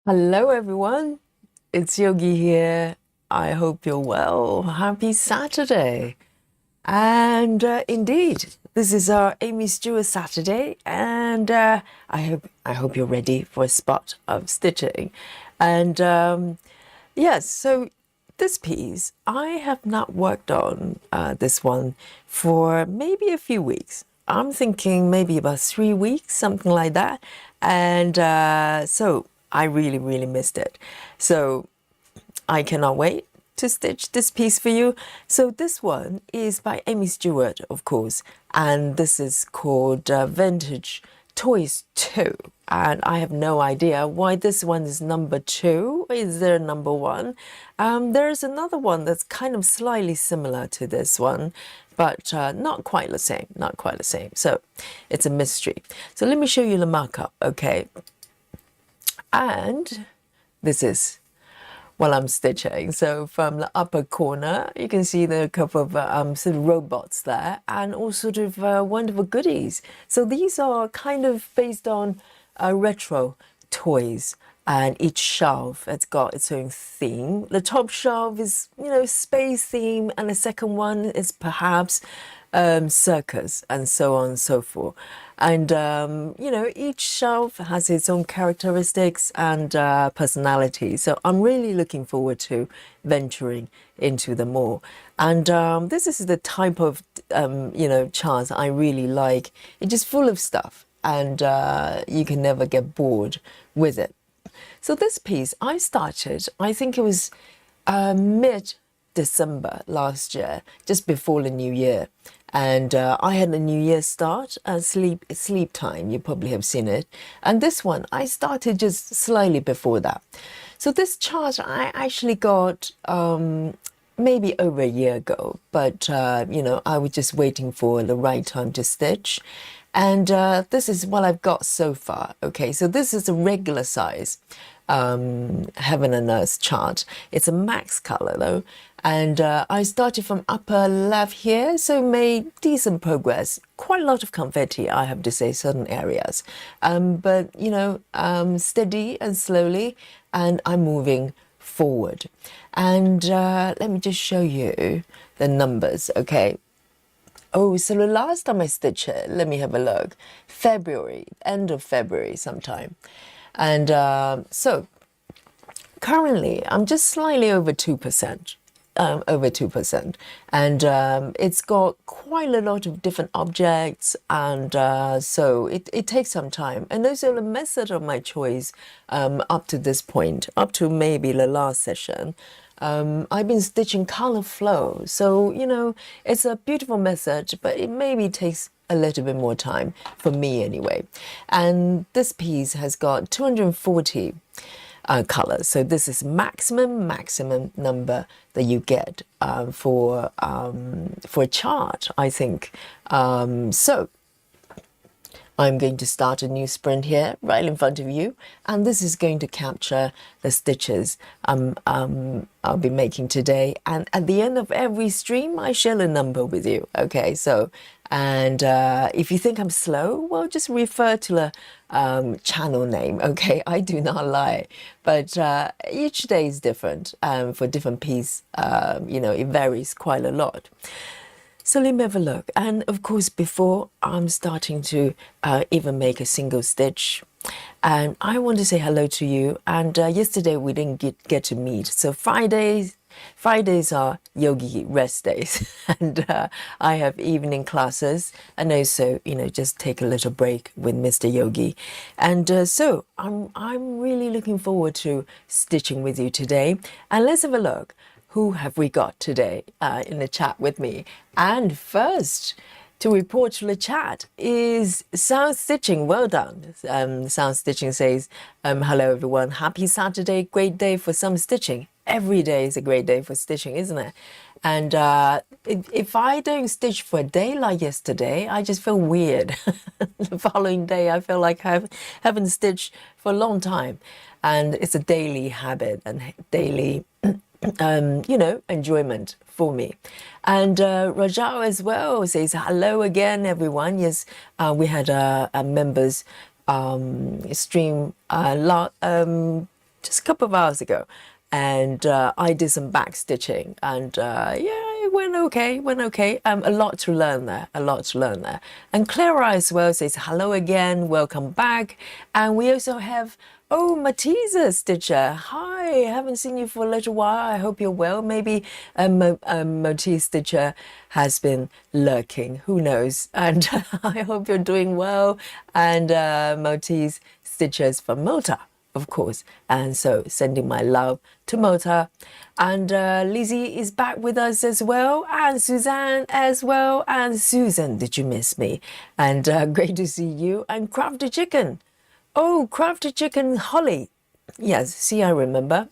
Hello, everyone. It's Yogi here. I hope you're well. Happy Saturday. And indeed, this is our Aimee Stewart Saturday, and I hope you're ready for a spot of stitching. And yes, so this piece I have not worked on this one for maybe a few weeks. I'm thinking maybe about 3 weeks, something like that. And so I really, really missed it. So I cannot wait to stitch this piece for you. So this one is by Aimee Stewart, of course, and this is called Vintage Toys 2. And I have no idea why this one is number 2. Is there number 1? There's another one that's kind of slightly similar to this one, but not quite the same, not quite the same. So it's a mystery. So let me show you the markup, okay? And this is while I'm stitching. So from the upper corner, you can see there are a couple of sort of robots there and all sort of wonderful goodies. So these are kind of based on retro toys, and each shelf has got its own theme. The top shelf is, space theme, and the second one is perhaps circus, and so on and so forth. And, each shelf has its own characteristics and personality. So I'm really looking forward to venturing into them all. And this is the type of, charts I really like. It's just full of stuff, and you can never get bored with it. So this piece I started, I think it was mid-December last year, just before the new year. And I had a New Year start, sleep time. You probably have seen it. And this one, I started just slightly before that. So this chart I actually got maybe over a year ago. But, I was just waiting for the right time to stitch. And this is what I've got so far. Okay, so this is a regular size Heaven and Earth chart. It's a max color though. And I started from upper left here, so made decent progress. Quite a lot of confetti, I have to say, certain areas. But, steady and slowly, and I'm moving forward. And let me just show you the numbers, okay? Oh, so the last time I stitched it, let me have a look. February, end of February sometime. And so currently I'm just slightly over 2%. Over 2%, and it's got quite a lot of different objects, and so it takes some time. And also the method of my choice up to this point, up to maybe the last session, I've been stitching color flow. So it's a beautiful method, but it maybe takes a little bit more time for me anyway. And this piece has got 240 colors. So this is maximum number that you get for a chart, I think. So I'm going to start a new sprint here right in front of you, and this is going to capture the stitches I'll be making today. And at the end of every stream, I share a number with you. Okay, so and if you think I'm slow, well, just refer to the channel name. Okay, I do not lie, but each day is different for different piece. It varies quite a lot. So let me have a look. And of course, before I'm starting to even make a single stitch, and I want to say hello to you. And yesterday we didn't get to meet. So Fridays are yogi rest days, and I have evening classes, and also just take a little break with Mr. Yogi. And so I'm really looking forward to stitching with you today. And let's have a look. Who have we got today in the chat with me? And first to report to the chat is Sound Stitching. Well done. Sound Stitching says, hello everyone. Happy Saturday. Great day for some stitching. Every day is a great day for stitching, isn't it? And if I don't stitch for a day like yesterday, I just feel weird. The following day, I feel like I haven't stitched for a long time. And it's a daily habit and daily enjoyment for me. And Rajao as well says, hello again, everyone. Yes, we had a members stream just a couple of hours ago, and I did some back stitching, and yeah, it went okay, a lot to learn there, And Clara as well says hello again, welcome back. And we also have, oh, Matisa Stitcher, hi, haven't seen you for a little while, I hope you're well. Maybe Matisa Stitcher has been lurking, who knows. And I hope you're doing well. And Matisa Stitchers from Malta, of course. And so sending my love to Malta. And Lizzie is back with us as well. And Suzanne as well. And Susan, did you miss me? And great to see you. And Crafty Chicken. Oh, Crafty Chicken Holly. Yes, see, I remember.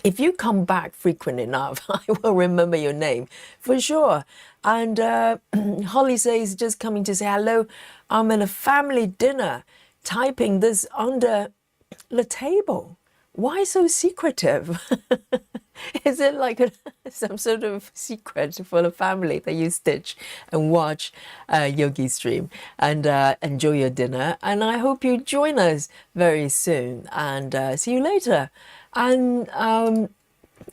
If you come back frequent enough, I will remember your name for sure. And Holly says, just coming to say hello. I'm at a family dinner typing this under the table. Why so secretive? Is it like some sort of secret for the family that you stitch and watch Yogi stream and enjoy your dinner? And I hope you join us very soon, and see you later. And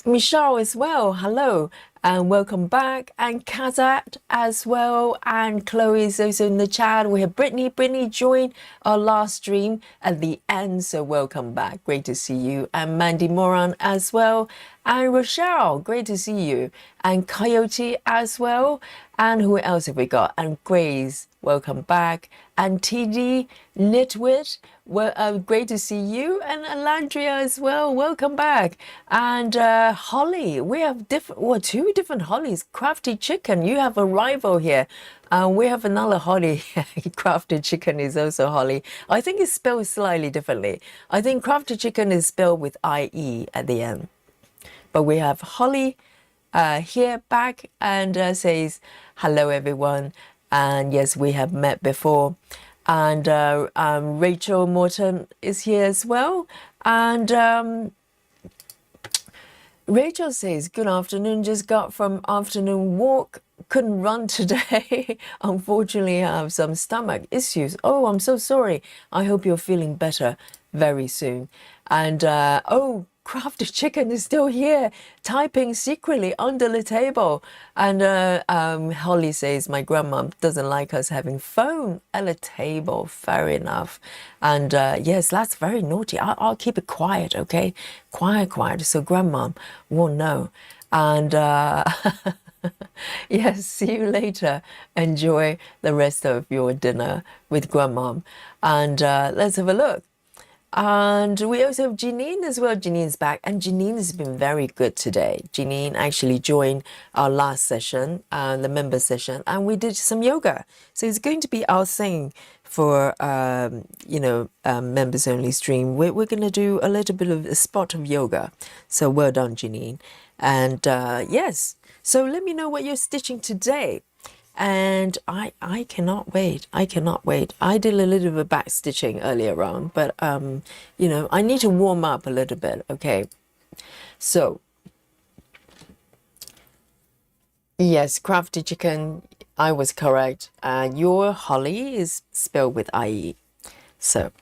Michelle as well, hello and welcome back. And Kazat as well, and Chloe is also in the chat. We have Brittany joined our last stream at the end, so welcome back, great to see you. And Mandy Moran as well, and Rochelle, great to see you. And Coyote as well. And who else have we got? And Grace, welcome back. And TD Nitwit, well, great to see you. And Alandria as well, welcome back. And Holly, we have two different Hollies. Crafty Chicken, you have a rival here. We have another Holly. Crafty Chicken is also Holly. I think it's spelled slightly differently. I think Crafty Chicken is spelled with IE at the end. But we have Holly here back and says, hello everyone. And yes, we have met before. And Rachel Morton is here as well. And Rachel says, good afternoon, just got from afternoon walk. Couldn't run today. Unfortunately, I have some stomach issues. Oh, I'm so sorry. I hope you're feeling better very soon. And oh, Crafty Chicken is still here, typing secretly under the table. And Holly says, my grandma doesn't like us having phone at the table. Fair enough. And yes, that's very naughty. I'll keep it quiet, okay? Quiet, so grandma won't know. And yes, see you later. Enjoy the rest of your dinner with grandma. And let's have a look. And we also have Janine as well. Janine's back, and Janine has been very good today. Janine actually joined our last session, the member session, and we did some yoga. So it's going to be our thing for, members only stream. We're going to do a little bit of a spot of yoga. So well done, Janine. And yes, so let me know what you're stitching today. And I cannot wait. I did a little bit of back stitching earlier on, but I need to warm up a little bit. Okay, so yes, Crafty Chicken, I was correct. Your Holly is spelled with IE. So,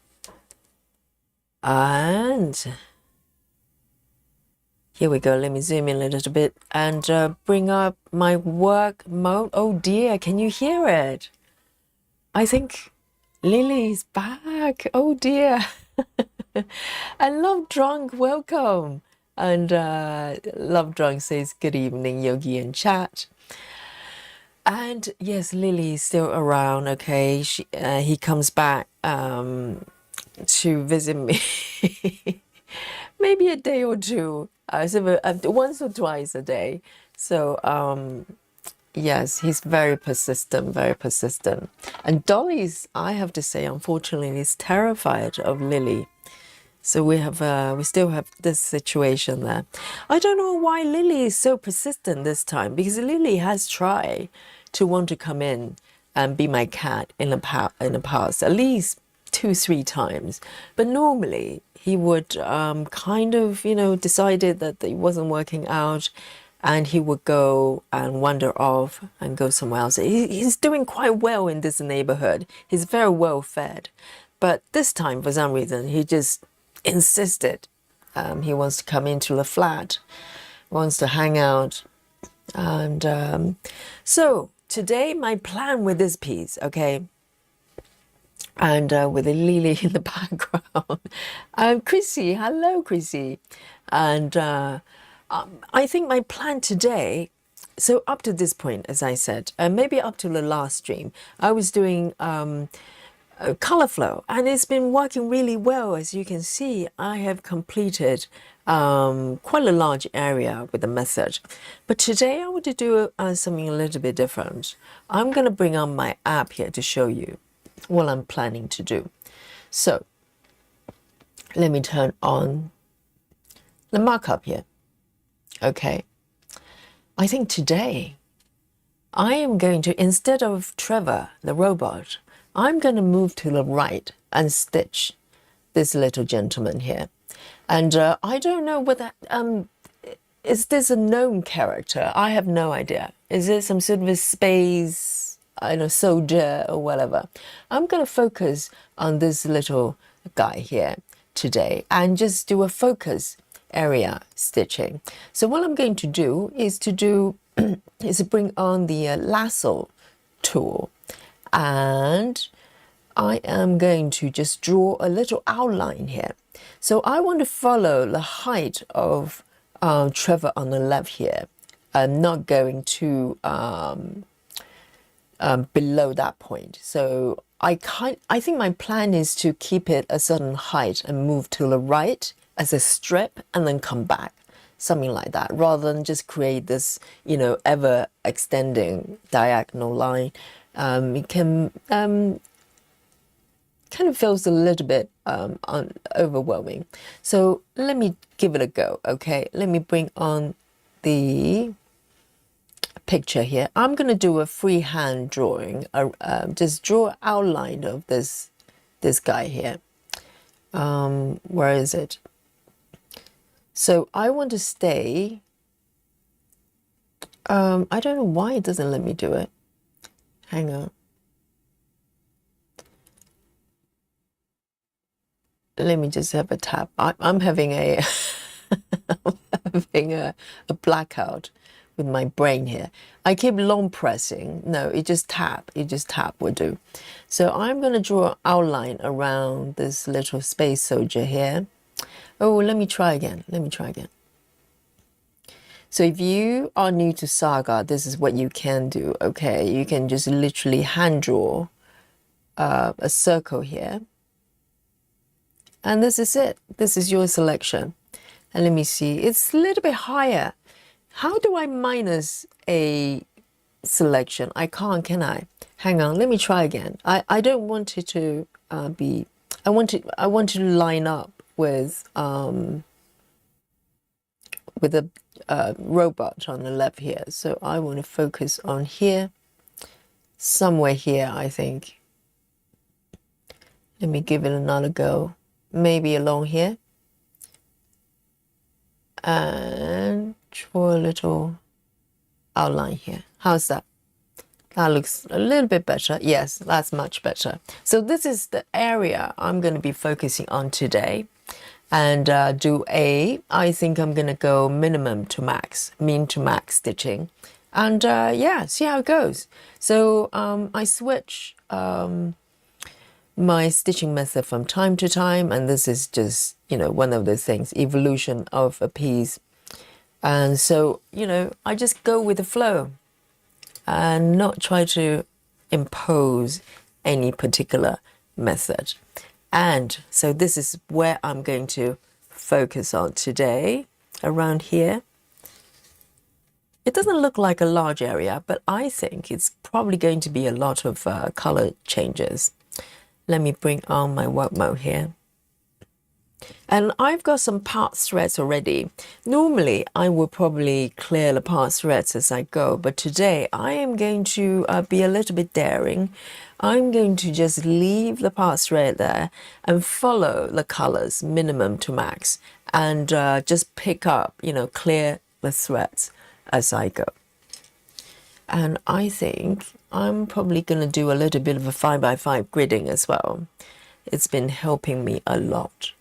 and here we go. Let me zoom in a little bit and bring up my work mode. Oh dear, can you hear it? I think Lily's back. Oh dear. And Love Drunk, welcome. And Love Drunk says, good evening, Yogi and chat. And yes, Lily is still around, okay? He comes back to visit me. Maybe a day or two. Once or twice a day. So, yes, he's very persistent. And Dolly's, I have to say, unfortunately, is terrified of Lily. So we still have this situation there. I don't know why Lily is so persistent this time, because Lily has tried to want to come in and be my cat in the past, at least 2-3 times. But normally he would decided that it wasn't working out, and he would go and wander off and go somewhere else. He's doing quite well in this neighborhood. He's very well fed. But this time, for some reason, he just insisted He wants to come into the flat, wants to hang out. And so today my plan with this piece, okay, and with a lily in the background. Chrissy, hello Chrissy. And I think my plan today, so up to this point, as I said, maybe up to the last stream, I was doing color flow, and it's been working really well. As you can see, I have completed quite a large area with the method. But today I want to do something a little bit different. I'm going to bring on my app here to show you what I'm planning to do. So let me turn on the markup here. Okay. I think today I am going to, instead of Trevor, the robot, I'm going to move to the right and stitch this little gentleman here. And I don't know whether, is this a known character? I have no idea. Is it some sort of a space, I don't know, soldier or whatever? I'm going to focus on this little guy here today and just do a focus area stitching. So what I'm going to do is to bring on the lasso tool, and I am going to just draw a little outline here. So I want to follow the height of Trevor on the left here. I'm not going to below that point. So I think my plan is to keep it a certain height and move to the right as a strip and then come back, something like that, rather than just create this, you know, ever extending diagonal line. It can kind of feels a little bit overwhelming. So let me give it a go. Okay, let me bring on the picture here. I'm going to do a freehand drawing, just draw outline of this guy here. Where is it? So I want to stay. I don't know why it doesn't let me do it. Hang on. Let me just have a tap. I'm having a a blackout with my brain here. I keep long pressing. No, it just tap will do. So I'm going to draw an outline around this little space soldier here. Oh, let me try again. So if you are new to Saga, this is what you can do. Okay, you can just literally hand draw a circle here. And this is it. This is your selection. And let me see, it's a little bit higher. How do I minus a selection? I can't, can I? Hang on, let me try again. I don't want it to be, I want it to line up with a robot on the left here. So I want to focus on here, somewhere here, I think. Let me give it another go. Maybe along here, and draw a little outline here. How's that? That looks a little bit better. Yes, that's much better. So this is the area I'm going to be focusing on today, and I think I'm going to go minimum to max, mean to max stitching, and yeah, see how it goes. So I switch my stitching method from time to time, and this is just, you know, one of the things, evolution of a piece. And so, you know, I just go with the flow and not try to impose any particular method. And so this is where I'm going to focus on today, around here. It doesn't look like a large area, but I think it's probably going to be a lot of color changes. Let me bring on my work mode here. And I've got some part threads already. Normally, I would probably clear the part threads as I go, but today I am going to be a little bit daring. I'm going to just leave the part thread there and follow the colors minimum to max, and just pick up, you know, clear the threads as I go. And I think I'm probably going to do a little bit of a 5x5 gridding as well. It's been helping me a lot.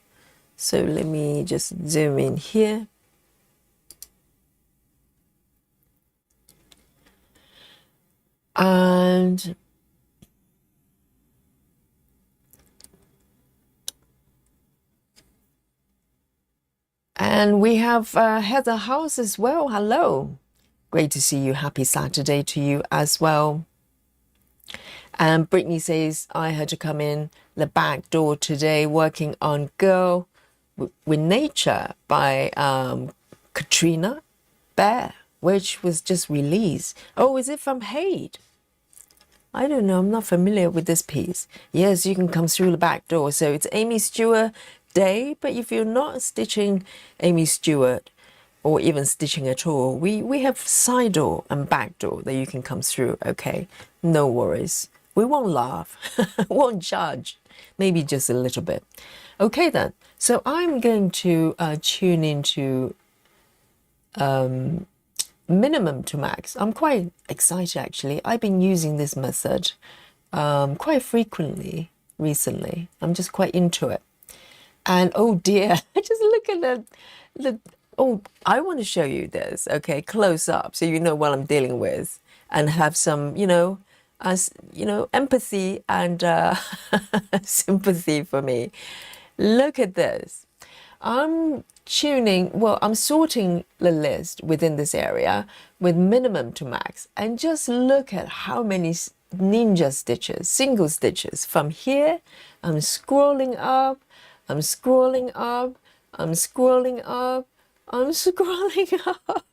So let me just zoom in here. And we have Heather House as well. Hello. Great to see you. Happy Saturday to you as well. And Brittany says, I had to come in the back door today working on Girl with Nature by Katrina Bear, which was just released. Oh, is it from Hade? I don't know. I'm not familiar with this piece. Yes, you can come through the back door. So it's Aimee Stewart Day. But if you're not stitching Aimee Stewart or even stitching at all, we have side door and back door that you can come through. Okay, no worries. We won't laugh, won't judge, maybe just a little bit. Okay then. So I'm going to tune into minimum to max. I'm quite excited actually. I've been using this method quite frequently recently. I'm just quite into it. And oh dear, just look at the oh, I want to show you this, okay, close up so you know what I'm dealing with and have some, empathy and sympathy for me. Look at this. I'm sorting the list within this area with minimum to max, and just look at how many ninja stitches, single stitches. From here, I'm scrolling up, I'm scrolling up, I'm scrolling up, I'm scrolling up.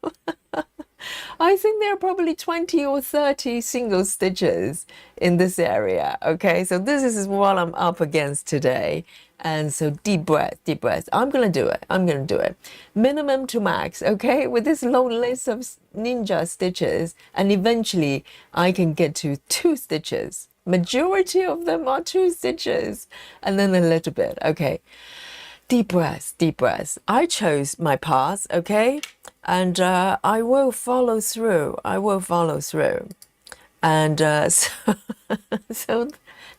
I think there are probably 20 or 30 single stitches in this area. Okay, so this is what I'm up against today. And so deep breath, deep breath. I'm going to do it. I'm going to do it. Minimum to max, okay, with this long list of ninja stitches. And eventually I can get to 2 stitches. Majority of them are 2 stitches. And then a little bit. Okay. Deep breaths, deep breaths. I chose my path, okay? And I will follow through. I will follow through. And so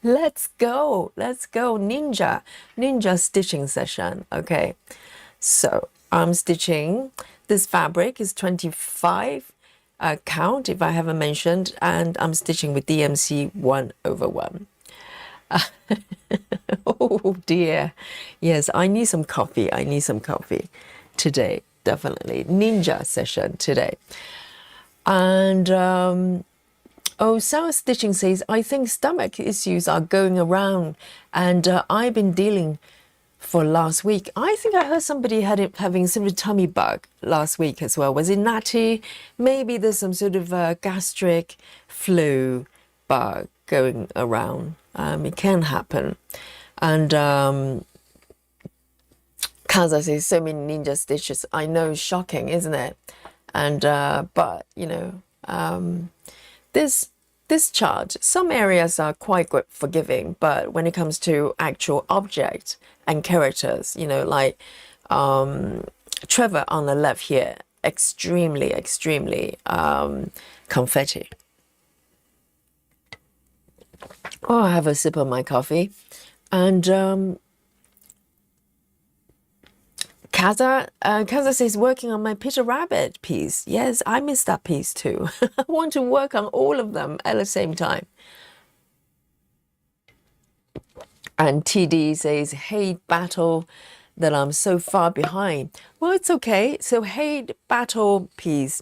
let's go. Let's go. Ninja stitching session, okay? So I'm stitching. This fabric is 25 count, if I haven't mentioned. And I'm stitching with DMC 1/1. Oh dear. Yes, I need some coffee. I need some coffee today. Definitely. Ninja session today. And Sour Stitching says, I think stomach issues are going around, and I've been dealing for last week. I think I heard somebody having some tummy bug last week as well. Was it Natty? Maybe there's some sort of gastric flu bug going around. It can happen. And Kaza says, so many ninja stitches. I know, shocking, isn't it? And but this chart, some areas are quite forgiving, but when it comes to actual objects and characters, like Trevor on the left here, extremely confetti. Oh, I have a sip of my coffee. And Kaza says, working on my Peter Rabbit piece. Yes, I missed that piece too. I want to work on all of them at the same time. And TD says, hate battle that I'm so far behind. Well, it's okay. So hate battle piece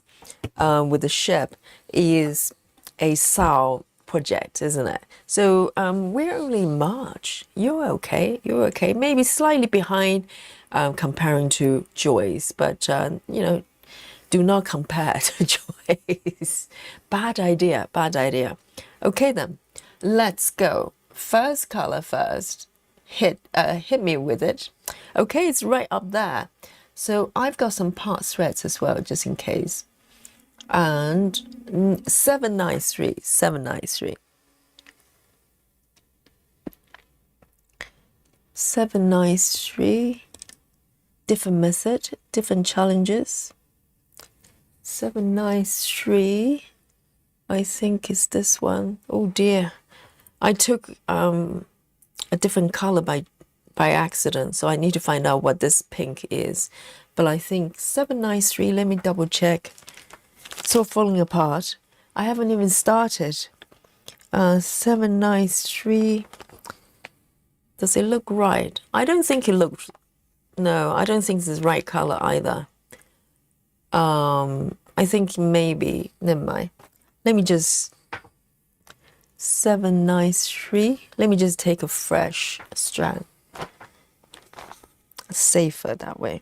with the ship is a SAL project, isn't it? So we're only in March. You're okay. You're okay. Maybe slightly behind comparing to Joyce, but do not compare to Joyce. Bad idea. Bad idea. Okay then, let's go. First color first. Hit me with it. Okay, it's right up there. So I've got some part threads as well, just in case. And 793, 793. 793. Different method, different challenges. 793. I think it's this one. Oh dear. I took a different color by by accident, so I need to find out what this pink is. But I think 793, let me double check. It's all falling apart. I haven't even started. 793. Does it look right? I don't think it looks, no, I don't think it's the right color either. I think maybe, never mind. Let me just, 793. Let me just take a fresh strand. Safer that way.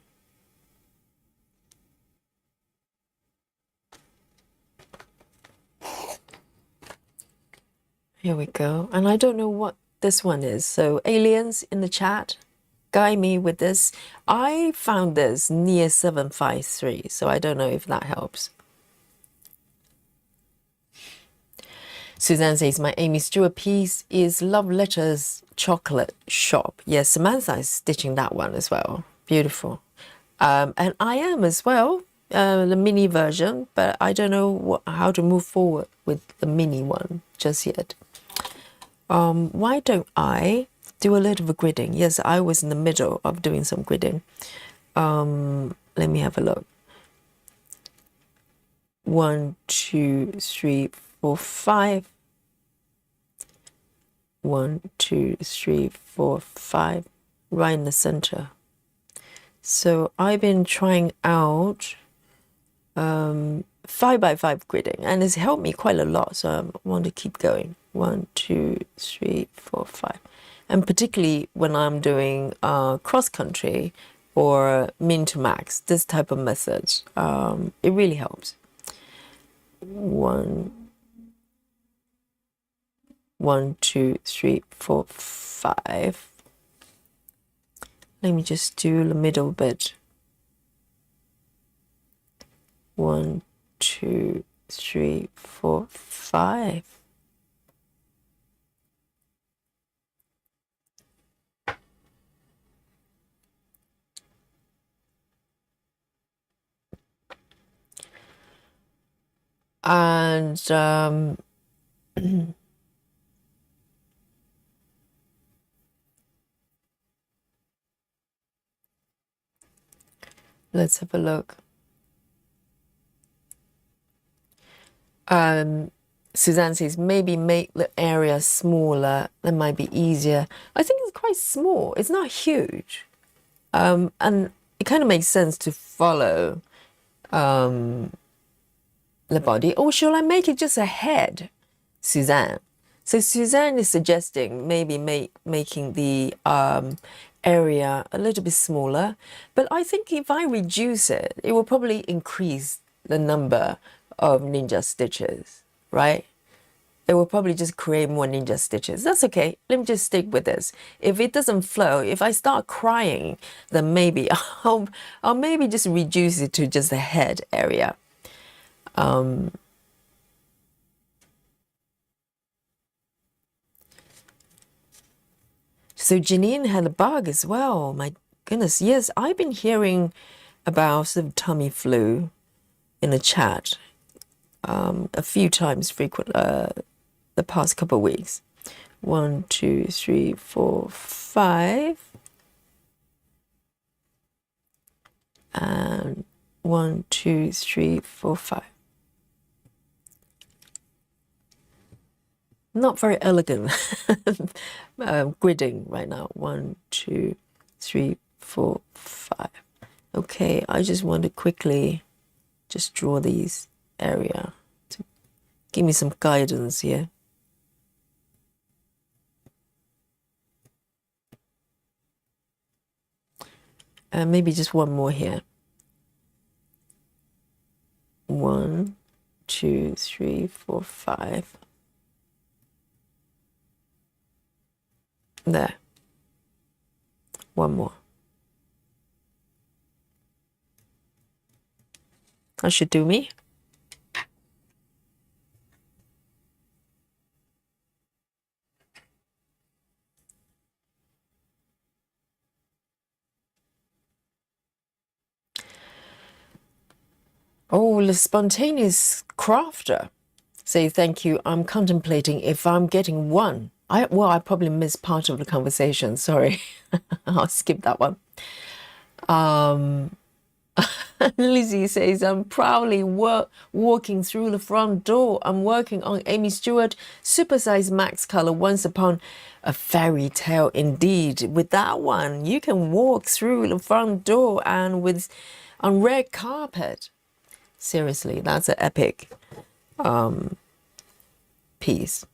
Here we go. And I don't know what this one is. So aliens in the chat, guide me with this. I found this near 753, so I don't know if that helps. Suzanne says, my Aimee Stewart piece is Love Letters Chocolate Shop. Yes, Samantha is stitching that one as well. Beautiful. And I am as well, the mini version, but I don't know how to move forward with the mini one just yet. Why don't I do a little bit of gridding? Yes, I was in the middle of doing some gridding. Let me have a look. 1, 2, 3, 4, 5. 1, 2, 3, 4, 5, right in the center. So I've been trying out 5 by 5 gridding, and it's helped me quite a lot. So I want to keep going. 1, 2, 3, 4, 5, and particularly when I'm doing cross country or min to max, this type of method, it really helps. 1, 2, 3, 4, 5. Let me just do the middle bit. 1, 2, 3, 4, 5. And let's have a look. Suzanne says, maybe make the area smaller. That might be easier. I think it's quite small. It's not huge. And it kind of makes sense to follow the body. Or shall I make it just a head, Suzanne? So Suzanne is suggesting maybe making the area a little bit smaller. But I think if I reduce it, it will probably increase the number of ninja stitches, right? It will probably just create more ninja stitches. That's okay. Let me just stick with this. If it doesn't flow, if I start crying, then maybe I'll maybe just reduce it to just the head area. So Janine had a bug as well. My goodness, yes, I've been hearing about sort of tummy flu in the chat a few times the past couple of weeks. 1, 2, 3, 4, 5. And 1, 2, 3, 4, 5. Not very elegant gridding right now. 1, 2, 3, 4, 5. Okay, I just want to quickly just draw these area to give me some guidance here. And maybe just one more here. 1, 2, 3, 4, 5. There. One more. That should do me. Oh, the spontaneous crafter. Say thank you. I'm contemplating if I'm getting one. I probably missed part of the conversation. Sorry. I'll skip that one. Lizzie says, I'm proudly walking through the front door. I'm working on Aimee Stewart Supersize Max Color Once Upon a Fairy Tale. Indeed, with that one, you can walk through the front door and on red carpet. Seriously, that's an epic piece.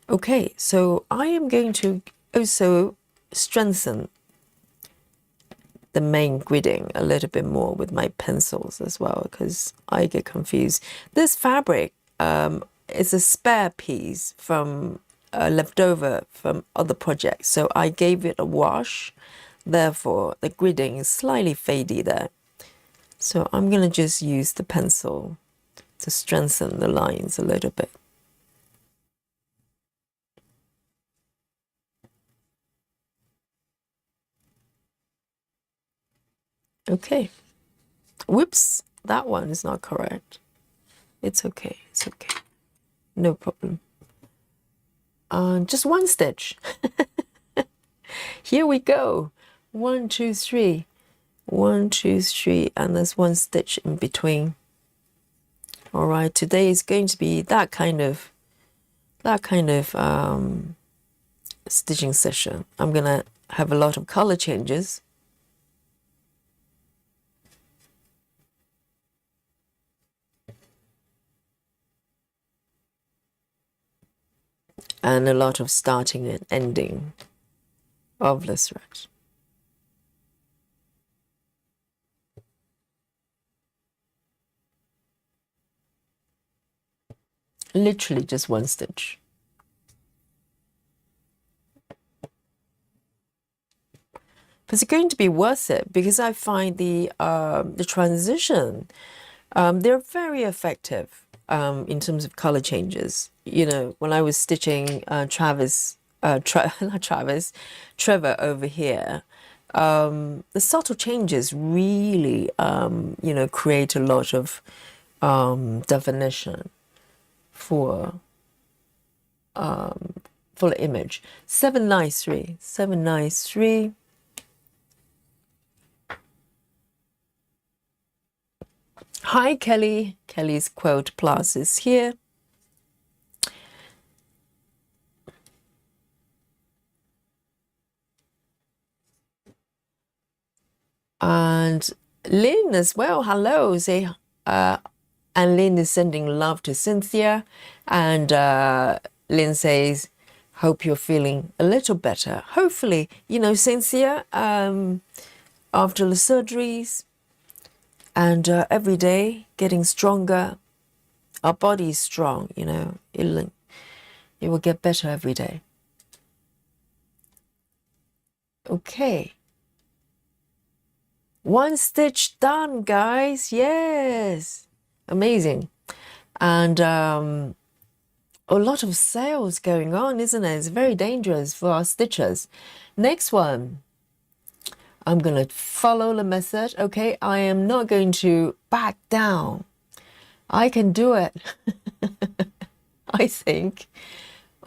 Okay, so I am going to also strengthen the main gridding a little bit more with my pencils as well, because I get confused. This fabric is a spare piece from leftover from other projects, so I gave it a wash. Therefore, the gridding is slightly faded there. So I'm going to just use the pencil to strengthen the lines a little bit. Okay. Whoops, that one is not correct. It's okay, it's okay. No problem. Just one stitch. Here we go. 1, 2, 3. 1, 2, 3, and there's one stitch in between. All right, today is going to be that kind of stitching session. I'm gonna have a lot of color changes. And a lot of starting and ending of the thread. Literally just one stitch. But it's going to be worth it because I find the transition, they're very effective in terms of color changes. You know, when I was stitching Trevor over here, the subtle changes really, you know, create a lot of definition for the image. 793, 793. Hi, Kelly. Kelly's quote plus is here. And Lynn as well. Hello. Say, and Lynn is sending love to Cynthia. And Lynn says, hope you're feeling a little better. Hopefully, you know, Cynthia, after the surgeries, and every day getting stronger. Our body is strong, you know. It will get better every day. Okay. One stitch done, guys. Yes. Amazing. And a lot of sales going on, isn't it? It's very dangerous for our stitchers. Next one. I'm going to follow the method, okay? I am not going to back down. I can do it, I think.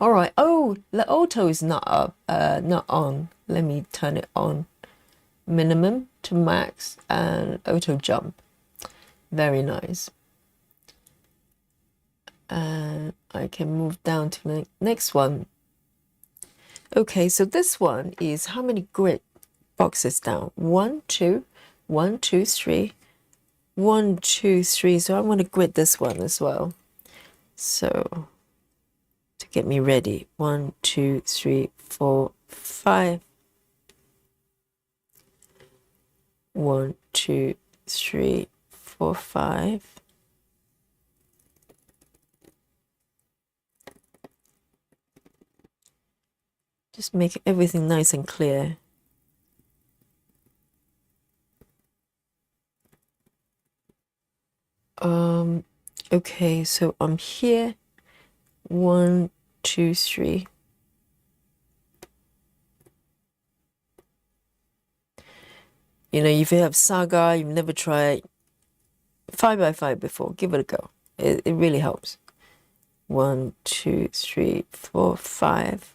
All right. Oh, the auto is not up, not on. Let me turn it on. Minimum to max and auto jump. Very nice. And I can move down to the next one. Okay, so this one is how many grid boxes down? 1, 2, 1, 2, 3, 1, 2, 3. So I want to grid this one as well. So to get me ready, 1, 2, 3, 4, 5. 1, 2, 3, 4, 5. Just make everything nice and clear. Okay, so I'm here. 1, 2, 3. You know, if you have Saga, you've never tried 5x5 before, give it a go. It really helps. 1, 2, 3, 4, 5.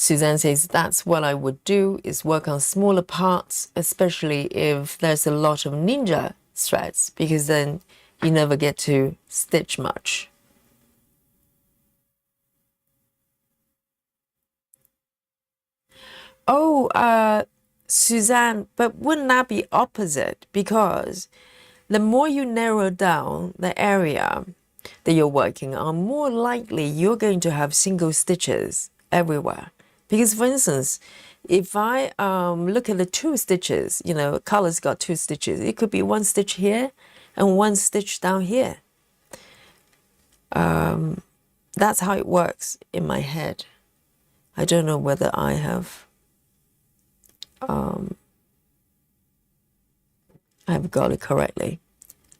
Suzanne says that's what I would do, is work on smaller parts, especially if there's a lot of ninja threads, because then you never get to stitch much. Oh, Suzanne, but wouldn't that be opposite? Because the more you narrow down the area that you're working on, more likely you're going to have single stitches everywhere. Because, for instance, if I look at the 2 stitches, you know, color's got 2 stitches. It could be 1 stitch here and 1 stitch down here. That's how it works in my head. I don't know whether I have I've got it correctly.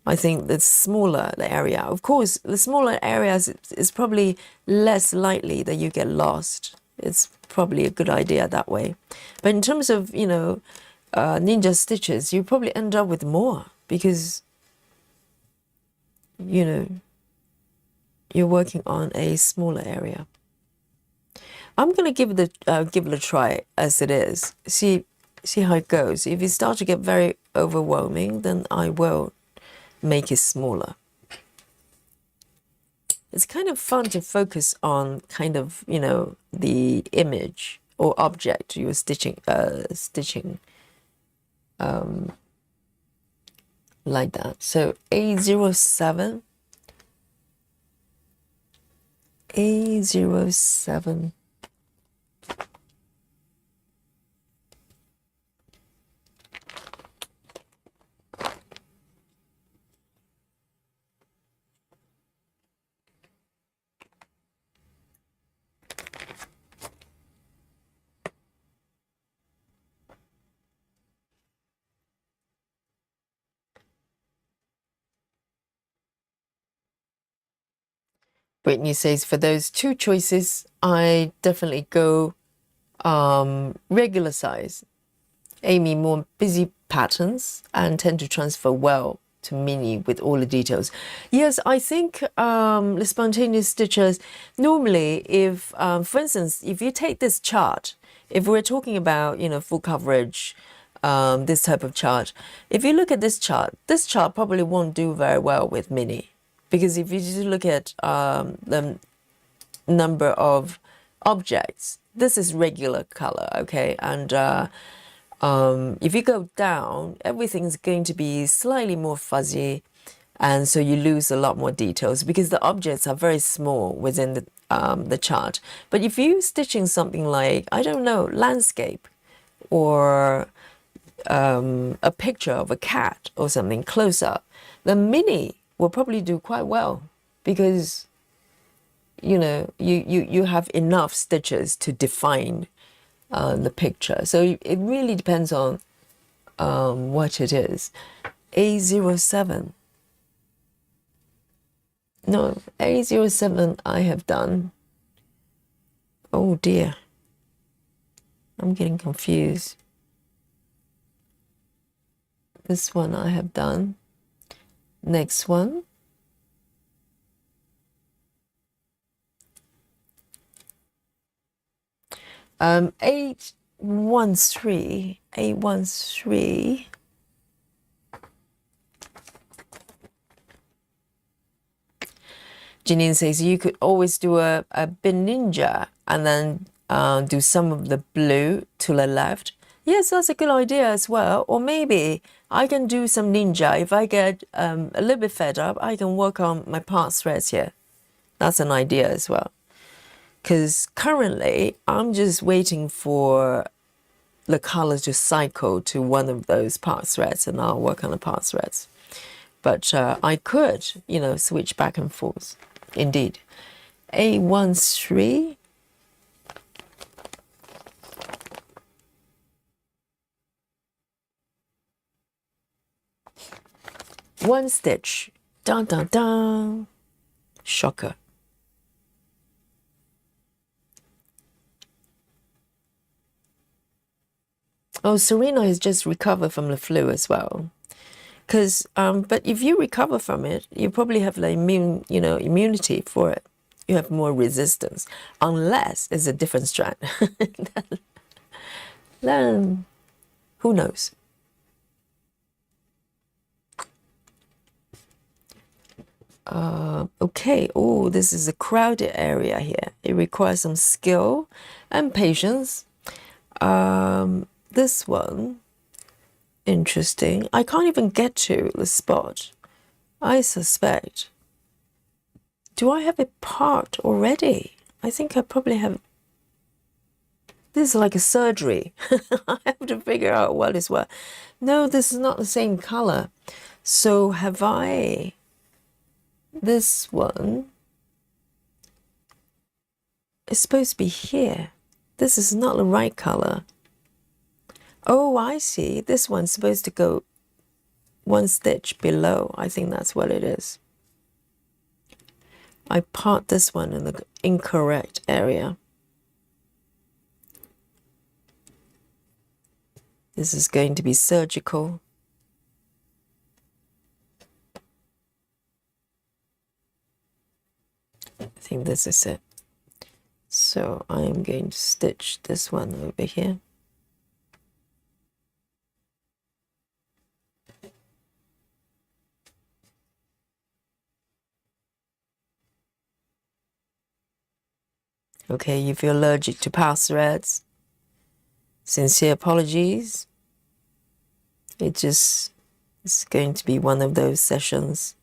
I think the smaller the area, of course, the smaller areas is probably less likely that you get lost. It's probably a good idea that way. But in terms of, you know, ninja stitches, you probably end up with more because, you know, you're working on a smaller area. I'm going to give it a try as it is. See how it goes. If it starts to get very overwhelming, then I will make it smaller. It's kind of fun to focus on kind of, you know, the image or object you're stitching like that. So A07. Brittany says, for those 2 choices, I definitely go regular size. Aimee, more busy patterns and tend to transfer well to mini with all the details. Yes, I think the spontaneous stitchers, normally if, for instance, if you take this chart, if we're talking about, you know, full coverage, this type of chart, if you look at this chart probably won't do very well with mini. Because if you just look at the number of objects, this is regular color, okay? And if you go down, everything's going to be slightly more fuzzy, and so you lose a lot more details because the objects are very small within the chart. But if you're stitching something like, I don't know, landscape, or a picture of a cat or something close up, the mini will probably do quite well because, you know, you have enough stitches to define the picture. So it really depends on what it is. A07. No, A07 I have done. Oh dear. I'm getting confused. This one I have done. Next one. A13. Janine says you could always do a bin ninja and then do some of the blue to the left. Yes, that's a good idea as well. Or maybe I can do some ninja. If I get a little bit fed up, I can work on my part threads here. That's an idea as well. Because currently, I'm just waiting for the color to cycle to one of those part threads, and I'll work on the part threads. But I could, you know, switch back and forth. Indeed. A13. One stitch. Dun dun dun. Shocker. Oh, Serena has just recovered from the flu as well. Because, but if you recover from it, you probably have the immunity for it. you have more resistance, unless it's a different strand. Then who knows? Okay, oh, this is a crowded area here. It requires some skill and patience. This one, interesting. I can't even get to the spot. I suspect. Do I have a part already? I think I probably have. This is like a surgery. I have to figure out what is what. No, this is not the same color. So have I... This one is supposed to be here. This is not the right color. Oh, I see. This one's supposed to go one stitch below. I think that's what it is. I part this one in the incorrect area. This is going to be surgical. I think this is it. So I'm going to stitch this one over here. Okay, if you're allergic to pass threads, sincere apologies. It's going to be one of those sessions.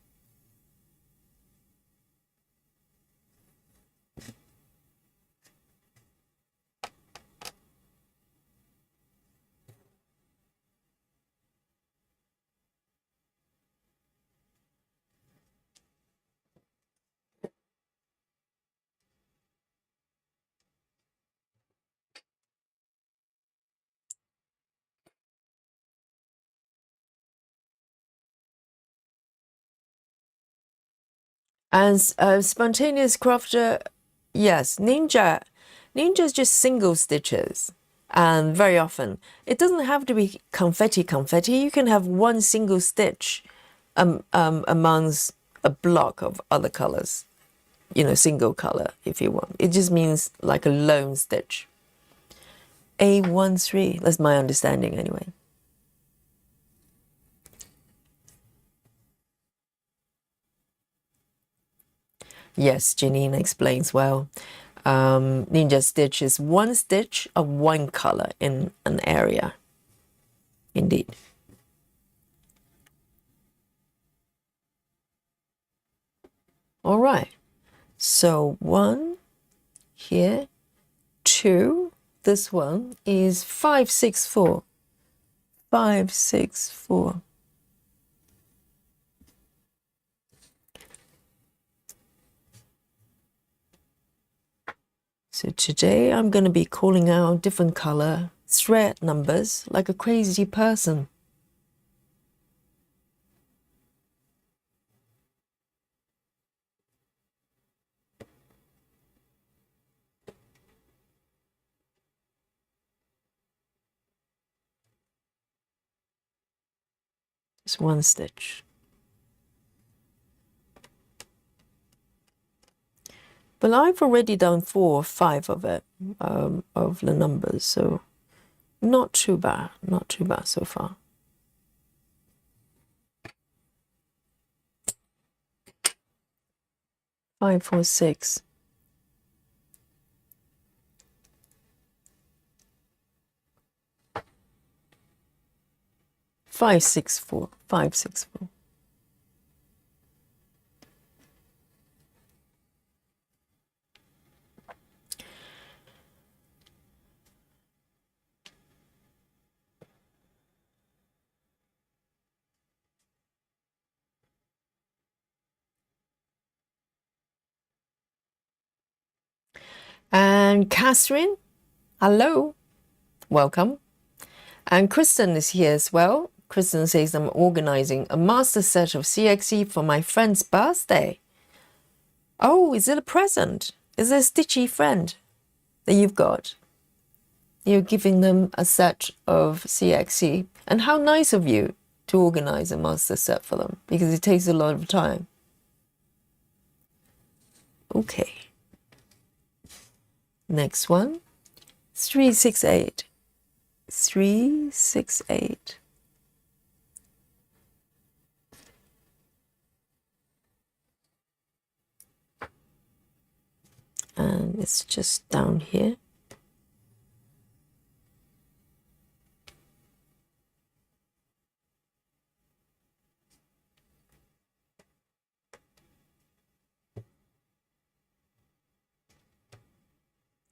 And spontaneous crafter, yes, ninja is just single stitches, and very often it doesn't have to be confetti. You can have one single stitch amongst a block of other colors, you know, single color if you want. It just means like a lone stitch. A13, that's my understanding anyway. Yes, Janine explains well. Ninja stitch is one stitch of one color in an area. Indeed. All right. So 1 here, 2. This one is 564. 564. So today I'm going to be calling out different color thread numbers like a crazy person. Just one stitch. But I've already done 4 or 5 of it, of the numbers, so not too bad so far. Five, 4, 6. 564. 564. And Catherine, hello, welcome. And Kristen is here as well. Kristen says, I'm organizing a master set of CXE for my friend's birthday. Oh, is it a present? Is it a stitchy friend that you've got? You're giving them a set of CXE. And how nice of you to organize a master set for them, because it takes a lot of time. Okay, Next one, 368. 368. And it's just down here.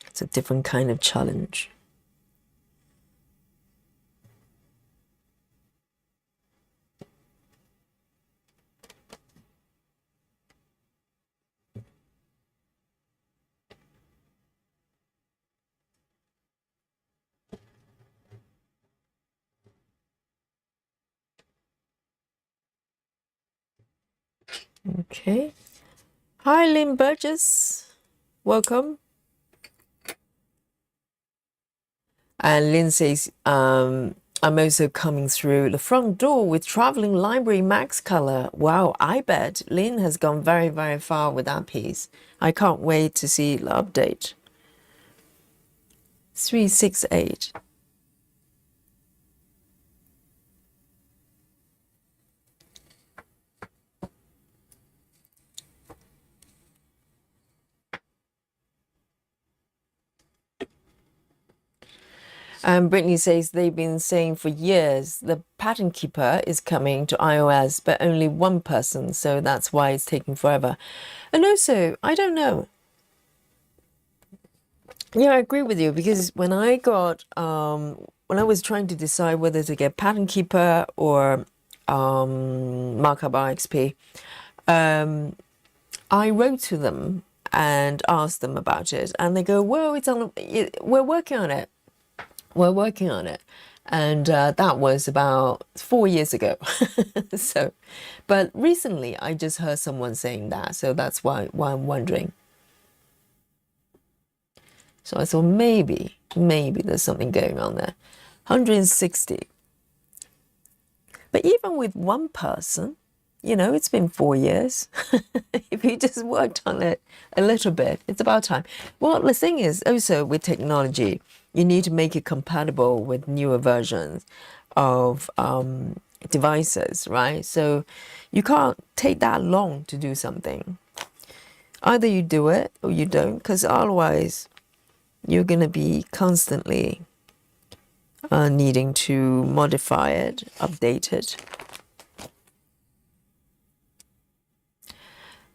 It's a different kind of challenge. Okay. Hi, Lynn Burgess. Welcome. And Lynn says, I'm also coming through the front door with Traveling Library Max Color. Wow, I bet Lynn has gone very, very far with that piece. I can't wait to see the update. 368. Brittany says they've been saying for years the pattern keeper is coming to iOS, but only one person, so that's why it's taking forever. And also, I don't know. Yeah, I agree with you, because when I was trying to decide whether to get pattern keeper or markup RXP, I wrote to them and asked them about it, and they go, "Well, we're working on it. We're working on it." And that was about 4 years ago. So, but recently I just heard someone saying that, so that's why I'm wondering. So I thought maybe there's something going on there. 160. But even with one person, it's been 4 years. If you just worked on it a little bit, it's about time. Well, the thing is also with technology, you need to make it compatible with newer versions of devices, right? So you can't take that long to do something. Either you do it or you don't, because otherwise you're going to be constantly needing to modify it, update it.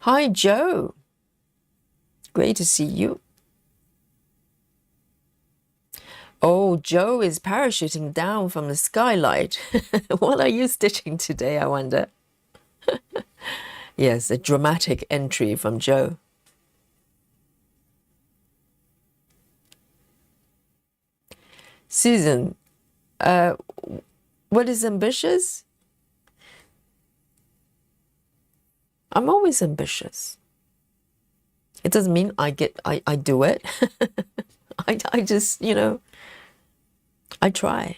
Hi, Joe. Great to see you. Oh, Joe is parachuting down from the skylight. What are you stitching today, I wonder? Yes, a dramatic entry from Joe. Susan, what is ambitious? I'm always ambitious. It doesn't mean I do it. I just, I try.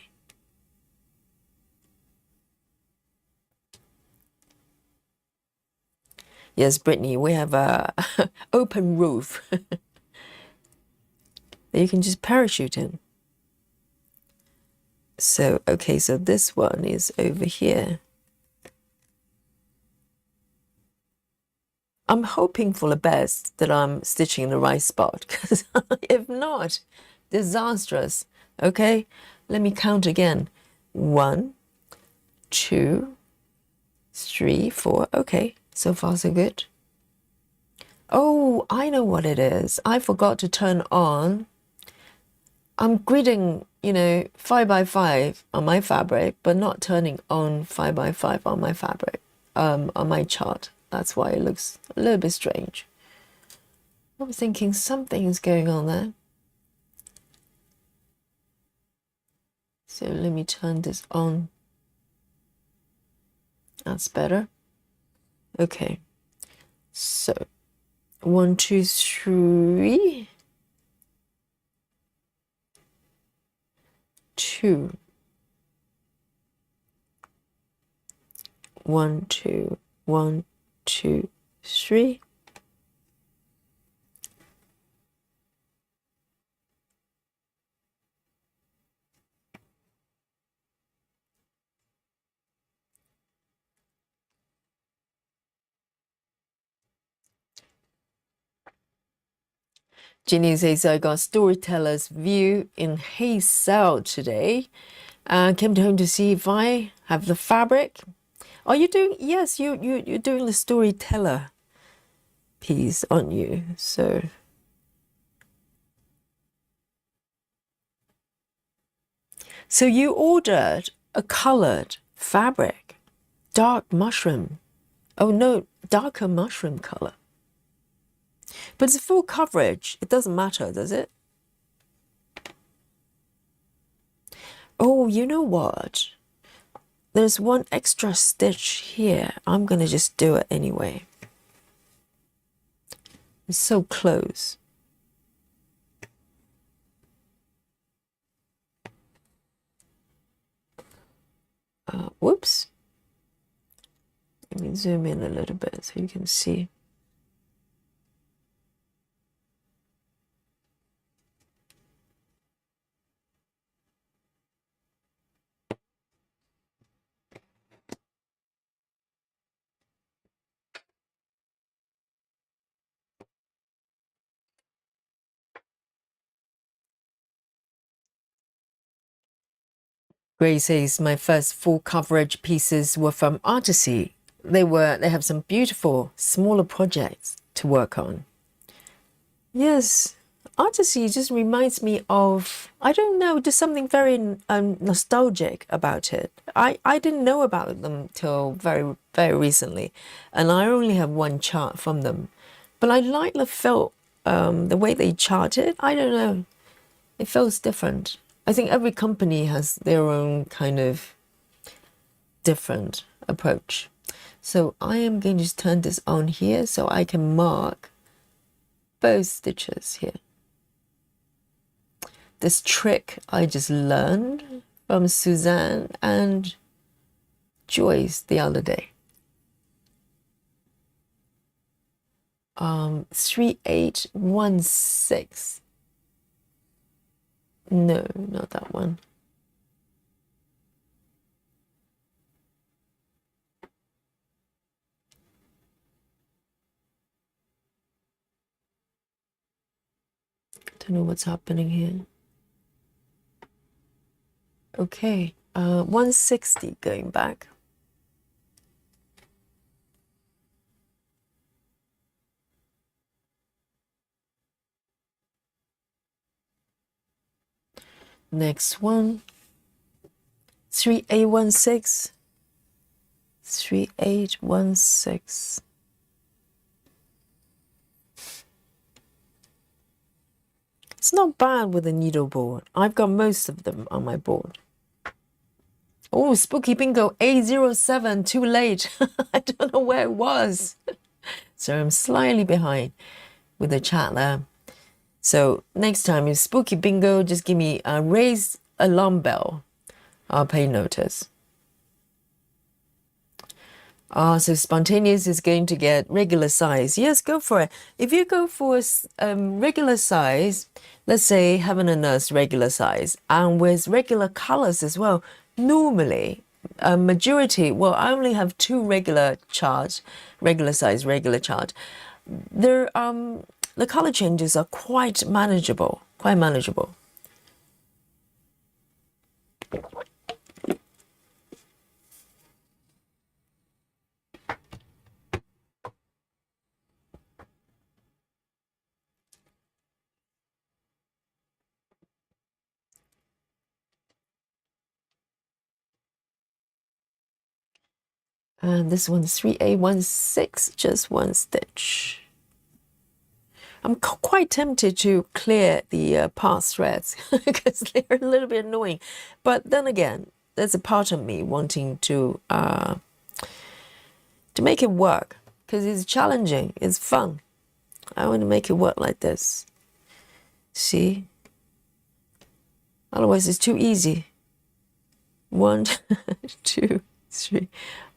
Yes, Brittany, we have a open roof that you can just parachute in. So, okay, so this one is over here. I'm hoping for the best that I'm stitching in the right spot, because if not, disastrous. Okay, let me count again. 1, 2, 3, 4. Okay, so far so good. Oh, I know what it is. I forgot to turn on. I'm gridding, 5 by 5 on my fabric, but not turning on 5 by 5 on my fabric, on my chart. That's why it looks a little bit strange. I was thinking something is going on there. So let me turn this on. That's better. Okay. So 1, 2, 3. 2. 1, 2, 1, 2, 3. Ginny says, I got storyteller's view in SAL today. Came home to see if I have the fabric. Are you doing? Yes, you're doing the storyteller piece, aren't you? So you ordered a colored fabric, dark mushroom. Oh no, darker mushroom color. But it's full coverage. It doesn't matter, does it? Oh, you know what? There's one extra stitch here. I'm gonna just do it anyway. It's so close. Whoops. Let me zoom in a little bit so you can see. Gray says my first full coverage pieces were from Artisy. They have some beautiful smaller projects to work on. Yes, Artisy just reminds me of, I don't know, just something very nostalgic about it. I didn't know about them till very, very recently, and I only have one chart from them. But I like the felt, the way they chart it. I don't know. It feels different. I think every company has their own kind of different approach. So I am going to just turn this on here so I can mark both stitches here. This trick I just learned from Suzanne and Joyce the other day. 3816. No, not that one. Don't know what's happening here. Okay, 160 going back. Next one, 3816, 3816. It's not bad with a needle board. I've got most of them on my board. Oh, spooky bingo, A07, too late. I don't know where it was. So I'm slightly behind with the chat there. So next time, if spooky bingo, just give me a raised alarm bell. I'll pay notice. So spontaneous is going to get regular size. Yes, go for it. If you go for regular size, let's say Heaven and Earth regular size, and with regular colors as well, normally a majority, well, I only have two regular charts, regular size, regular chart. They're the color changes are quite manageable, quite manageable. And this one's 3A16, just one stitch. I'm quite tempted to clear the past threads because they're a little bit annoying. But then again, there's a part of me wanting to make it work because it's challenging, it's fun. I want to make it work like this. See? Otherwise, it's too easy. 1, 2, 3.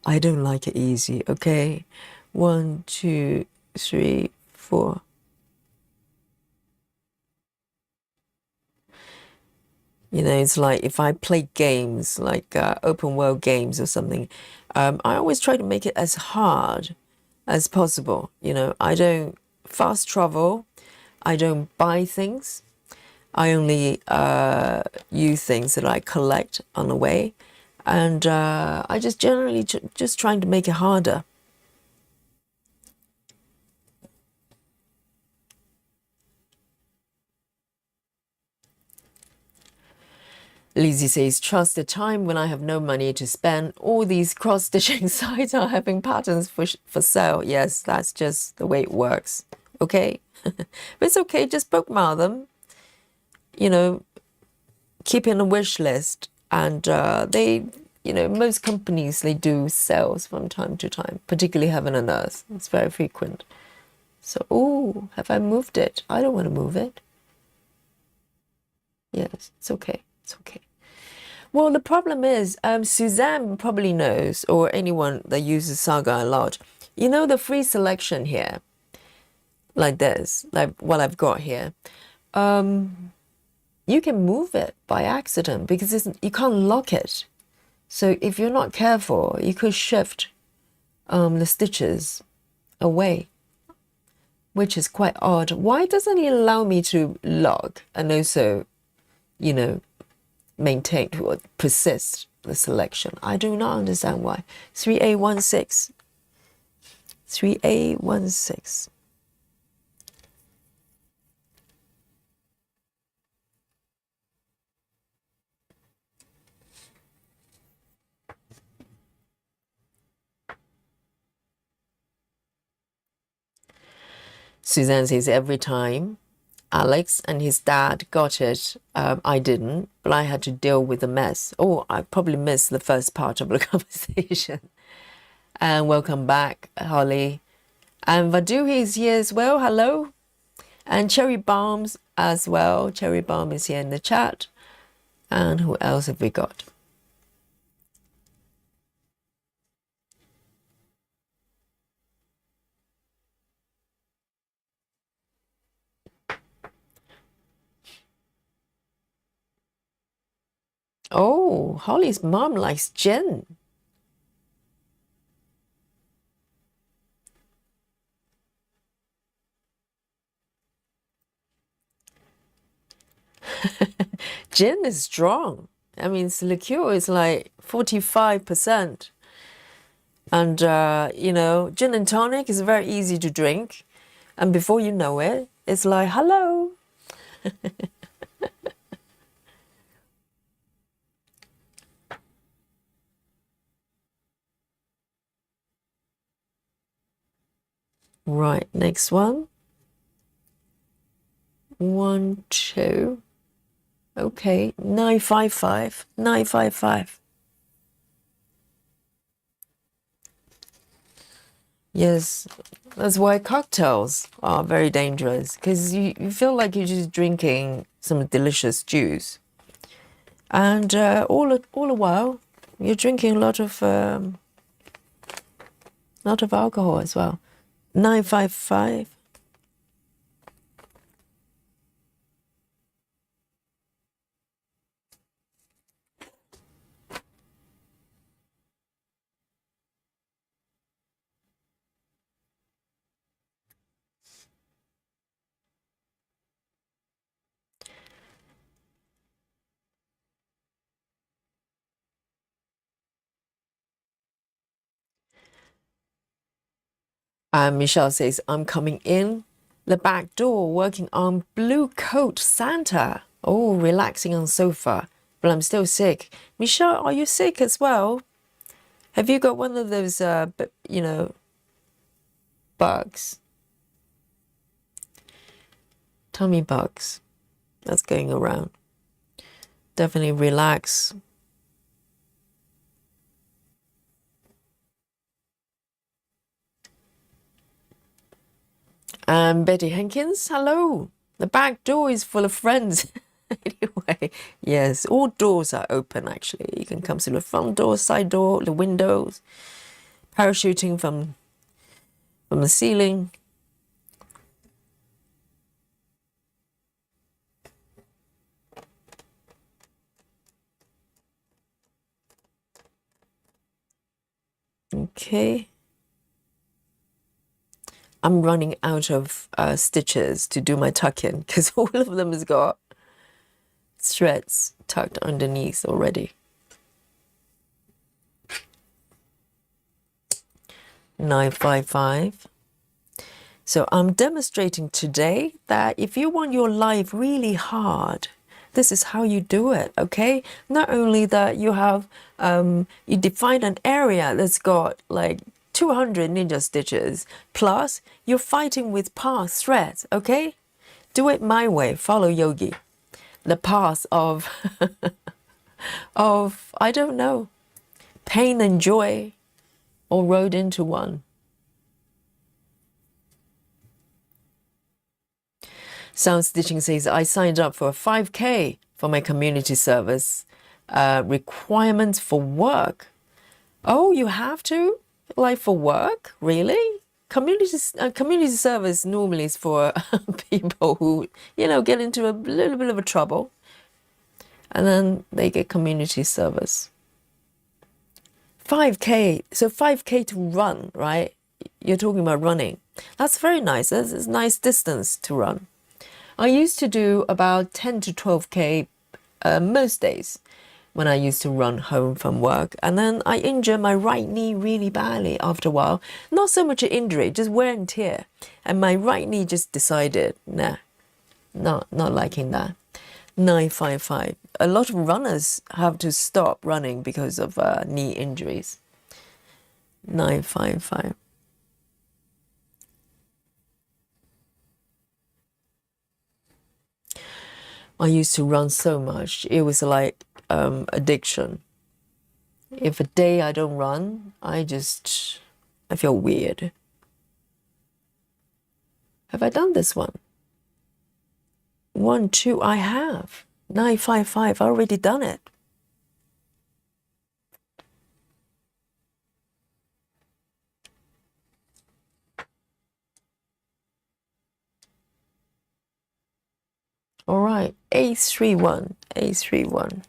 I don't like it easy, okay? 1, 2, 3, 4. You know, it's like if I play games, like open world games or something, I always try to make it as hard as possible. You know, I don't fast travel. I don't buy things. I only use things that I collect on the way. And I just generally just trying to make it harder. Lizzie says, trust the time when I have no money to spend. All these cross-stitching sites are having patterns for sale. Yes, that's just the way it works. Okay? But it's okay, just bookmark them. You know, keep in a wish list. And they, you know, most companies, they do sales from time to time, particularly Heaven and Earth. It's very frequent. So, oh, have I moved it? I don't want to move it. Yes, it's okay. It's okay. Well, the problem is, Suzanne probably knows, or anyone that uses Saga a lot, you know, the free selection here, like this, like what I've got here, you can move it by accident because you can't lock it. So if you're not careful, you could shift the stitches away, which is quite odd. Why doesn't it allow me to lock and also, you know, maintain or persist the selection? I do not understand why. 3A16. 3A16. Suzanne says every time Alex and his dad got it, I didn't, but I had to deal with the mess. Oh, I probably missed the first part of the conversation. And welcome back, Holly. And Vaduhi is here as well. Hello. And Cherry Bombs as well. Cherry Bomb is here in the chat. And who else have we got? Oh, Holly's mom likes gin. Gin is strong. I mean, the liqueur is like 45%. And, you know, gin and tonic is very easy to drink. And before you know it, it's like, hello. Right, next one. 1, 2. Okay, 955. 955. Yes, that's why cocktails are very dangerous, because you feel like you're just drinking some delicious juice. And all the while, you're drinking a lot of alcohol as well. 955. And Michelle says, I'm coming in the back door working on Blue Coat Santa. Oh, relaxing on sofa. But I'm still sick. Michelle, are you sick as well? Have you got one of those, you know, bugs? Tummy bugs that's going around. Definitely relax. And Betty Hankins, hello. The back door is full of friends. Anyway, yes, all doors are open actually. You can come through the front door, side door, the windows, parachuting from the ceiling. Okay. I'm running out of stitches to do my tuck-in because all of them has got threads tucked underneath already. 955. So I'm demonstrating today that if you want your life really hard, this is how you do it, okay? Not only that you have, you define an area that's got like 200 ninja stitches, plus you're fighting with path threads, okay? Do it my way, follow Yogi. The path of, I don't know, pain and joy, all rolled into one. Sound Stitching says, I signed up for a 5K for my community service. Requirements for work. Oh, you have to? Like for work? Really? Community service normally is for people who, you know, get into a little bit of a trouble. And then they get community service. 5K. So 5K to run, right? You're talking about running. That's very nice. That's a nice distance to run. I used to do about 10 to 12K most days when I used to run home from work. And then I injured my right knee really badly after a while. Not so much an injury, just wear and tear. And my right knee just decided, nah, not liking that. 955. A lot of runners have to stop running because of knee injuries. 955. I used to run so much. It was like addiction. If a day I don't run, I feel weird. Have I done this one? 1, 2, I have. 955, I already done it. All right, A31, A31.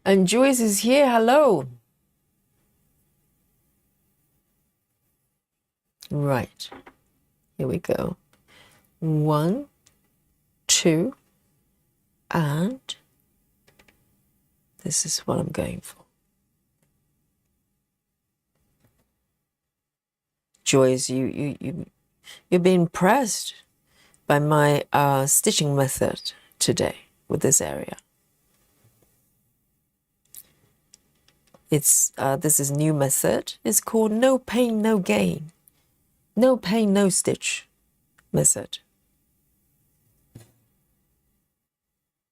And Joyce is here, hello. Right, here we go. 1, 2, and this is what I'm going for. Joyce, you've been impressed by my stitching method today with this area. This is new method. It's called no pain, no gain. No pain, no stitch method.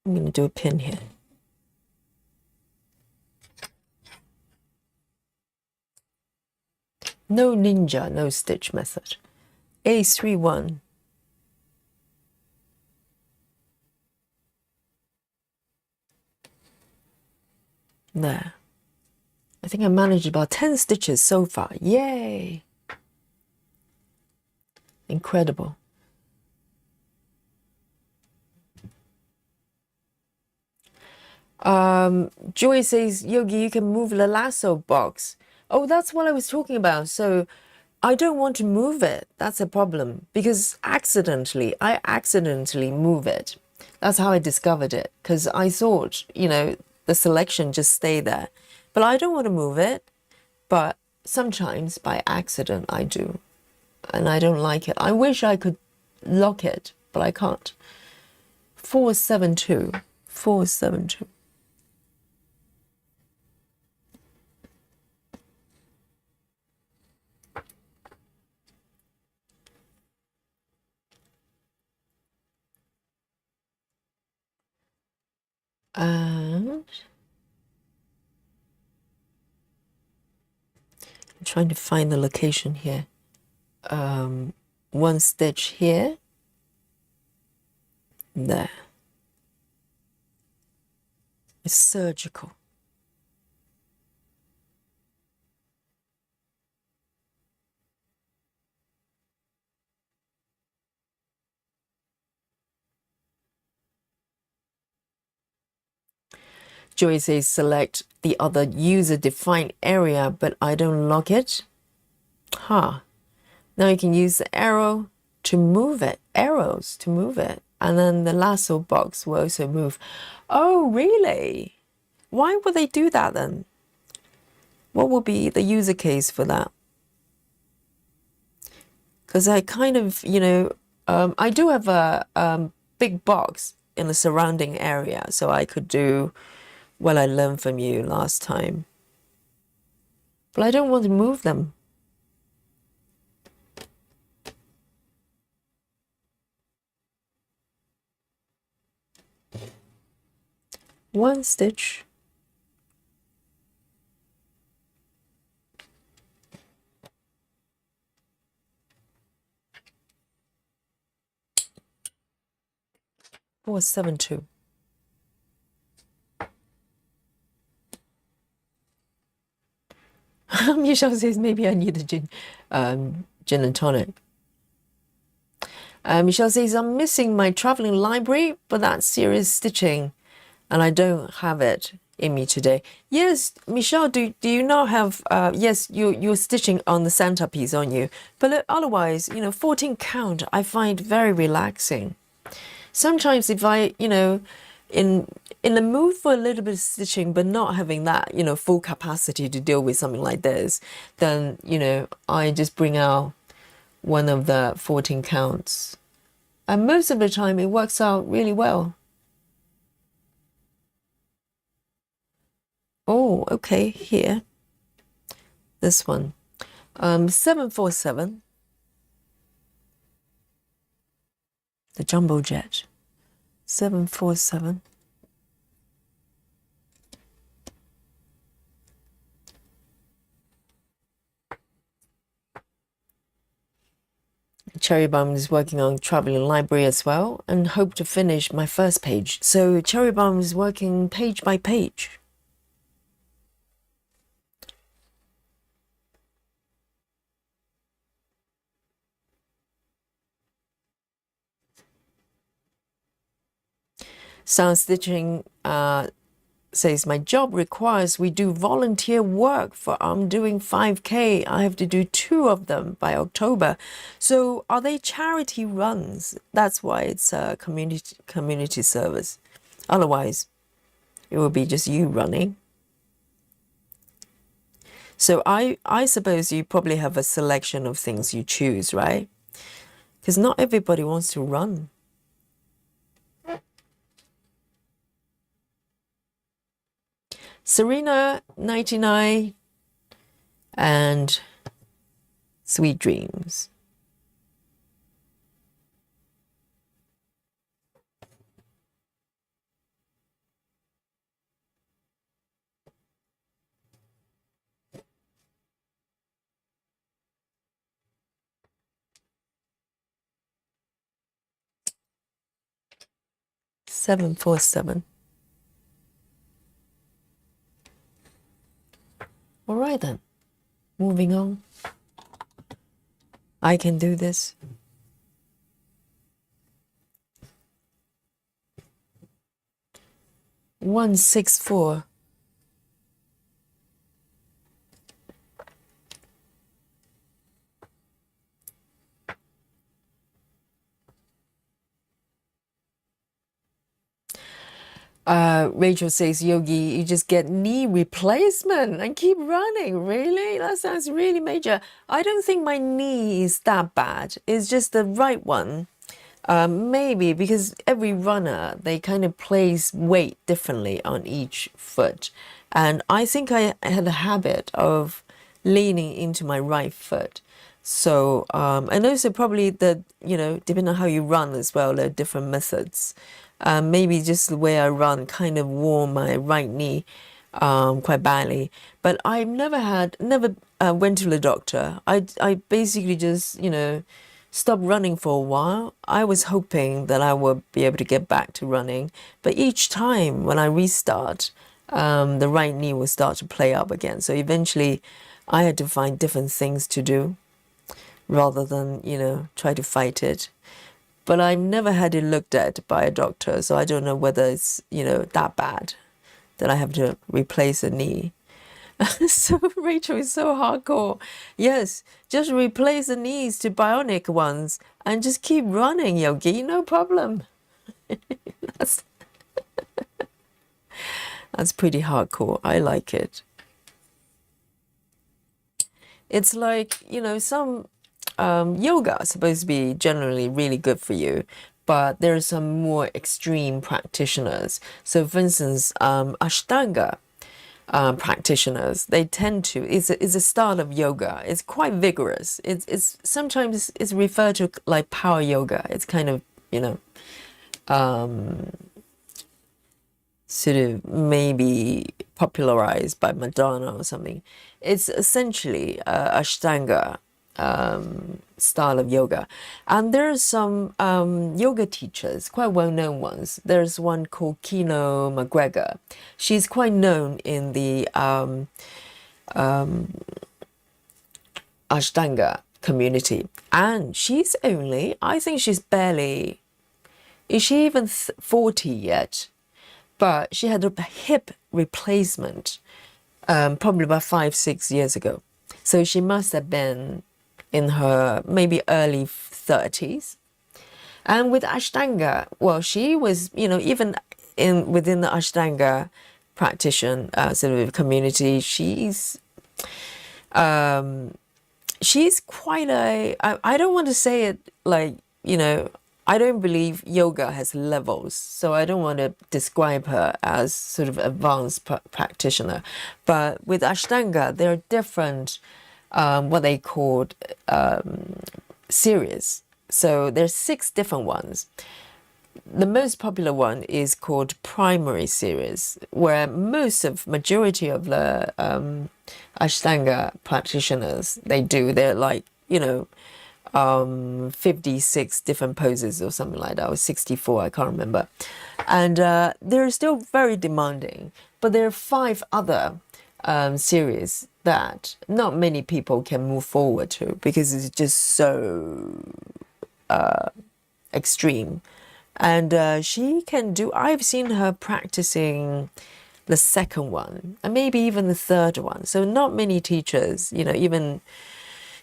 I'm going to do a pin here. No ninja, no stitch method. A31. There. I think I managed about 10 stitches so far. Yay! Incredible. Joy says, Yogi, you can move the lasso box. Oh, that's what I was talking about. So I don't want to move it. That's a problem because I accidentally move it. That's how I discovered it because I thought, you know, the selection just stay there. But I don't want to move it. But sometimes by accident I do. And I don't like it. I wish I could lock it, but I can't. 472. 472. And I'm trying to find the location here. One stitch here. There. It's surgical. Joy says select the other user-defined area, but I don't lock it. Huh. Now you can use the arrow to move it, arrows to move it. And then the lasso box will also move. Oh, really? Why would they do that then? What will be the user case for that? Because I kind of, I do have a big box in the surrounding area, so I could do what I learned from you last time. But I don't want to move them. One stitch. Or 7-2. Michelle says maybe I need a gin and tonic. Michelle says I'm missing my traveling library, but that's serious stitching, and I don't have it in me today. Yes, Michelle, do you not have? Yes, you're stitching on the centerpiece, aren't you? But otherwise, 14 count I find very relaxing. Sometimes if I, in the mood for a little bit of stitching, but not having that, full capacity to deal with something like this, then, I just bring out one of the 14 counts. And most of the time it works out really well. Oh, okay, here. This one. 747. The jumbo jet. 747. Cherry Bomb is working on traveling library as well and hope to finish my first page. So Cherry Bomb is working page by page. Sound Stitching says, my job requires we do volunteer work for I'm doing 5K. I have to do 2 of them by October. So are they charity runs? That's why it's a community service. Otherwise, it will be just you running. So I suppose you probably have a selection of things you choose, right? Because not everybody wants to run. Serena 99 and Sweet Dreams. Seven, 4, 7. All right then, moving on. I can do this. One, 6, 4. Rachel says, Yogi, you just get knee replacement and keep running. Really? That sounds really major. I don't think my knee is that bad. It's just the right one. Maybe because every runner, they kind of place weight differently on each foot. And I think I had a habit of leaning into my right foot. So, and also probably depending on how you run as well, there are different methods. Maybe just the way I run kind of wore my right knee quite badly. But I've never went to the doctor. I basically just, stopped running for a while. I was hoping that I would be able to get back to running. But each time when I restart, the right knee will start to play up again. So eventually I had to find different things to do rather than, try to fight it. But I've never had it looked at by a doctor, so I don't know whether it's, that bad. that I have to replace a knee. So Rachel is so hardcore. Yes, just replace the knees to bionic ones and just keep running, Yogi, no problem. That's, that's pretty hardcore. I like it. It's like, some yoga is supposed to be generally really good for you, but there are some more extreme practitioners. So for instance, Ashtanga practitioners, they tend to, it's a style of yoga. It's quite vigorous. It's sometimes it's referred to like power yoga. It's kind of, sort of maybe popularized by Madonna or something. It's essentially Ashtanga style of yoga. And there are some yoga teachers, quite well-known ones. There's one called Kino McGregor. She's quite known in the Ashtanga community. And she's only, I think she's barely, is she even 40 yet? But she had a hip replacement probably about 5-6 years ago. So she must have been in her maybe early 30s. And with Ashtanga, well, she was, even within the Ashtanga practitioner sort of community, she's quite I don't want to say it like, I don't believe yoga has levels, so I don't want to describe her as sort of advanced practitioner. But with Ashtanga, there are different, what they called series. So there's 6 different ones. The most popular one is called primary series, where majority of the Ashtanga practitioners, they're like, 56 different poses or something like that, or 64, I can't remember. And they're still very demanding, but there are 5 other series that not many people can move forward to because it's just so extreme. And she can do, I've seen her practicing the second one and maybe even the third one. So not many teachers, even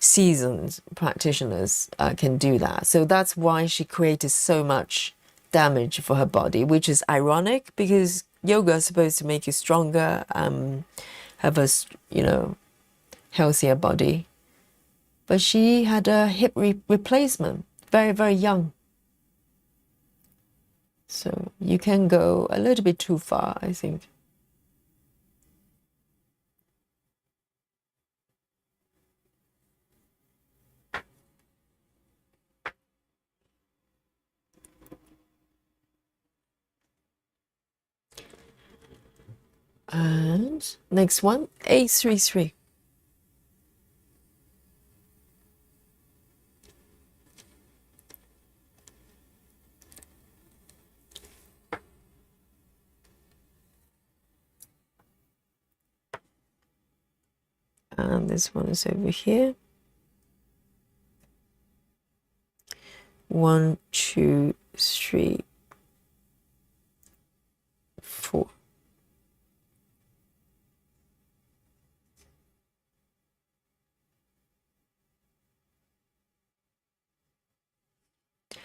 seasoned practitioners can do that. So that's why she created so much damage for her body, which is ironic because yoga is supposed to make you stronger, have a, healthier body. But she had a hip replacement, very, very young. So you can go a little bit too far, I think. And next one, A33. And this one is over here. 1, 2, 3, 4.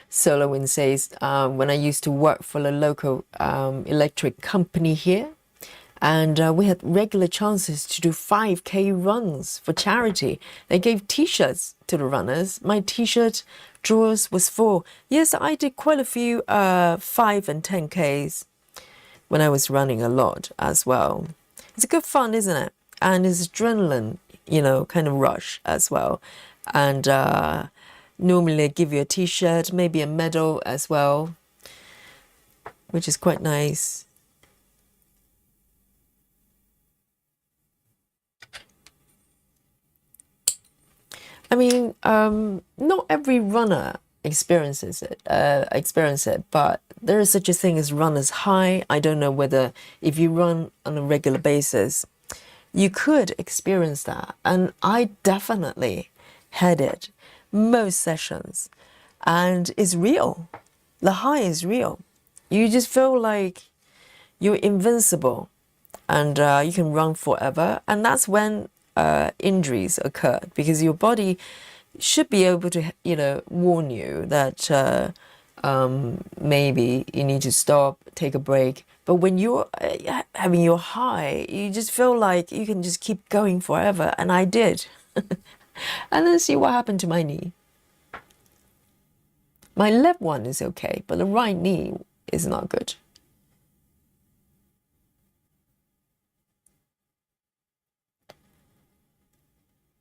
SolarWind says, when I used to work for a local electric company here, and we had regular chances to do 5K runs for charity. They gave T-shirts to the runners. My T-shirt drawers was full. Yes, I did quite a few 5 and 10Ks when I was running a lot as well. It's good fun, isn't it? And it's adrenaline, kind of rush as well. And normally they give you a T-shirt, maybe a medal as well, which is quite nice. I mean, not every runner experience it, but there is such a thing as runner's high. I don't know whether if you run on a regular basis, you could experience that. And I definitely had it most sessions, and it's real. The high is real. You just feel like you're invincible. and you can run forever. And that's when injuries occurred, because your body should be able to, warn you that maybe you need to stop, take a break. But when you're having your high, you just feel like you can just keep going forever. And I did. And then see what happened to my knee. My left one is okay, but the right knee is not good.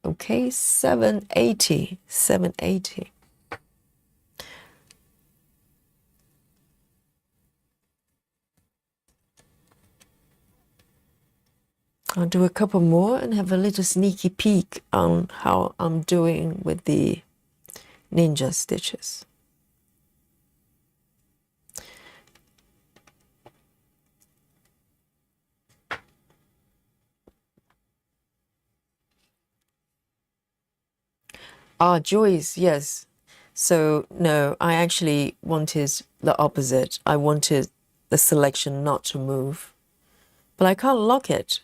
Okay, 780, 780. I'll do a couple more and have a little sneaky peek on how I'm doing with the ninja stitches. Ah, Joyce, yes. So, no, I actually wanted the opposite. I wanted the selection not to move. But I can't lock it.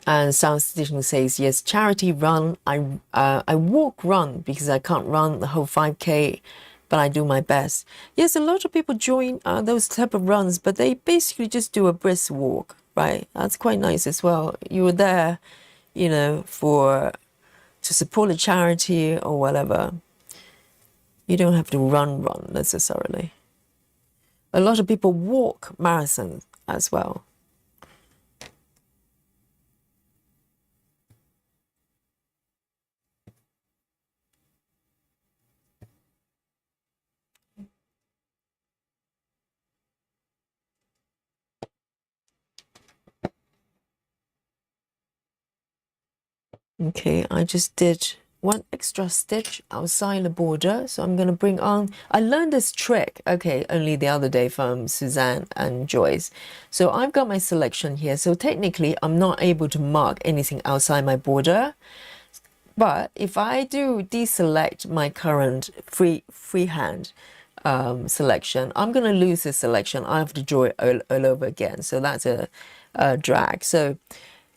And Sound Stitching says, yes, charity run. I walk run because I can't run the whole 5K, but I do my best. Yes, a lot of people join those type of runs, but they basically just do a brisk walk, right? That's quite nice as well. You were there, to support a charity or whatever. You don't have to run necessarily. A lot of people walk marathons as well. Okay, I just did one extra stitch outside the border, so I'm going to bring on, I learned this trick, okay, only the other day from Suzanne and Joyce. So I've got my selection here, so technically I'm not able to mark anything outside my border, but if I do deselect my current freehand selection, I'm going to lose this selection. I have to draw it all over again, so that's a drag. So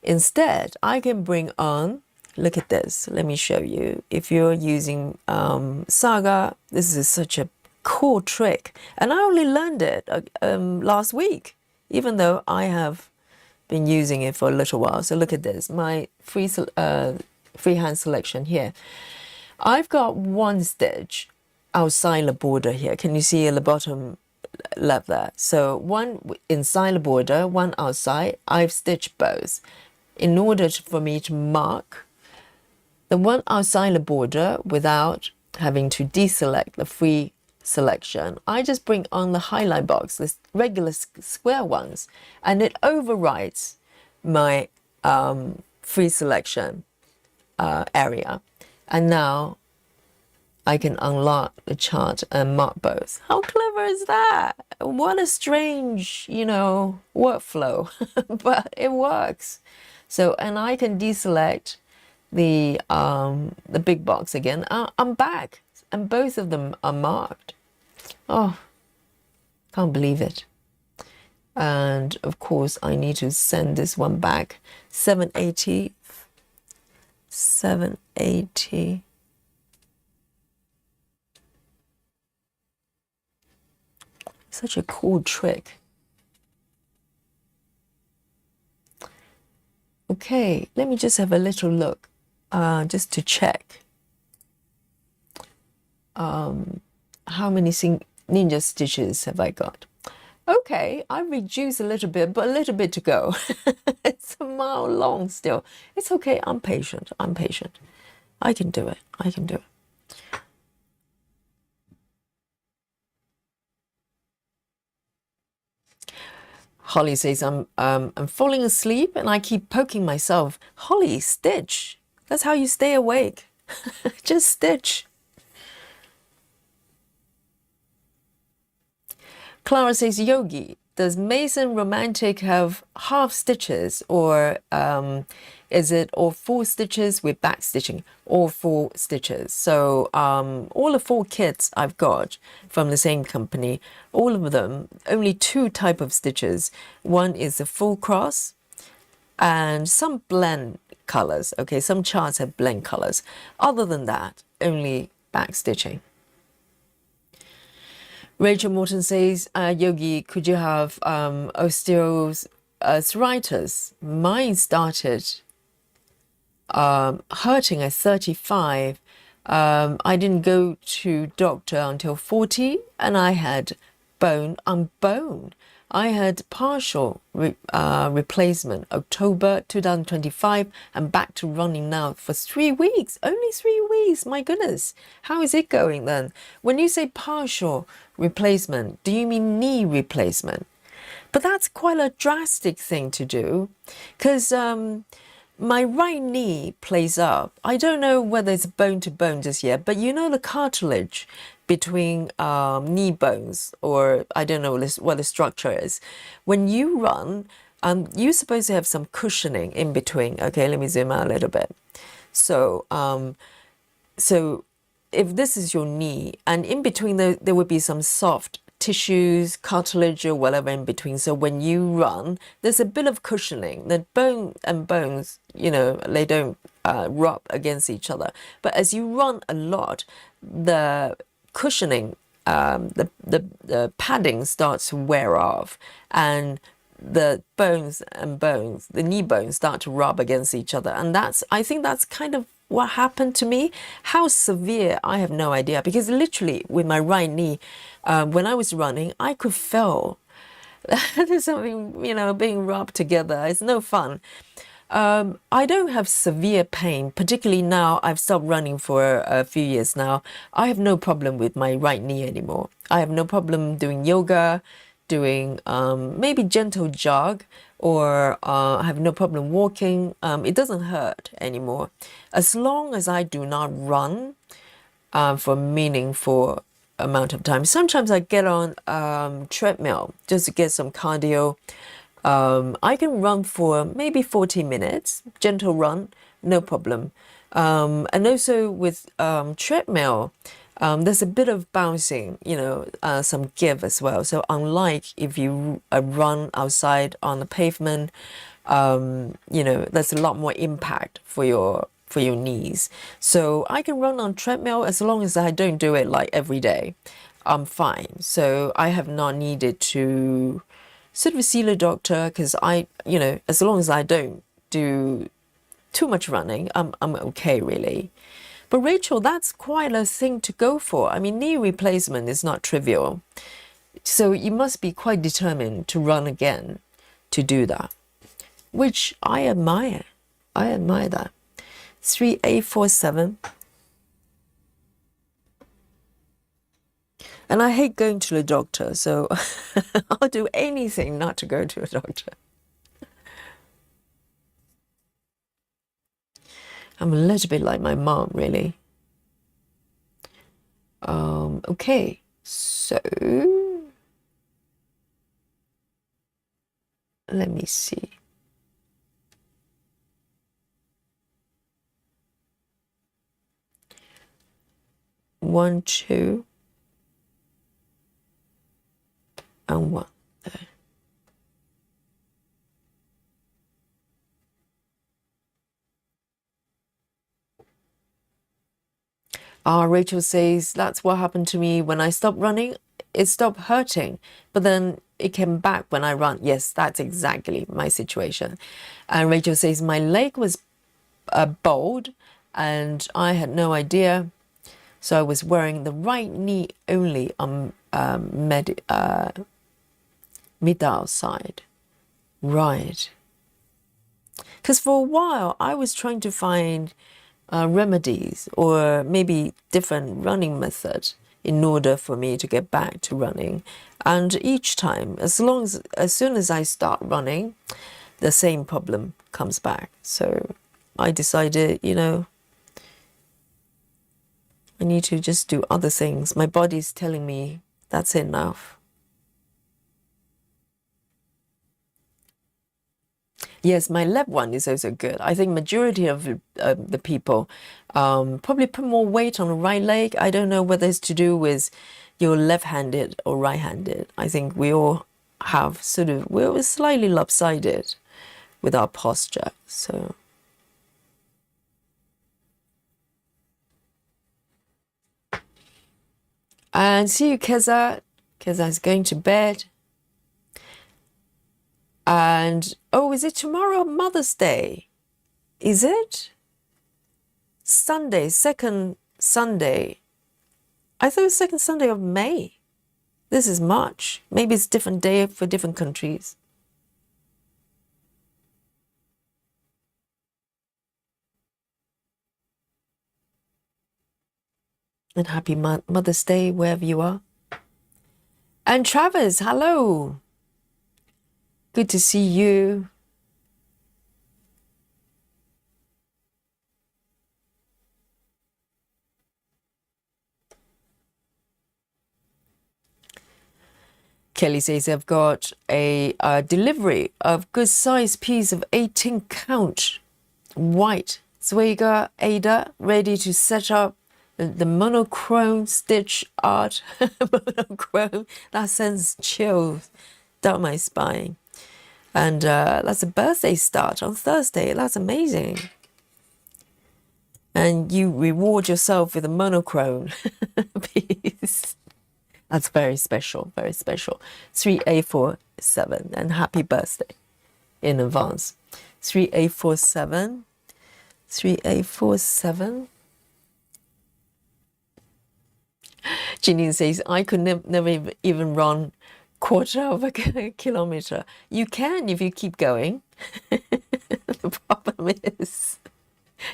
instead, I can bring on, look at this, let me show you. If you're using Saga, this is such a cool trick. And I only learned it last week, even though I have been using it for a little while. So look at this, my freehand selection here. I've got one stitch outside the border here. Can you see at the bottom left there? So one inside the border, one outside. I've stitched both in order for me to mark the one outside the border without having to deselect the free selection. I just bring on the highlight box, this regular square ones, and it overrides my free selection area. And now I can unlock the chart and mark both. How clever is that? What a strange, workflow, but it works. So, and I can deselect the big box again. I'm back, and both of them are marked. Oh, can't believe it. And of course, I need to send this one back. 780, 780. Such a cool trick. Okay, let me just have a little look, just to check how many ninja stitches have I got. Okay, I've reduced a little bit, but a little bit to go. It's a mile long still. It's okay, I'm patient, I'm patient. I can do it, I can do it. Holly says, I'm falling asleep and I keep poking myself. Holly, stitch. That's how you stay awake. Just stitch. Clara says, Yogi, does Mason Romantic have half stitches, or is it all 4 stitches with back stitching? All 4 stitches. So all the 4 kits I've got from the same company, all of them, only 2 type of stitches. One is a full cross and some blend colors. Okay, some charts have blend colors. Other than that, only back stitching. Rachel Morton says, Yogi, could you have osteoarthritis? Mine started hurting at 35. I didn't go to doctor until 40, and I had bone on bone. I had partial replacement October 2025. I'm back to running now for 3 weeks. Only 3 weeks. My goodness. How is it going then? When you say partial replacement, do you mean knee replacement? But that's quite a drastic thing to do, because my right knee plays up. I don't know whether it's bone to bone just yet, but you know the cartilage between knee bones, or I don't know what the structure is. When you run, you're supposed to have some cushioning in between. Okay, let me zoom out a little bit. So, so if this is your knee, and in between there would be some soft tissues, cartilage, or whatever in between. So when you run, there's a bit of cushioning. The bone and bones, you know, they don't rub against each other. But as you run a lot, the cushioning, the padding starts to wear off, and the bones and bones, the knee bones, start to rub against each other. And I think that's kind of what happened to me. How severe, I have no idea, because literally with my right knee, when I was running, I could feel there's something, you know, being rubbed together. It's no fun. I don't have severe pain, particularly now. I've stopped running for a few years now. I have no problem with my right knee anymore. I have no problem doing yoga, doing maybe gentle jog, or I have no problem walking. It doesn't hurt anymore. As long as I do not run for meaningful amount of time. Sometimes I get on treadmill just to get some cardio. I can run for maybe 40 minutes, gentle run, no problem. And also with treadmill, there's a bit of bouncing, you know, some give as well. So unlike if you run outside on the pavement, you know, there's a lot more impact for your knees. So I can run on treadmill as long as I don't do it like every day. I'm fine. So I have not needed to sort of see the doctor, because you know, as long as I don't do too much running, I'm okay really. But Rachel, that's quite a thing to go for. I mean, knee replacement is not trivial. So you must be quite determined to run again to do that, which I admire. I admire that. 3847. And I hate going to the doctor, so I'll do anything not to go to a doctor. I'm a little bit like my mom, really. Okay, so let me see. One, two, and 1 there. Rachel says, that's what happened to me when I stopped running. It stopped hurting, but then it came back when I run. Yes, that's exactly my situation. And Rachel says, my leg was bowed and I had no idea. So I was wearing the right knee only on middle side. Right. Because for a while I was trying to find remedies or maybe different running methods in order for me to get back to running. And each time, as soon as I start running, the same problem comes back. So I decided, you know, I need to just do other things. My body's telling me that's enough. Yes, my left one is also good. I think majority of the people probably put more weight on the right leg. I don't know whether it's to do with you're left-handed or right-handed. I think we all have we're slightly lopsided with our posture. So, and see you, Keza. Keza's going to bed. And, oh, is it tomorrow Mother's Day? Is it? Sunday, second Sunday. I thought it was second Sunday of May. This is March. Maybe it's a different day for different countries. And happy Mother's Day wherever you are. And Travis, hello. Good to see you. Kelly says, I've got a delivery of good size piece of 18 count white Zweiger Ada ready to set up the monochrome stitch art. Monochrome, that sends chills down my spine. And that's a birthday start on Thursday. That's amazing. And you reward yourself with a monochrome piece. That's very special, very special. 3847, and happy birthday in advance. 3847, 3847. Janine says, I could never even run quarter of a kilometer. You can if you keep going. The problem is,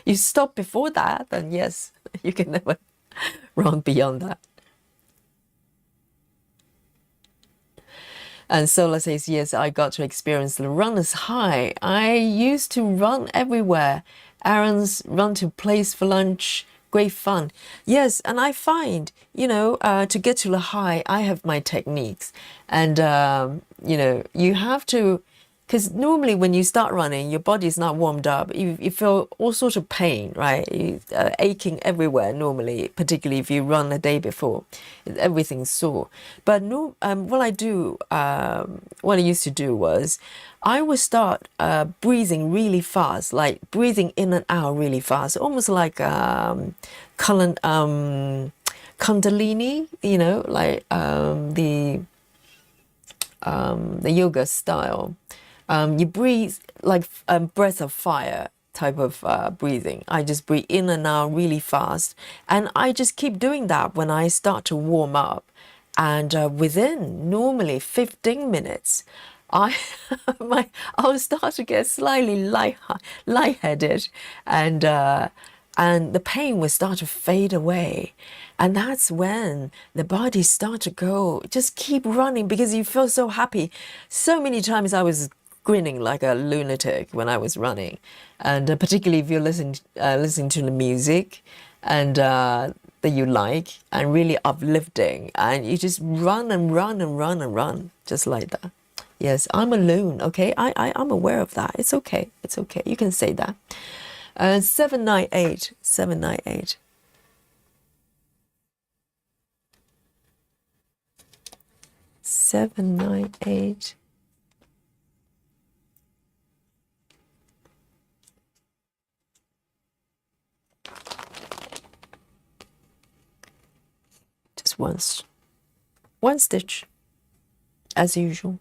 you stop before that, then yes, you can never run beyond that. And Sola says, yes, I got to experience the runner's high. I used to run everywhere. Errands, run to place for lunch, great fun. Yes, and I find, to get to the high, I have my techniques. And, you have to, because normally when you start running, your body is not warmed up. You feel all sorts of pain, right? Aching everywhere normally, particularly if you run the day before. Everything's sore. But what I used to do was I would start breathing really fast, like breathing in and out really fast, almost like Kundalini, like the yoga style. You breathe like a breath of fire type of breathing. I just breathe in and out really fast. And I just keep doing that when I start to warm up. And within normally 15 minutes, I'll start to get slightly lightheaded, and the pain will start to fade away. And that's when the body starts to go, just keep running because you feel so happy. So many times I was grinning like a lunatic when I was running, and particularly if you're listening to the music and that you like and really uplifting, and you just run and run and run and run just like that. Yes, I'm alone. Okay, I'm aware of that. It's okay. It's okay. You can say that. 798. 798. Just one stitch, as usual.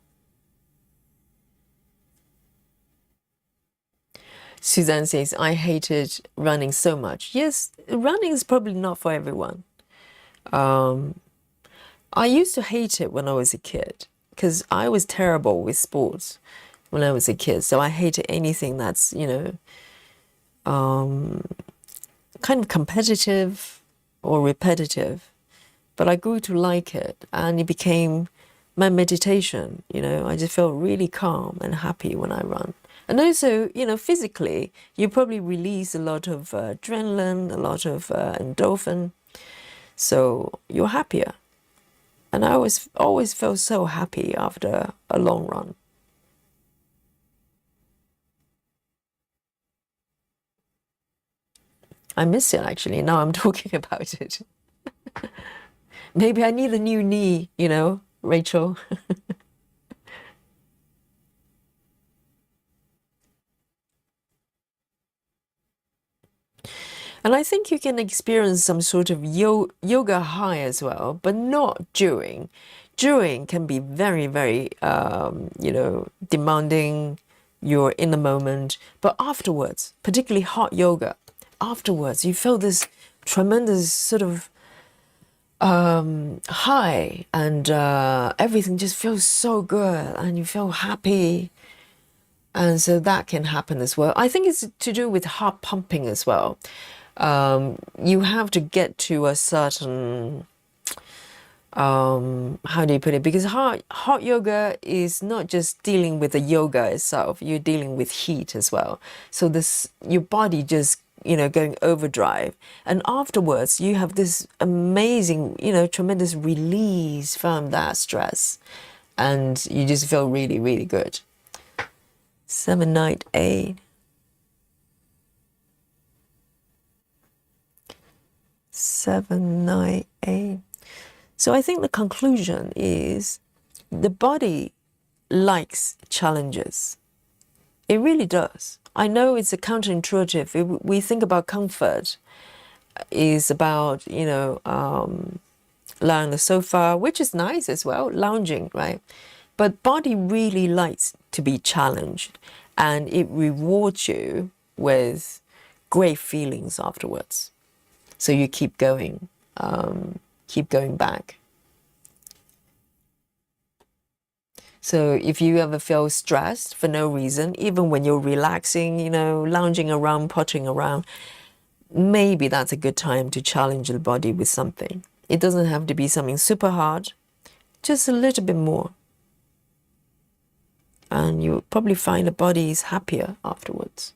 Suzanne says, I hated running so much. Yes, running is probably not for everyone. I used to hate it when I was a kid because I was terrible with sports when I was a kid. So I hated anything that's, kind of competitive or repetitive. But I grew to like it, and it became my meditation. I just felt really calm and happy when I run. And also, physically, you probably release a lot of adrenaline, a lot of endorphin. So you're happier. And I always felt so happy after a long run. I miss it actually. Now I'm talking about it. Maybe I need a new knee, you know, Rachel. And I think you can experience some sort of yoga high as well, but not during. During can be very, very, you know, demanding. You're in the moment. But afterwards, particularly hot yoga, afterwards, you feel this tremendous sort of high, and everything just feels so good, and you feel happy. And so that can happen as well. I think it's to do with heart pumping as well. You have to get to a certain, how do you put it? Because hot yoga is not just dealing with the yoga itself, you're dealing with heat as well. So this, your body just, you know, going overdrive. And afterwards, you have this amazing, you know, tremendous release from that stress. And you just feel really, really good. 798. 798. So I think the conclusion is the body likes challenges. It really does. I know it's a counterintuitive. We think about comfort is about, you know, lying on the sofa, which is nice as well, lounging, right? But body really likes to be challenged, and it rewards you with great feelings afterwards. So you keep going back. So if you ever feel stressed for no reason, even when you're relaxing, you know, lounging around, pottering around, maybe that's a good time to challenge the body with something. It doesn't have to be something super hard, just a little bit more. And you'll probably find the body is happier afterwards.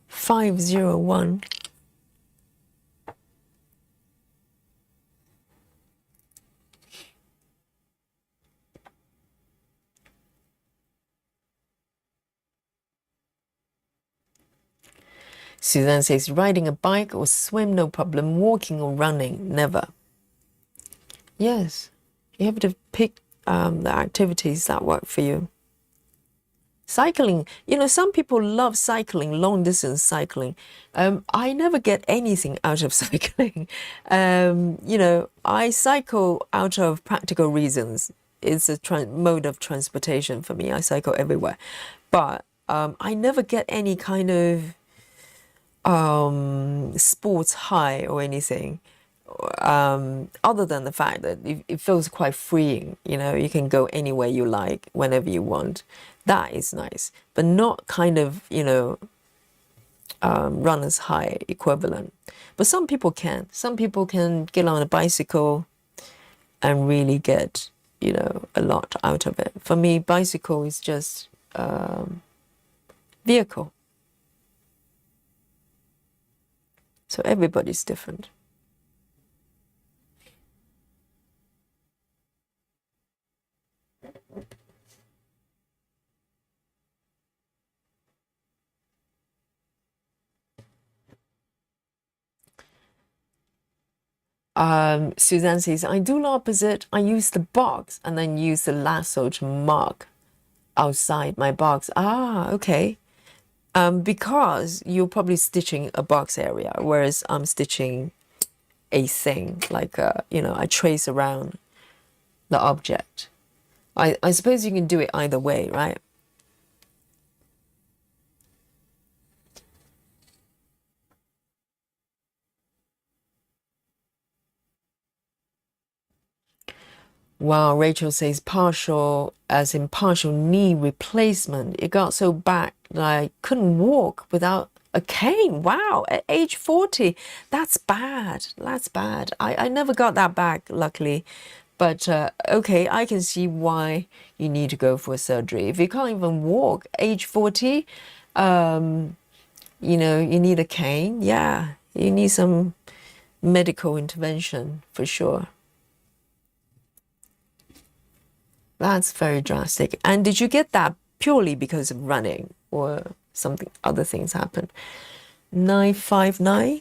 501. Suzanne says, riding a bike or swim, no problem. Walking or running, never. Yes, you have to pick the activities that work for you. Cycling, you know, some people love cycling, long distance cycling. I never get anything out of cycling. You know, I cycle out of practical reasons. It's a mode of transportation for me. I cycle everywhere. But I never get any kind of sports high or anything, other than the fact that it feels quite freeing. You know, you can go anywhere you like, whenever you want. That is nice, but not kind of, you know, runner's high equivalent. But some people can. Some people can get on a bicycle and really get, you know, a lot out of it. For me, bicycle is just vehicle. So everybody's different. Suzanne says, I do the opposite. I use the box and then use the lasso to mark outside my box. Ah, okay. Because you're probably stitching a box area, whereas I'm stitching a thing, like, you know, I trace around the object. I suppose you can do it either way, right? Wow, Rachel says partial, as in partial knee replacement. It got so bad that I couldn't walk without a cane. Wow, at age 40, that's bad. That's bad. I never got that back, luckily. But okay, I can see why you need to go for surgery. If you can't even walk, age 40, you know, you need a cane. Yeah, you need some medical intervention for sure. That's very drastic. And did you get that purely because of running, or something, other things happen? 959.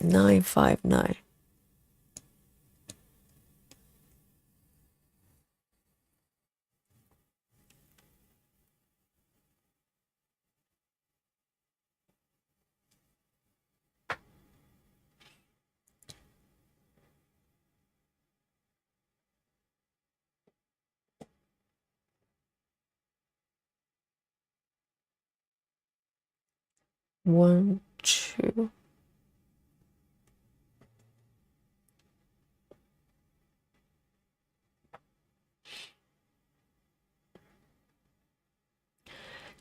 959. One, two.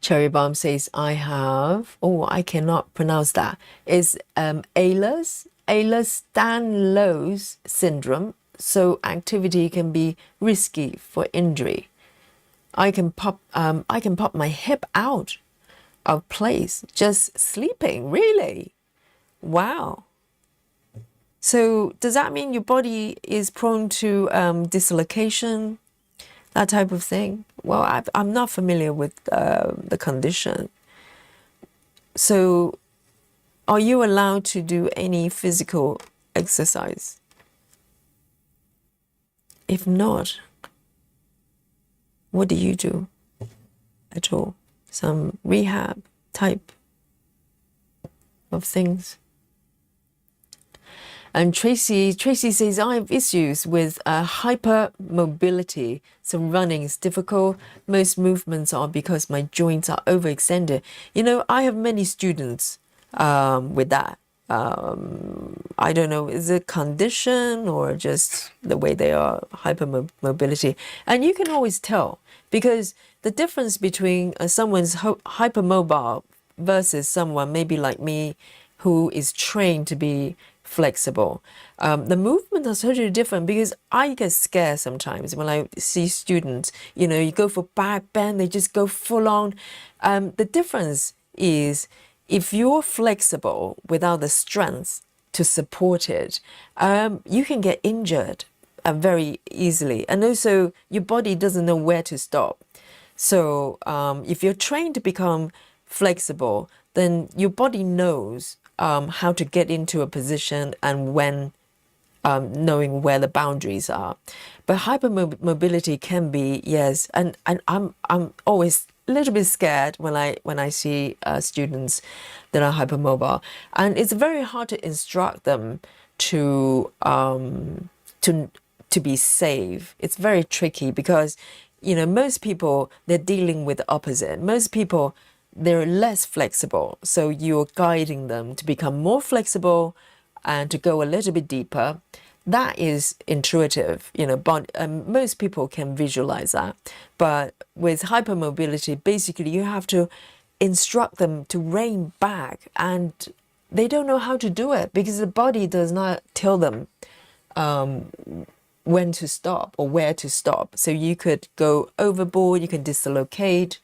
Cherry Bomb says, I have, oh, I cannot pronounce that. It's Ehlers-Danlos syndrome, so activity can be risky for injury. I can pop my hip out of place just sleeping, really? Wow. So does that mean your body is prone to dislocation, that type of thing? Well, I'm not familiar with the condition. So are you allowed to do any physical exercise? If not, what do you do at all? Some rehab type of things? And Tracy says, I have issues with hypermobility. So running is difficult. Most movements are because my joints are overextended. You know, I have many students with that. I don't know, is it condition or just the way they are, hypermobility? And you can always tell, because the difference between someone's hypermobile versus someone maybe like me who is trained to be flexible. The movement is totally different, because I get scared sometimes when I see students, you know, you go for back bend, they just go full on. The difference is if you're flexible without the strength to support it, you can get injured very easily. And also your body doesn't know where to stop. So if you're trained to become flexible, then your body knows how to get into a position and when, knowing where the boundaries are. But hypermobility can be, yes, and I'm always a little bit scared when I see students that are hypermobile, and it's very hard to instruct them to to be safe. It's very tricky because, you know, most people, they're dealing with the opposite. Most people, they're less flexible. So you're guiding them to become more flexible and to go a little bit deeper. That is intuitive, you know, but most people can visualize that. But with hypermobility, basically you have to instruct them to rein back, and they don't know how to do it because the body does not tell them when to stop or where to stop. So you could go overboard, you can dislocate,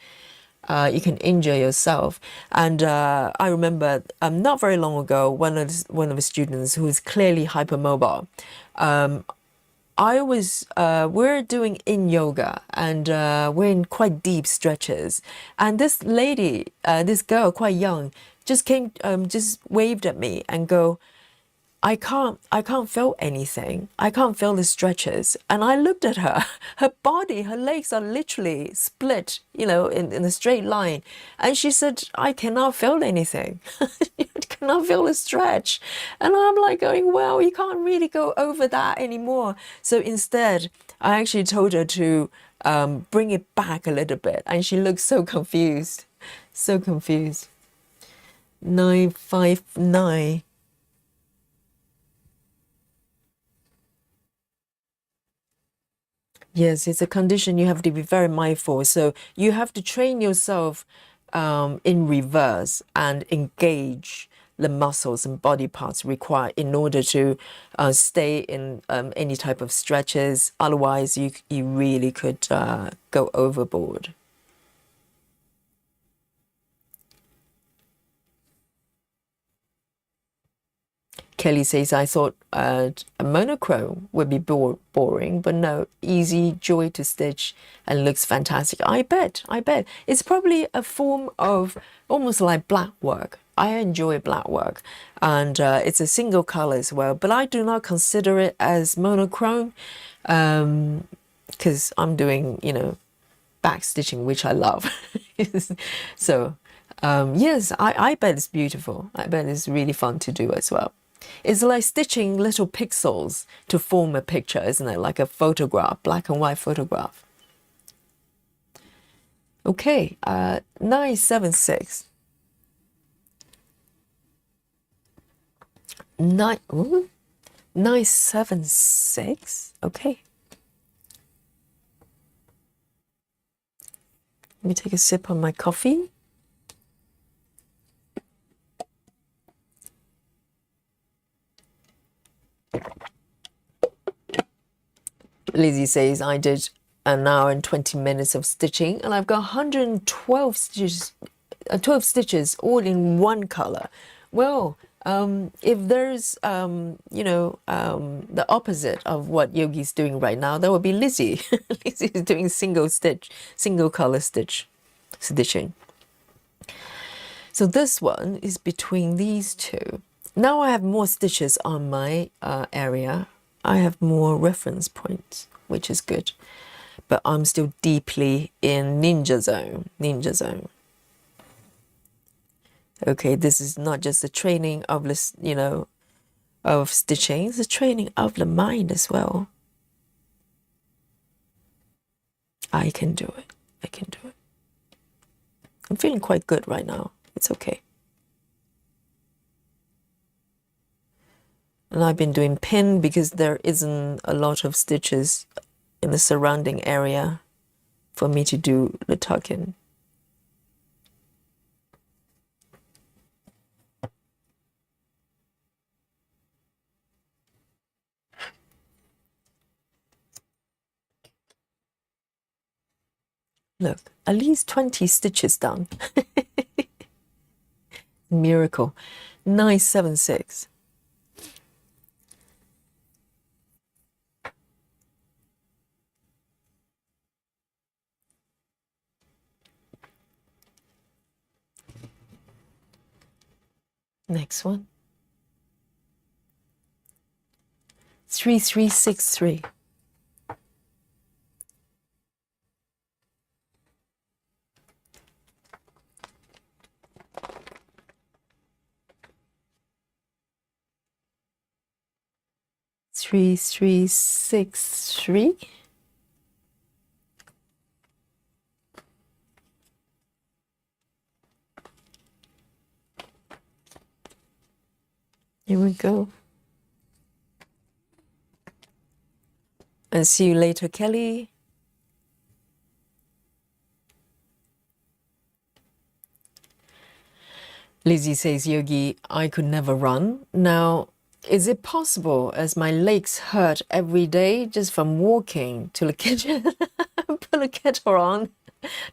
you can injure yourself. And I remember not very long ago, one of the students who is clearly hypermobile, we're doing in yoga, and we're in quite deep stretches. And this lady, this girl, quite young, just came, just waved at me and go, I can't feel anything. I can't feel the stretches. And I looked at her, her body, her legs are literally split, you know, in a straight line. And she said, I cannot feel anything. You cannot feel the stretch. And I'm like going, well, you can't really go over that anymore. So instead, I actually told her to bring it back a little bit. And she looked so confused, so confused. 959. Yes, it's a condition you have to be very mindful. So you have to train yourself in reverse and engage the muscles and body parts required in order to stay in any type of stretches. Otherwise, you really could go overboard. Kelly says, I thought a monochrome would be boring, but no, easy, joy to stitch, and looks fantastic. I bet. It's probably a form of almost like black work. I enjoy black work, and it's a single color as well, but I do not consider it as monochrome because I'm doing, back stitching, which I love. So, yes, I bet it's beautiful. I bet it's really fun to do as well. It's like stitching little pixels to form a picture, isn't it? Like a photograph, black and white photograph. Okay, 976. 976. Okay. Let me take a sip on my coffee. Lizzie says, I did an hour and 20 minutes of stitching, and I've got 112 stitches, 12 stitches all in one color. Well, if there's, the opposite of what Yogi's doing right now, that would be Lizzie. Lizzie is doing single color stitching. So this one is between these two. Now I have more stitches on my area. I have more reference points, which is good. But I'm still deeply in ninja zone. Okay, this is not just the training of this, of stitching. It's the training of the mind as well. I can do it. I'm feeling quite good right now. It's okay. And I've been doing pin because there isn't a lot of stitches in the surrounding area for me to do the tuck-in. Look, at least 20 stitches done. Miracle. 976. Next one. 3363. Three, 3, here we go. And see you later, Kelly. Lizzie says, Yogi, I could never run. Now, is it possible, as my legs hurt every day just from walking to the kitchen, put a kettle on?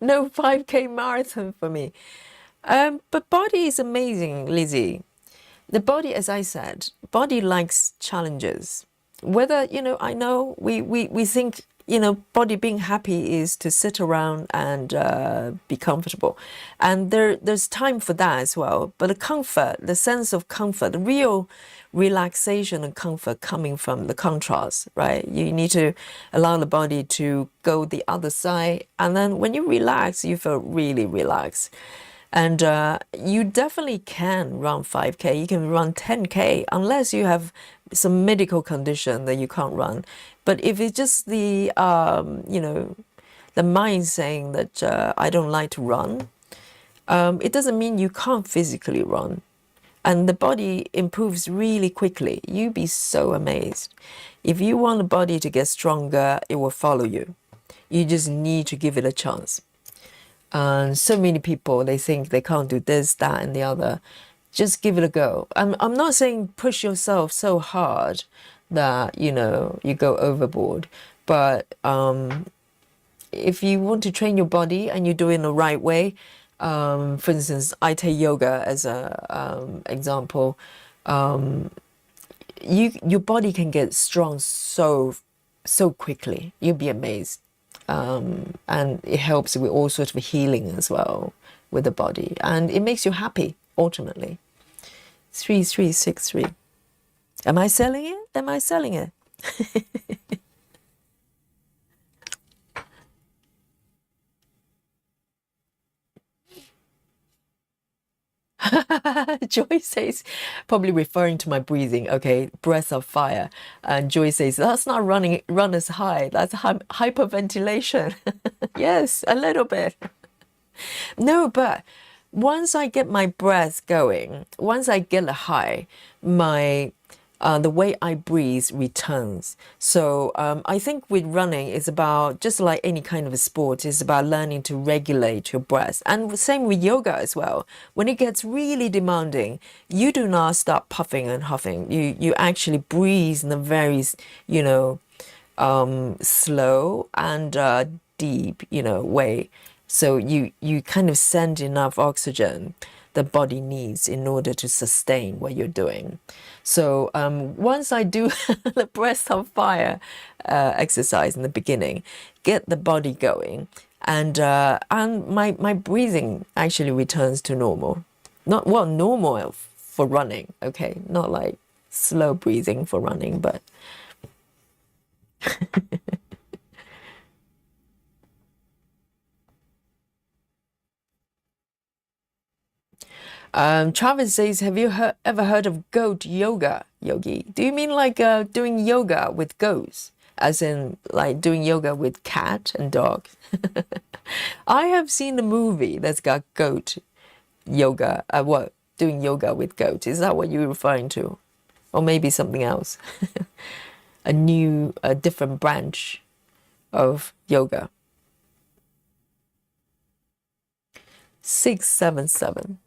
No 5K marathon for me. But body is amazing, Lizzie. The body, as I said, body likes challenges. Whether, I know we think, body being happy is to sit around and be comfortable. And there's time for that as well. But the comfort, the sense of comfort, the real relaxation and comfort coming from the contrast, right? You need to allow the body to go the other side. And then when you relax, you feel really relaxed. And you definitely can run 5K. You can run 10K unless you have some medical condition that you can't run. But if it's just the, the mind saying that I don't like to run, it doesn't mean you can't physically run. And the body improves really quickly. You'd be so amazed. If you want the body to get stronger, it will follow you. You just need to give it a chance. And so many people, they think they can't do this, that, and the other. Just give it a go. I'm not saying push yourself so hard that, you go overboard. But if you want to train your body and you do it in the right way, for instance, I take yoga as a example. your body can get strong so quickly. You'll be amazed. And it helps with all sorts of healing as well with the body, and it makes you happy ultimately. 3363. Am I selling it? Am I selling it? Joy says, probably referring to my breathing, okay, breath of fire. And Joy says, that's not runner's high, that's hyperventilation. Yes, a little bit. No, but once I get my breath going, once I get a high, my the way I breathe returns. So I think with running, it's about, just like any kind of a sport, it's about learning to regulate your breath. And same with yoga as well. When it gets really demanding, you do not start puffing and huffing. You actually breathe in a very, slow and deep, way. So you kind of send enough oxygen the body needs in order to sustain what you're doing. So once I do the breath of fire exercise in the beginning, get the body going, and my breathing actually returns to normal. Not, well, normal for running, okay? Not like slow breathing for running, but Travis says, have you ever heard of goat yoga, Yogi? Do you mean like doing yoga with goats? As in like doing yoga with cat and dog? I have seen a movie that's got goat yoga. Doing yoga with goat. Is that what you're referring to? Or maybe something else? A different branch of yoga. 677.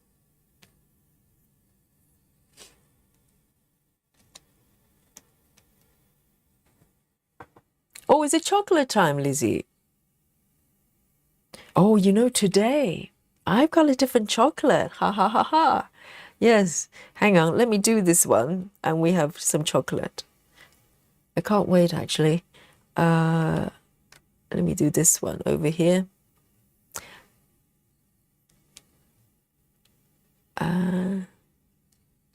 Oh, is it chocolate time, Lizzie? Oh, today I've got a different chocolate. Ha ha ha ha. Yes, hang on, let me do this one, and we have some chocolate. I can't wait, actually. Let me do this one over here.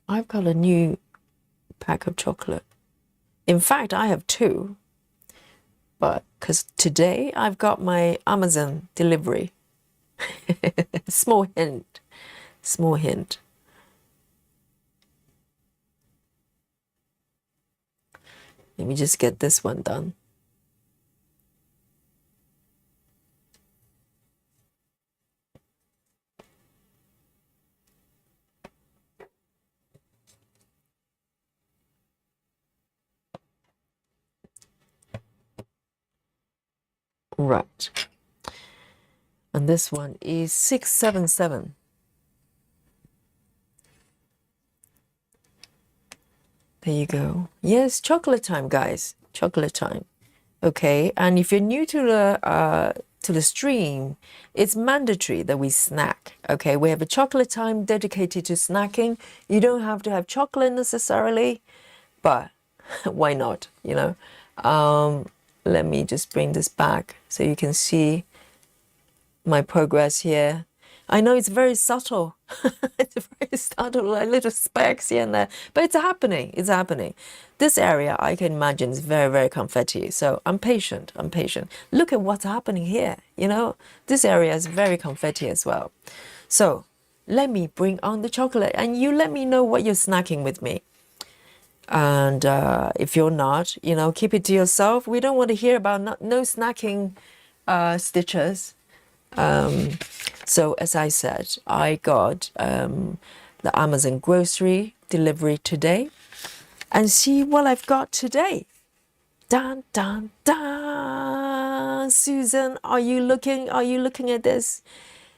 I've got a new pack of chocolate. In fact, I have two. But because today I've got my Amazon delivery. Small hint. Small hint. Let me just get this one done. Right. And this one is 677. There you go. Yes, chocolate time, guys. Chocolate time. Okay, and if you're new to the stream, it's mandatory that we snack. Okay, we have a chocolate time dedicated to snacking. You don't have to have chocolate necessarily, but why not? Let me just bring this back so you can see my progress here. I know it's very subtle. It's very subtle, like little specks here and there, but it's happening. It's happening. This area, I can imagine, is very, very confetti. So I'm patient. I'm patient. Look at what's happening here. This area is very confetti as well. So let me bring on the chocolate, and you let me know what you're snacking with me. And if you're not, keep it to yourself. We don't want to hear about no snacking stitches. So as I said, I got the Amazon grocery delivery today, and see what I've got today. Dun dun dun. Susan, are you looking at this?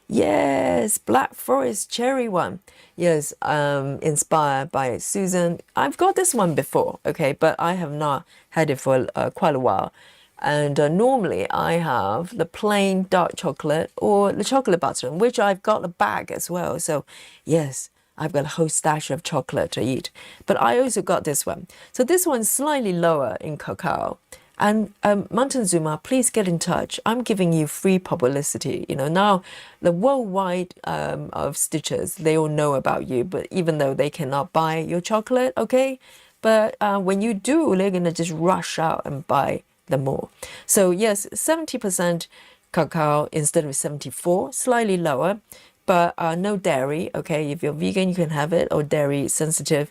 Yes, Black Forest cherry one. Yes, inspired by Susan. I've got this one before, okay, but I have not had it for quite a while. And normally I have the plain dark chocolate or the chocolate butter, which I've got a bag as well. So yes, I've got a whole stash of chocolate to eat. But I also got this one. So this one's slightly lower in cacao. And Montezuma, please get in touch. I'm giving you free publicity. You know, now the worldwide of stitchers, they all know about you, but even though they cannot buy your chocolate, okay? But when you do, they're going to just rush out and buy them more. So yes, 70% cacao instead of 74, slightly lower, but no dairy, okay? If you're vegan, you can have it, or dairy sensitive.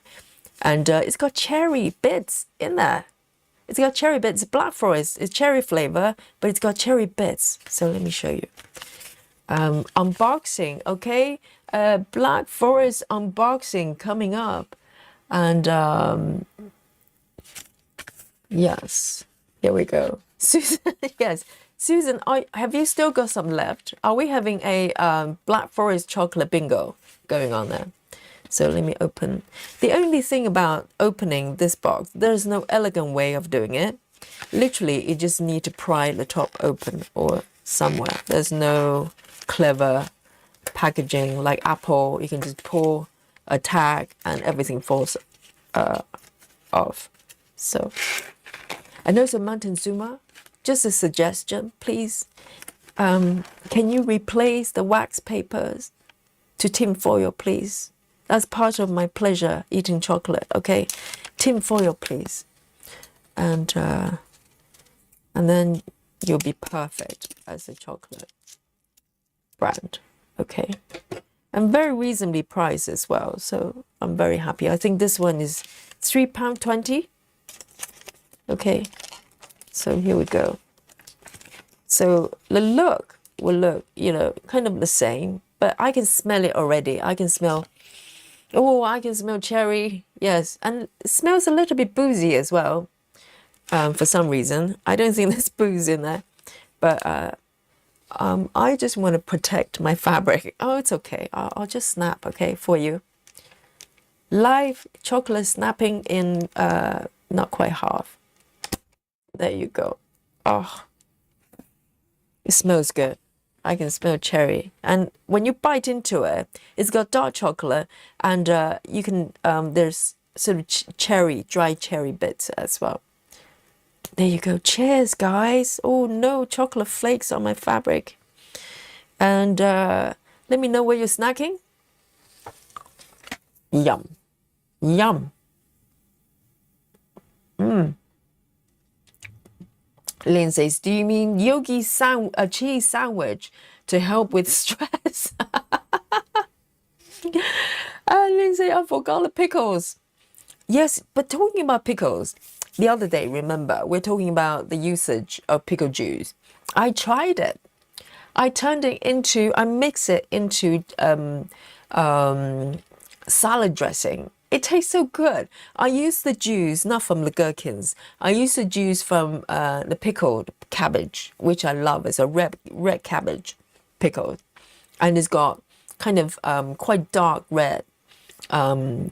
And it's got cherry bits in there. It's got cherry bits. Black Forest is cherry flavor, but it's got cherry bits. So let me show you. Unboxing, okay? Black Forest unboxing coming up. And yes, here we go. Susan, yes. Susan, have you still got some left? Are we having a Black Forest chocolate bingo going on there? So let me open. The only thing about opening this box, there's no elegant way of doing it. Literally, you just need to pry the top open or somewhere. There's no clever packaging like Apple. You can just pull a tag and everything falls off. So, and also Montezuma, just a suggestion, please. Can you replace the wax papers to tin foil, please? That's part of my pleasure eating chocolate, okay? Tin foil, please. And then you'll be perfect as a chocolate brand, okay? And very reasonably priced as well, so I'm very happy. I think this one is £3.20. Okay, so here we go. So the look will look, you know, kind of the same, but I can smell it already. I can smell, oh, I can smell cherry. Yes, and it smells a little bit boozy as well. For some reason, I don't think there's booze in there, but I just want to protect my fabric. Oh, it's okay. I'll just snap, okay, for you. Live chocolate snapping in not quite half. There you go. Oh, it smells good. I can smell cherry. And when you bite into it, it's got dark chocolate, and you can, there's sort of cherry, dry cherry bits as well. There you go. Cheers, guys. Oh, no chocolate flakes on my fabric. And let me know where you're snacking. Yum. Yum. Lynn says, do you mean yogi cheese sandwich to help with stress? Lynn says, I forgot the pickles. Yes, but talking about pickles, the other day, remember, we're talking about the usage of pickle juice. I tried it. I turned it into, I mix it into salad dressing. It tastes so good. I use the juice, not from the gherkins. I use the juice from the pickled cabbage, which I love. It's a red cabbage pickled. And it's got kind of quite dark red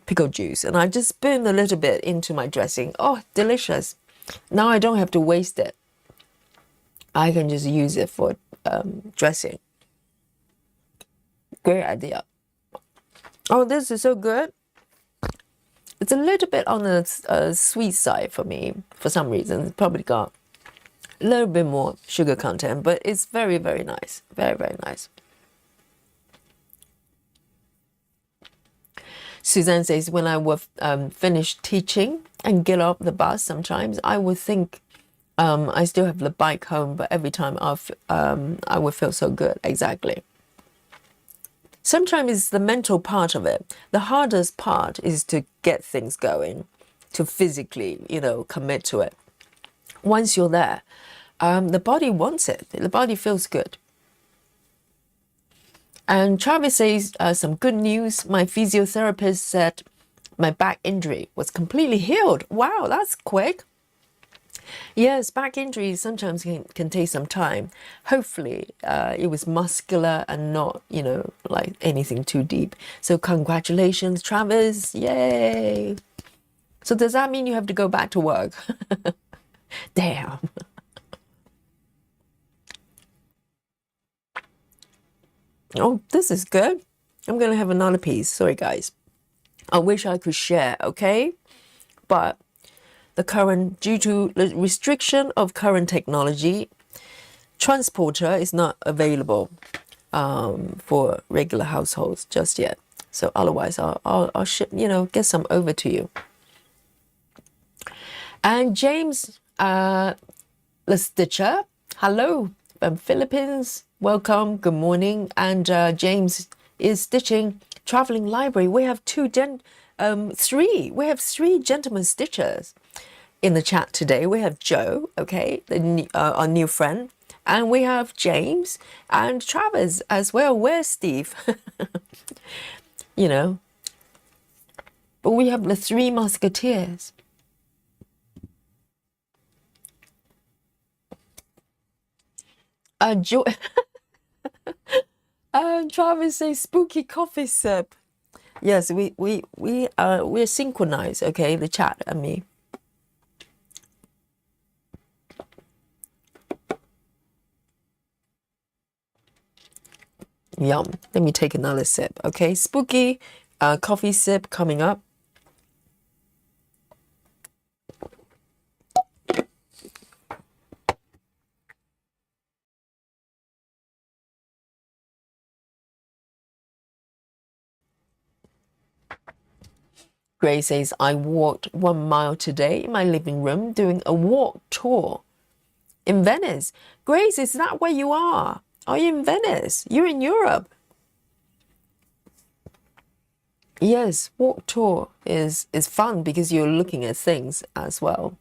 pickle juice. And I just spoon a little bit into my dressing. Oh, delicious. Now I don't have to waste it. I can just use it for dressing. Great idea. Oh, this is so good. It's a little bit on the sweet side for me, for some reason. It's probably got a little bit more sugar content, but it's very, very nice. Very, very nice. Suzanne says, when I would finish teaching and get off the bus sometimes, I would think I still have the bike home, but every time I would feel so good. Exactly. Sometimes it's the mental part of it. The hardest part is to get things going, to physically, you know, commit to it. Once you're there, the body wants it. The body feels good. And Travis says, some good news. My physiotherapist said my back injury was completely healed. Wow, that's quick. Yes, back injuries sometimes can take some time. Hopefully, it was muscular and not, you know, like anything too deep. So congratulations, Travis. Yay. So does that mean you have to go back to work? Damn. Oh, this is good. I'm going to have another piece. Sorry, guys. I wish I could share, okay? But due to the restriction of current technology, transporter is not available for regular households just yet. So otherwise, I'll ship, get some over to you. And James, the Stitcher, hello from Philippines. Welcome. Good morning. And James is stitching traveling library. We have three. We have three gentlemen stitchers in the chat today. We have Joe, okay, our new friend, and we have James and Travis as well. Where's Steve? But we have the three musketeers. Travis says spooky coffee sip. Yes, we're synchronized, okay, the chat and me. Yum. Let me take another sip, okay? Spooky coffee sip coming up. Gray says, I walked 1 mile today in my living room doing a walk tour in Venice. Grace, is that where you are? Are you in Venice? You're in Europe. Yes, walk tour is fun because you're looking at things as well.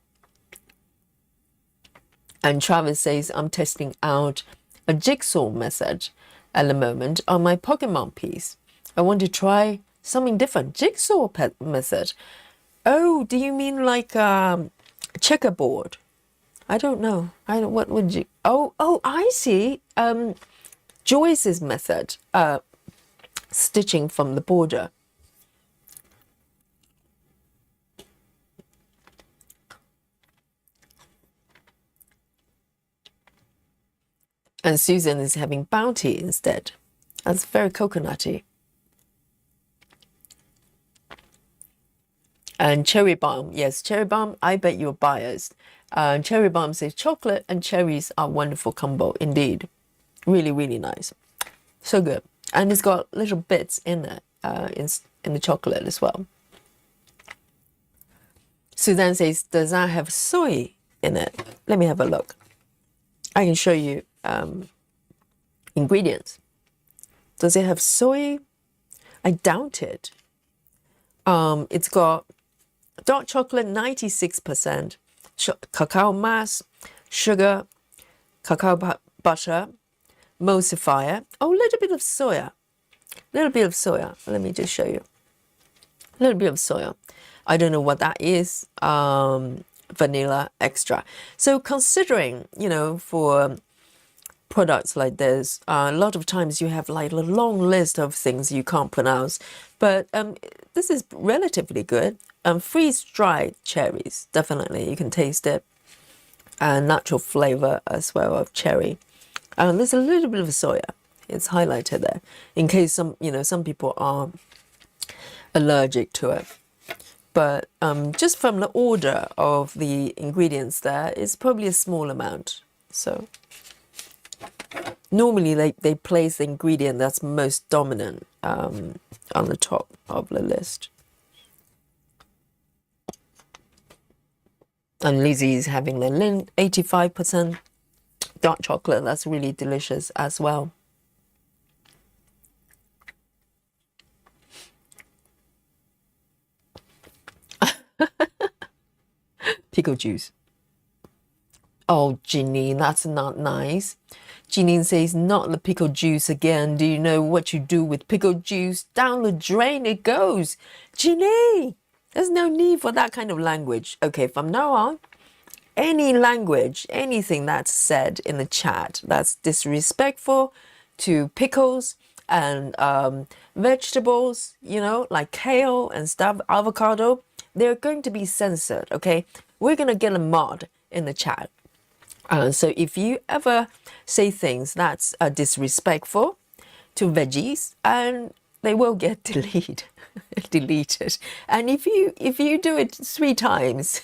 And Travis says, I'm testing out a jigsaw method at the moment on my Pokemon piece. I want to try something different. Jigsaw method. Oh, do you mean like checkerboard? I don't know. What would you? Oh, I see. Joyce's method, stitching from the border. And Susan is having bounty instead. That's very coconutty. And Cherry Bomb, yes, Cherry Bomb, I bet you're biased. Cherry Bomb says chocolate and cherries are wonderful combo indeed. Really, really nice. So good. And it's got little bits in it, in the chocolate as well. Suzanne says, does that have soy in it? Let me have a look. I can show you ingredients. Does it have soy? I doubt it. It's got dark chocolate 96%, cacao mass, sugar, cacao butter, emulsifier. Oh, a little bit of soya. Little bit of soya. Let me just show you. A little bit of soya. I don't know what that is. Vanilla extra. So considering, for products like this, a lot of times you have like a long list of things you can't pronounce, but this is relatively good. Freeze-dried cherries, definitely you can taste it, and natural flavor as well of cherry. There's a little bit of soya. It's highlighted there in case some people are allergic to it. But just from the order of the ingredients there, it's probably a small amount. So normally they place the ingredient that's most dominant on the top of the list. And Lizzie's having the 85% dark chocolate. That's really delicious as well. Pickle juice. Oh, Janine, that's not nice. Janine says, not the pickle juice again. Do you know what you do with pickle juice? Down the drain it goes. Janine, there's no need for that kind of language. Okay, from now on, any language, anything that's said in the chat that's disrespectful to pickles and vegetables, like kale and stuff, avocado, they're going to be censored, okay? We're going to get a mod in the chat. So if you ever say things that's disrespectful to veggies, and they will get deleted. delete it. And if you do it 3 times,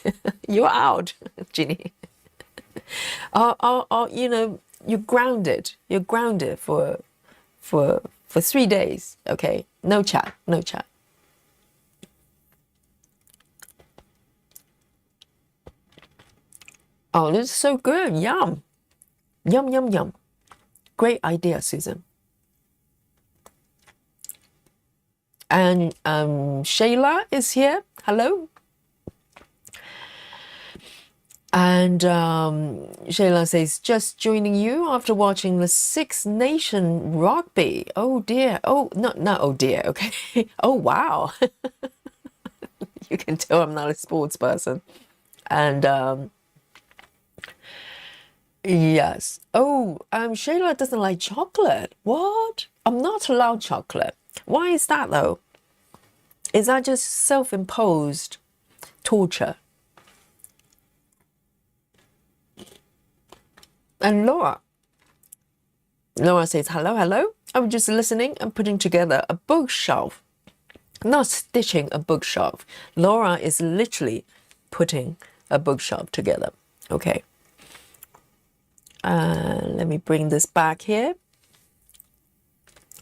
you're out, Ginny. You know, you're grounded. You're grounded for 3 days. Okay, no chat, no chat. Oh, this is so good. Yum. Yum, yum, yum. Great idea, Susan. And Shayla is here. Hello. And Shayla says, just joining you after watching the Six Nation rugby. Oh dear. Oh, not oh dear. Okay. Oh, wow. You can tell I'm not a sports person. And yes. Oh, Shayla doesn't like chocolate. What? I'm not allowed chocolate. Why is that though? Is that just self-imposed torture? And Laura says, hello, hello. I'm just listening and putting together a bookshelf. Not stitching a bookshelf. Laura is literally putting a bookshelf together. Okay. Let me bring this back here.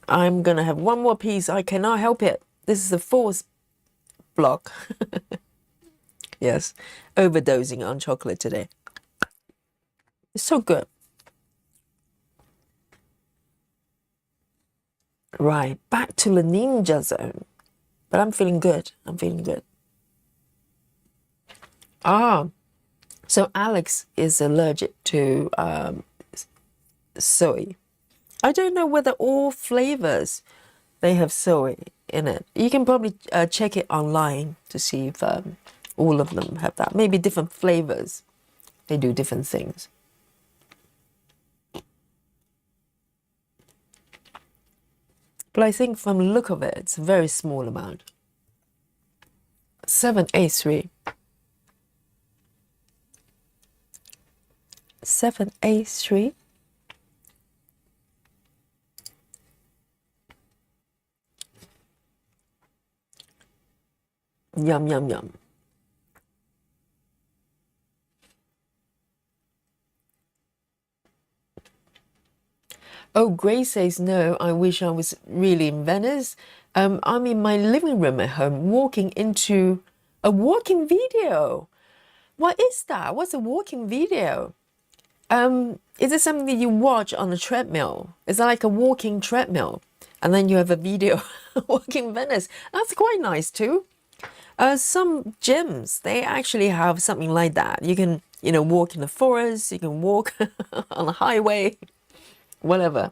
I'm going to have one more piece. I cannot help it. This is the 4th block. Yes. Overdosing on chocolate today. It's so good. Right. Back to the ninja zone. But I'm feeling good. I'm feeling good. Ah. So Alex is allergic to soy. I don't know whether all flavors they have soy in it. You can probably check it online to see if all of them have that. Maybe different flavors. They do different things. But I think from the look of it, it's a very small amount. 7A3. 7A3. Yum, yum, yum. Oh, Grace says, no, I wish I was really in Venice. I'm in my living room at home walking into a walking video. What is that? What's a walking video? Is it something that you watch on a treadmill? Is that like a walking treadmill? And then you have a video walking Venice. That's quite nice too. Some gyms, they actually have something like that. You can, you know, walk in the forest, you can walk on a highway, whatever.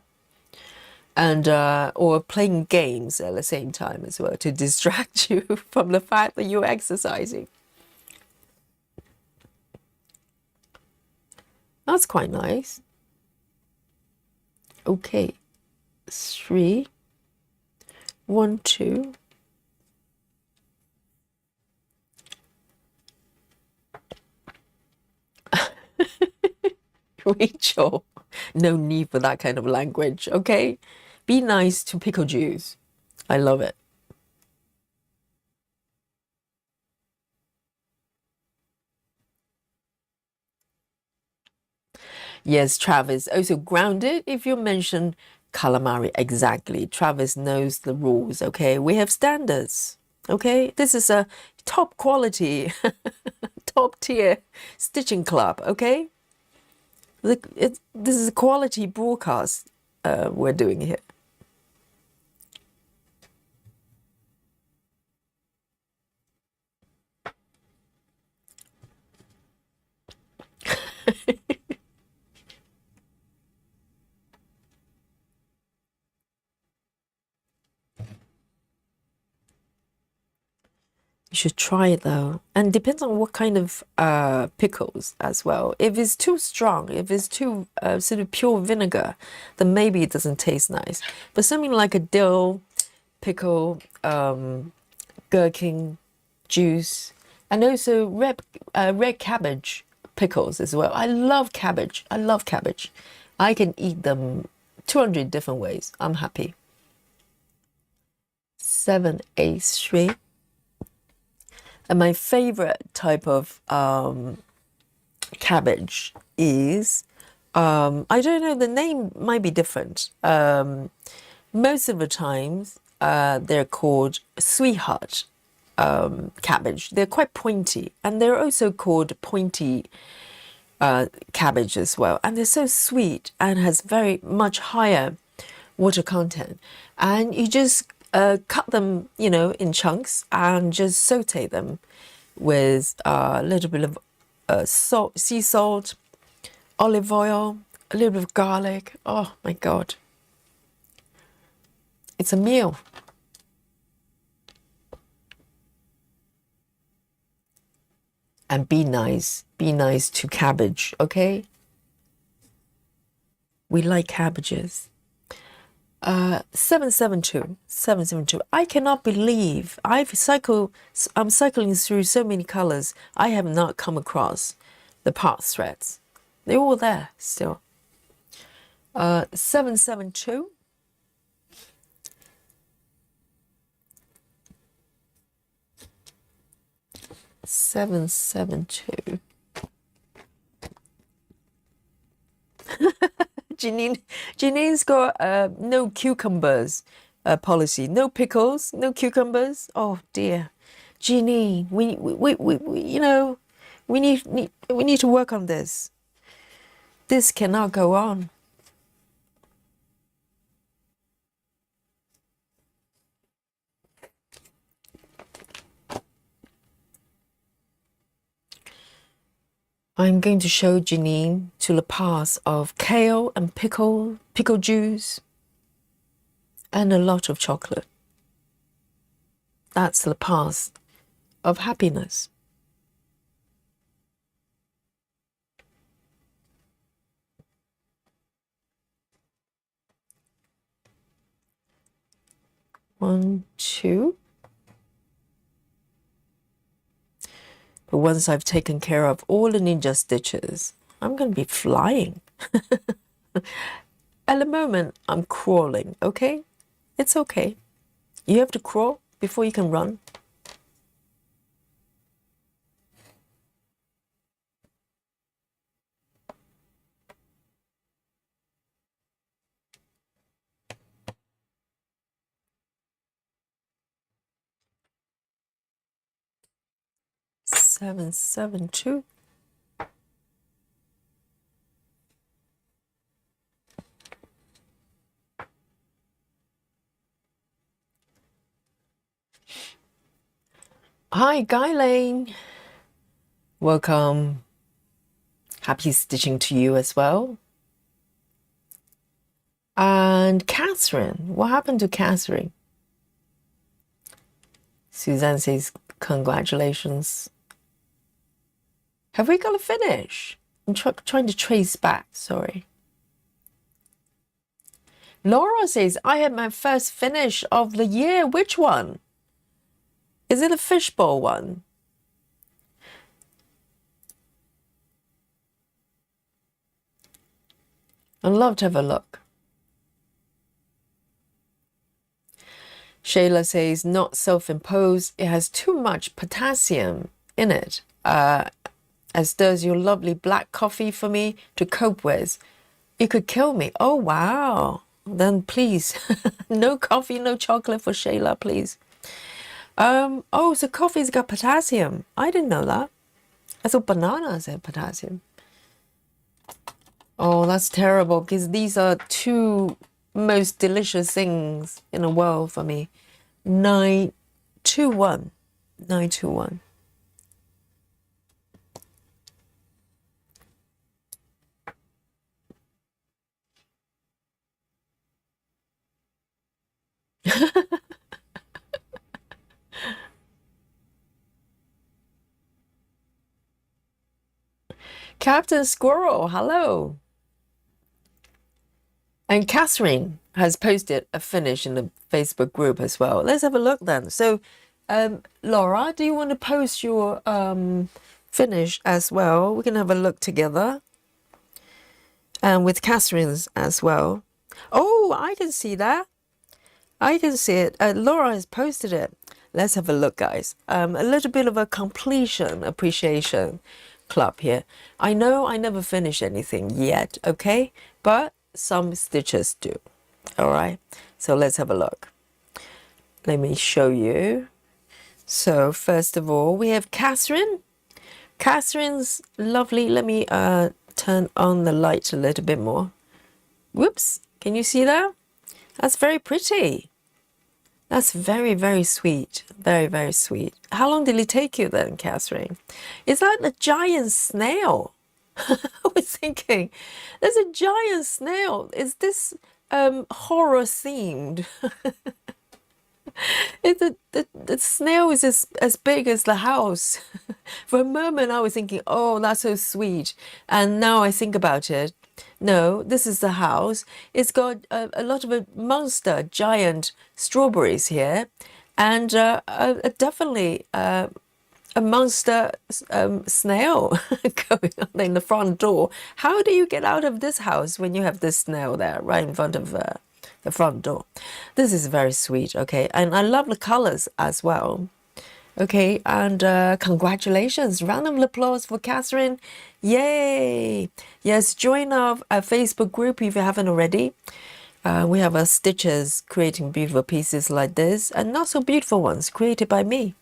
And or playing games at the same time as well to distract you from the fact that you're exercising. That's quite nice. Okay, 3, 1, 2. Rachel, no need for that kind of language, okay? Be nice to pickle juice. I love it. Yes, Travis. Also grounded if you mention calamari. Exactly. Travis knows the rules, okay? We have standards, okay? This is a top quality, top tier stitching club, okay? This is a quality broadcast we're doing here. You should try it though. And it depends on what kind of pickles as well. If it's too strong, if it's too sort of pure vinegar, then maybe it doesn't taste nice. But something like a dill pickle, gherkin juice, and also red cabbage pickles as well. I love cabbage. I love cabbage. I can eat them 200 different ways. I'm happy. 783. And my favorite type of cabbage is, I don't know, the name might be different. Most of the times they're called sweetheart cabbage. They're quite pointy, and they're also called pointy cabbage as well. And they're so sweet and has very much higher water content. And you just cut them, in chunks and just saute them with a little bit of salt, sea salt, olive oil, a little bit of garlic. Oh my God. It's a meal. And be nice. Be nice to cabbage, okay? We like cabbages. 772. I cannot believe I'm cycling through so many colors. I have not come across the part threads. They're all there still. 772. Janine's got no cucumbers policy. No pickles, no cucumbers. Oh dear, Janine, we we need to work on this. This cannot go on. I'm going to show Janine to the path of kale and pickle juice, and a lot of chocolate. That's the path of happiness. One, two. But once I've taken care of all the ninja stitches, I'm going to be flying. At the moment, I'm crawling, okay? It's okay. You have to crawl before you can run. 772. Hi, Guy Lane. Welcome. Happy stitching to you as well. And Catherine. What happened to Catherine? Suzanne says, congratulations. Have we got a finish? I'm trying to trace back, sorry. Laura says, I had my first finish of the year. Which one? Is it a fishbowl one? I'd love to have a look. Shayla says, not self-imposed. It has too much potassium in it, as does your lovely black coffee for me to cope with. It could kill me. Oh, wow. Then please, no coffee, no chocolate for Shayla, please. Oh, so coffee's got potassium. I didn't know that. I thought bananas had potassium. Oh, that's terrible, because these are two most delicious things in the world for me. 921. 921. Captain Squirrel, hello. And Catherine has posted a finish in the Facebook group as well. Let's have a look then. So, Laura, do you want to post your finish as well? We can have a look together. And with Catherine's as well. Oh, I can see that. I can see it. Laura has posted it. Let's have a look, guys. A little bit of a completion appreciation club here. I know I never finished anything yet, okay? But some stitches do. All right. So let's have a look. Let me show you. So first of all, we have Catherine. Catherine's lovely. Let me turn on the light a little bit more. Whoops. Can you see that? That's very pretty. That's very, very sweet. Very, very sweet. How long did it take you then, Catherine? It's like a giant snail. I was thinking, there's a giant snail. Is this horror themed? The snail is as big as the house. For a moment, I was thinking, oh, that's so sweet. And now I think about it. No, this is the house. It's got a lot of monster, giant strawberries here. And definitely a monster snail going on in the front door. How do you get out of this house when you have this snail there right in front of the front door? This is very sweet, okay? And I love the colors as well. Okay, and congratulations. Round of applause for Catherine. Yay! Yes, join our Facebook group if you haven't already. We have our stitches creating beautiful pieces like this and not so beautiful ones created by me.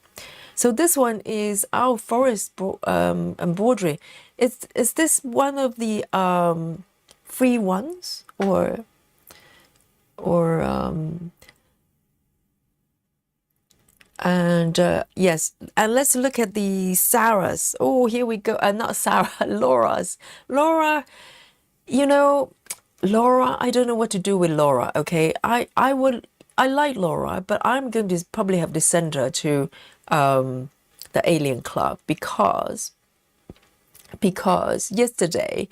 So this one is our forest embroidery. Is this one of the free ones or and yes, and let's look at the Sarah's. Oh, here we go. Not Sarah, Laura's. Laura, you know, Laura, I don't know what to do with Laura, okay? I like Laura, but I'm going to probably have to send her to the Alien Club because yesterday,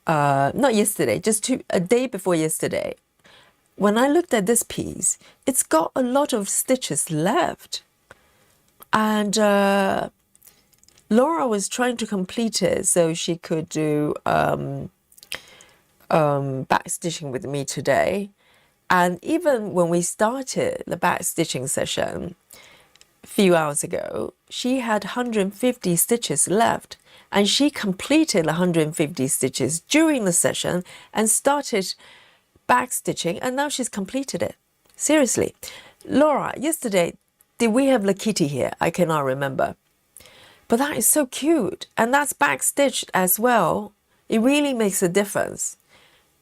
not yesterday, just a day before yesterday, when I looked at this piece, it's got a lot of stitches left. And Laura was trying to complete it so she could do back stitching with me today. And even when we started the back stitching session a few hours ago, she had 150 stitches left. And she completed 150 stitches during the session and started back stitching, and now she's completed it. Seriously. Laura, yesterday, did we have La Kitty here? I cannot remember. But that is so cute. And that's back stitched as well. It really makes a difference.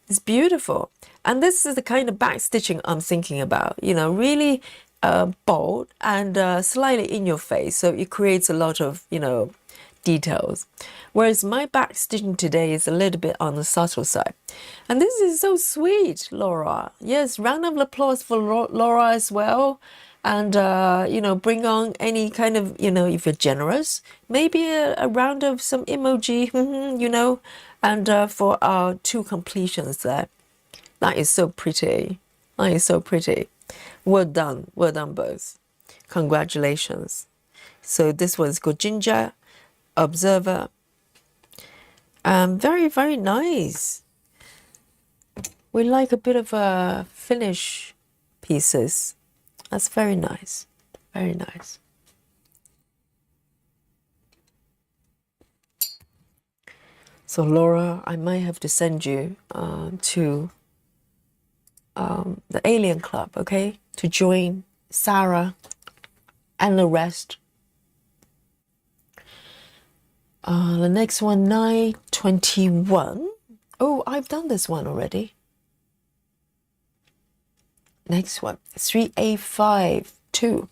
It's beautiful. And this is the kind of back stitching I'm thinking about. You know, really bold and slightly in your face. So it creates a lot of, you know, details. Whereas my back stitching today is a little bit on the subtle side. And this is so sweet, Laura. Yes, round of applause for Laura as well. And, you know, bring on any kind of, you know, if you're generous, maybe a round of some emoji, you know, and for our 2 completions there. That is so pretty. That is so pretty. Well done. Well done both. Congratulations. So this one's called Ginger, Observer. Very, very nice. We like a bit of finish pieces. That's very nice. Very nice. So Laura, I might have to send you to the Alien Club, okay? To join Sarah and the rest. The next one, 921. Oh, I've done this one already. Next one, 3852.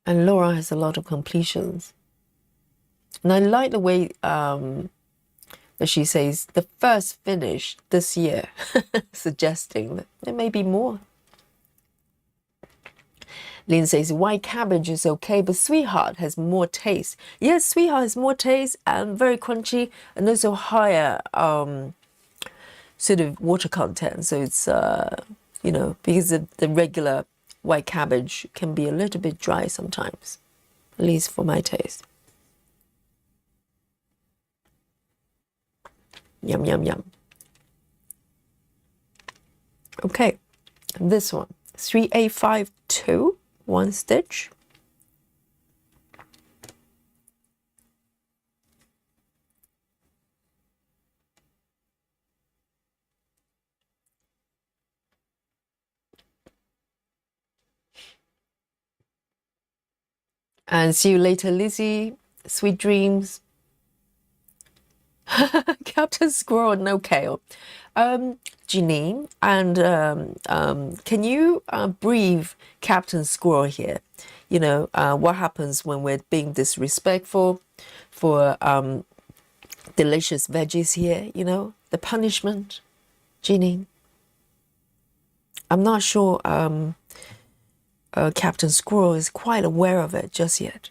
And Laura has a lot of completions. And I like the way that she says the first finish this year, suggesting that there may be more. Lynn says, white cabbage is okay, but Sweetheart has more taste. Yes, Sweetheart has more taste and very crunchy and also higher sort of water content. So it's, you know, because the regular white cabbage can be a little bit dry sometimes. at least for my taste. Yum, yum, yum. Okay, this one, 3852, 1 stitch. And see you later, Lizzie. Sweet dreams. Captain Squirrel, no kale. Janine, and can you brief Captain Squirrel here? You know, what happens when we're being disrespectful for delicious veggies here, you know, the punishment, Janine? I'm not sure Captain Squirrel is quite aware of it just yet.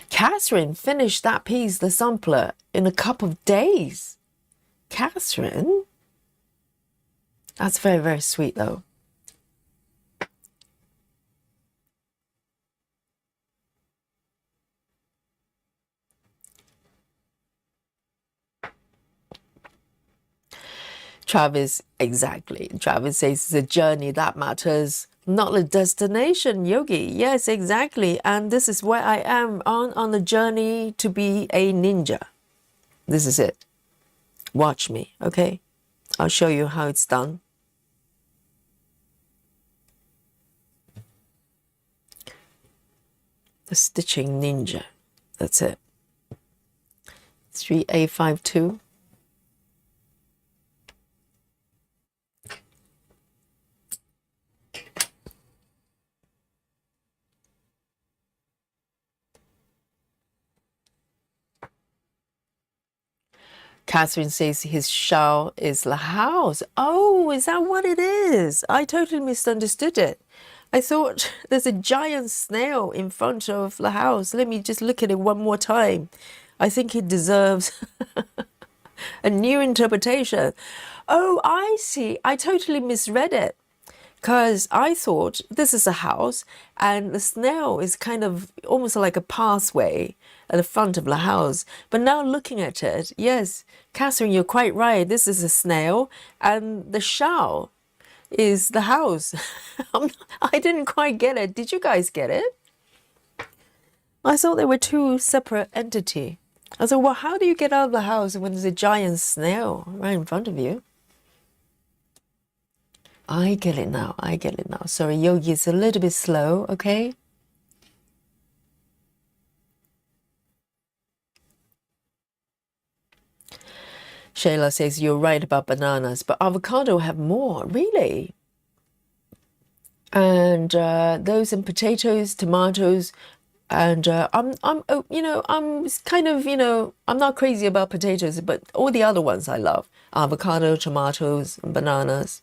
Catherine finished that piece, the sampler, in a couple of days. Catherine? That's very, very sweet, though. Travis, exactly. Travis says it's a journey that matters, not the destination, Yogi. Yes, exactly. And this is where I am on the journey to be a ninja. This is it. Watch me, okay? I'll show you how it's done. The stitching ninja. That's it. 3852. Catherine says his shawl is the house. Oh, is that what it is? I totally misunderstood it. I thought there's a giant snail in front of the house. Let me just look at it one more time. I think it deserves a new interpretation. Oh, I see. I totally misread it. Because I thought this is a house and the snail is kind of almost like a pathway at the front of the house. But now looking at it, yes, Catherine, you're quite right. This is a snail and the shawl is the house. I didn't quite get it. Did you guys get it? I thought they were two separate entities. I thought, well, how do you get out of the house when there's a giant snail right in front of you? I get it now. I get it now. Sorry, Yogi is a little bit slow, okay? Shayla says, you're right about bananas, but avocado have more, really? And those and potatoes, tomatoes, and you know, I'm kind of, you know, I'm not crazy about potatoes, but all the other ones I love. Avocado, tomatoes, and bananas.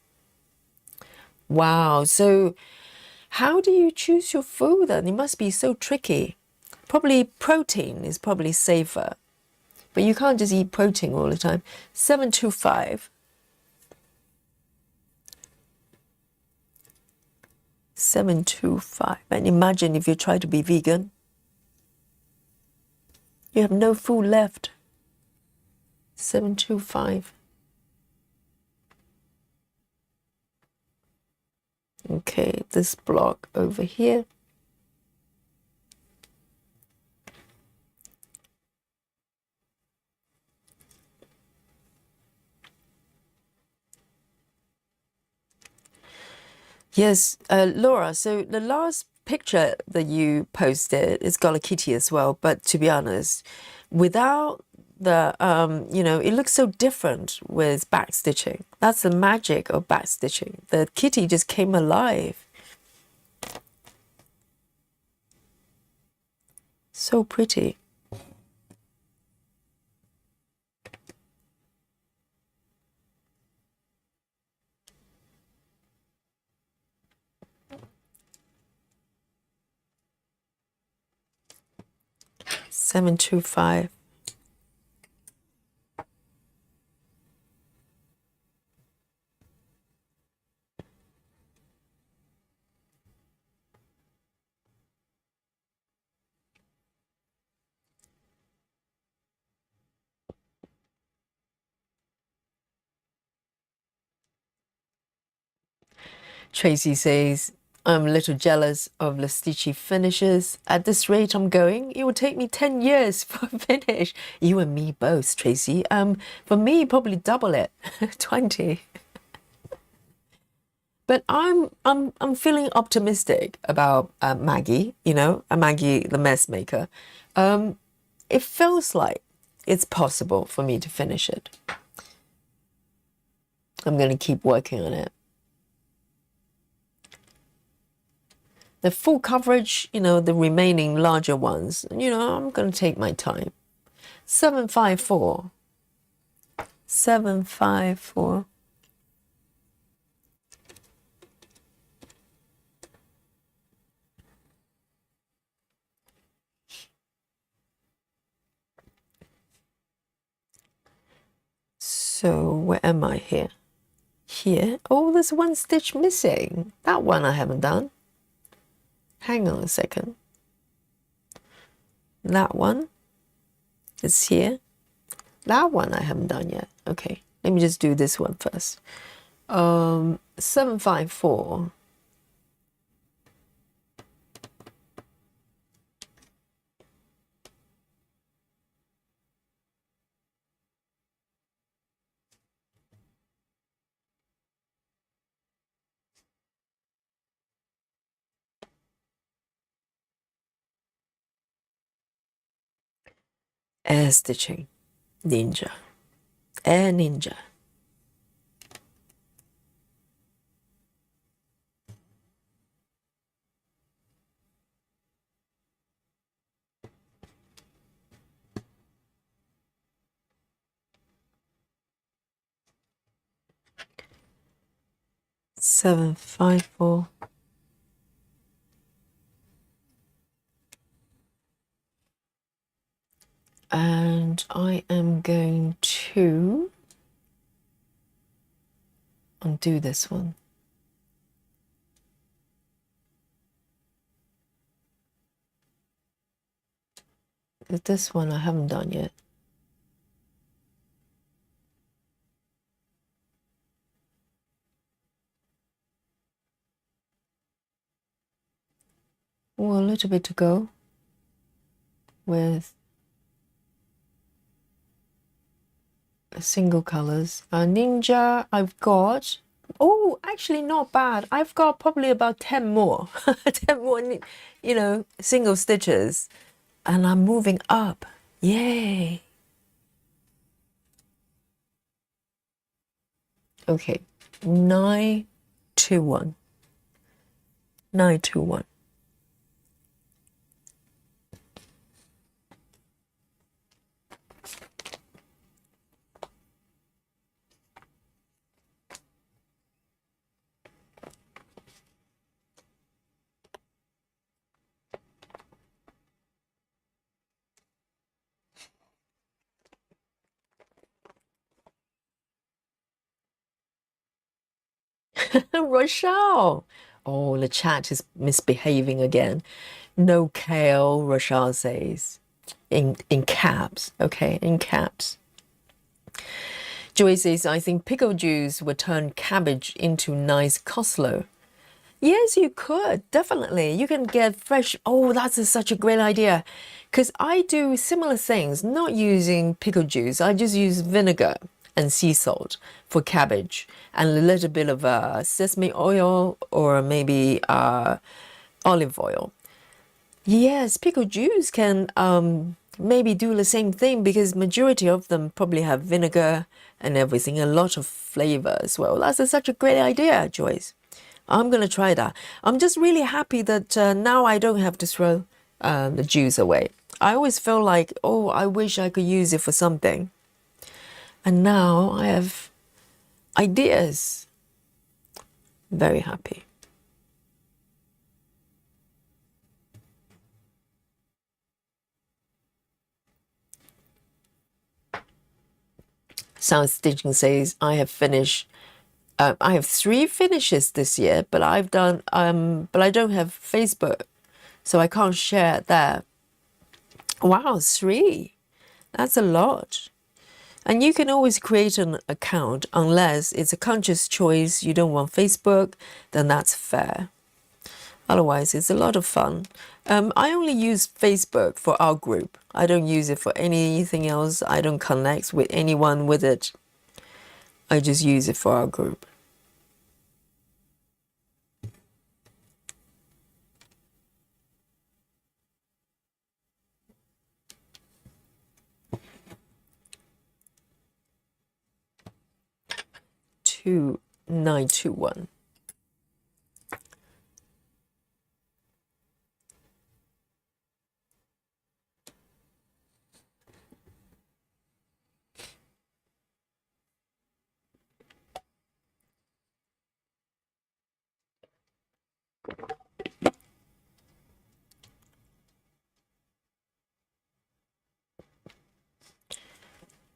Wow. So how do you choose your food then? It must be so tricky. Probably protein is probably safer. But you can't just eat protein all the time. 725. 725. And imagine if you try to be vegan. You have no food left. 725. Okay, this block over here. Yes, Laura, so the last picture that you posted, it's got a kitty as well, but to be honest, without the, you know, it looks so different with back stitching. That's the magic of back stitching. The kitty just came alive. So pretty. Seven, 725. Tracy says, I'm a little jealous of the stitchy finishes. At this rate I'm going, it will take me 10 years for a finish. You and me both, Tracy. For me, probably double it, 20. But I'm feeling optimistic about Maggie, you know, Maggie, the mess maker. It feels like it's possible for me to finish it. I'm going to keep working on it. The full coverage, you know, the remaining larger ones, you know, I'm going to take my time. 754. 754. So where am I here? Here. Oh, there's one stitch missing. That one I haven't done. Hang on a second. That one is here. That one I haven't done yet. Okay, let me just do this one first. 754. Air stitching. Ninja. Air ninja. Seven, five, four. And I am going to undo this one. This one I haven't done yet. Oh, a little bit to go with single colors. Ninja, I've got, oh, actually not bad. I've got probably about 10 more, 10 more, you know, single stitches, and I'm moving up. Yay. Okay, 921. 921. Rochelle. Oh, the chat is misbehaving again. No kale, Rochelle says. In caps, okay, in caps. Joy says, I think pickle juice would turn cabbage into nice coleslaw. Yes, you could, definitely. You can get fresh. Oh, that's such a great idea. Because I do similar things, not using pickle juice. I just use vinegar and sea salt for cabbage and a little bit of sesame oil or maybe olive oil. Yes, pickle juice can maybe do the same thing because majority of them probably have vinegar and everything, a lot of flavor as well. That's such a great idea, Joyce. I'm going to try that. I'm just really happy that now I don't have to throw the juice away. I always feel like, oh, I wish I could use it for something. And now I have ideas. Very happy. Sound Stitching says, I have finished. I have 3 finishes this year, but I've done. But I don't have Facebook, so I can't share it there. Wow, 3. That's a lot. And you can always create an account unless it's a conscious choice. You don't want Facebook, then that's fair. Otherwise, it's a lot of fun. I only use Facebook for our group. I don't use it for anything else. I don't connect with anyone with it. I just use it for our group. Two 921.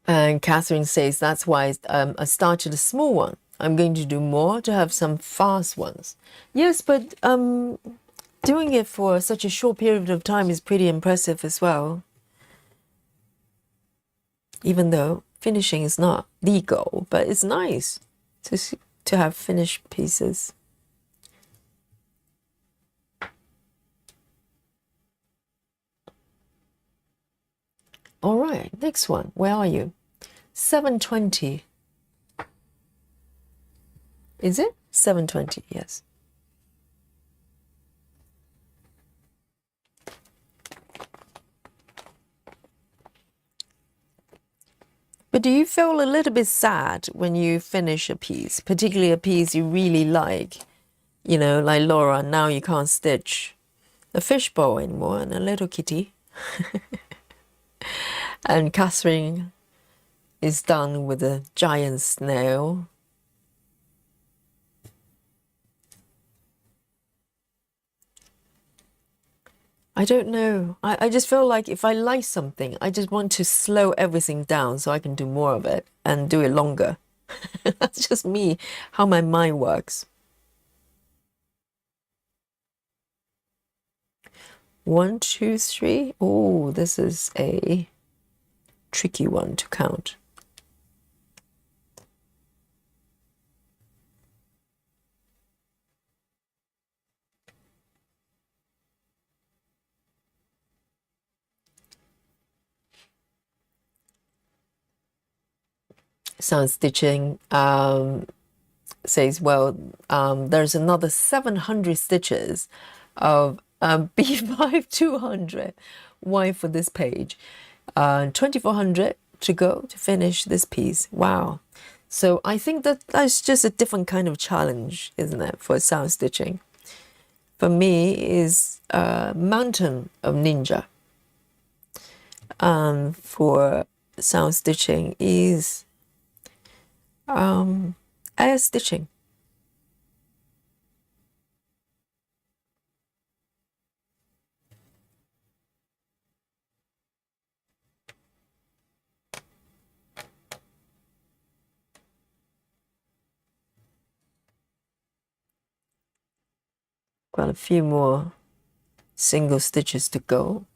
And Catherine says that's why I started a small one. I'm going to do more to have some fast ones. Yes, but doing it for such a short period of time is pretty impressive as well. Even though finishing is not the goal, but it's nice to have finished pieces. All right, next one. Where are you? 720. Is it? 720, yes. But do you feel a little bit sad when you finish a piece, particularly a piece you really like? You know, like Laura, now you can't stitch the fishbowl anymore and a little kitty. And Catherine is done with a giant snail. I don't know. I just feel like if I like something, I just want to slow everything down so I can do more of it and do it longer. That's just me, how my mind works. 1, 2, 3. Oh, this is a tricky one to count. Sound Stitching says, well, there's another 700 stitches of B5 200. Why for this page? 2400 to go to finish this piece. Wow. So I think that's just a different kind of challenge, isn't it, for sound stitching? For me, is Mountain of Ninja. For sound stitching is air stitching. Got a few more single stitches to go.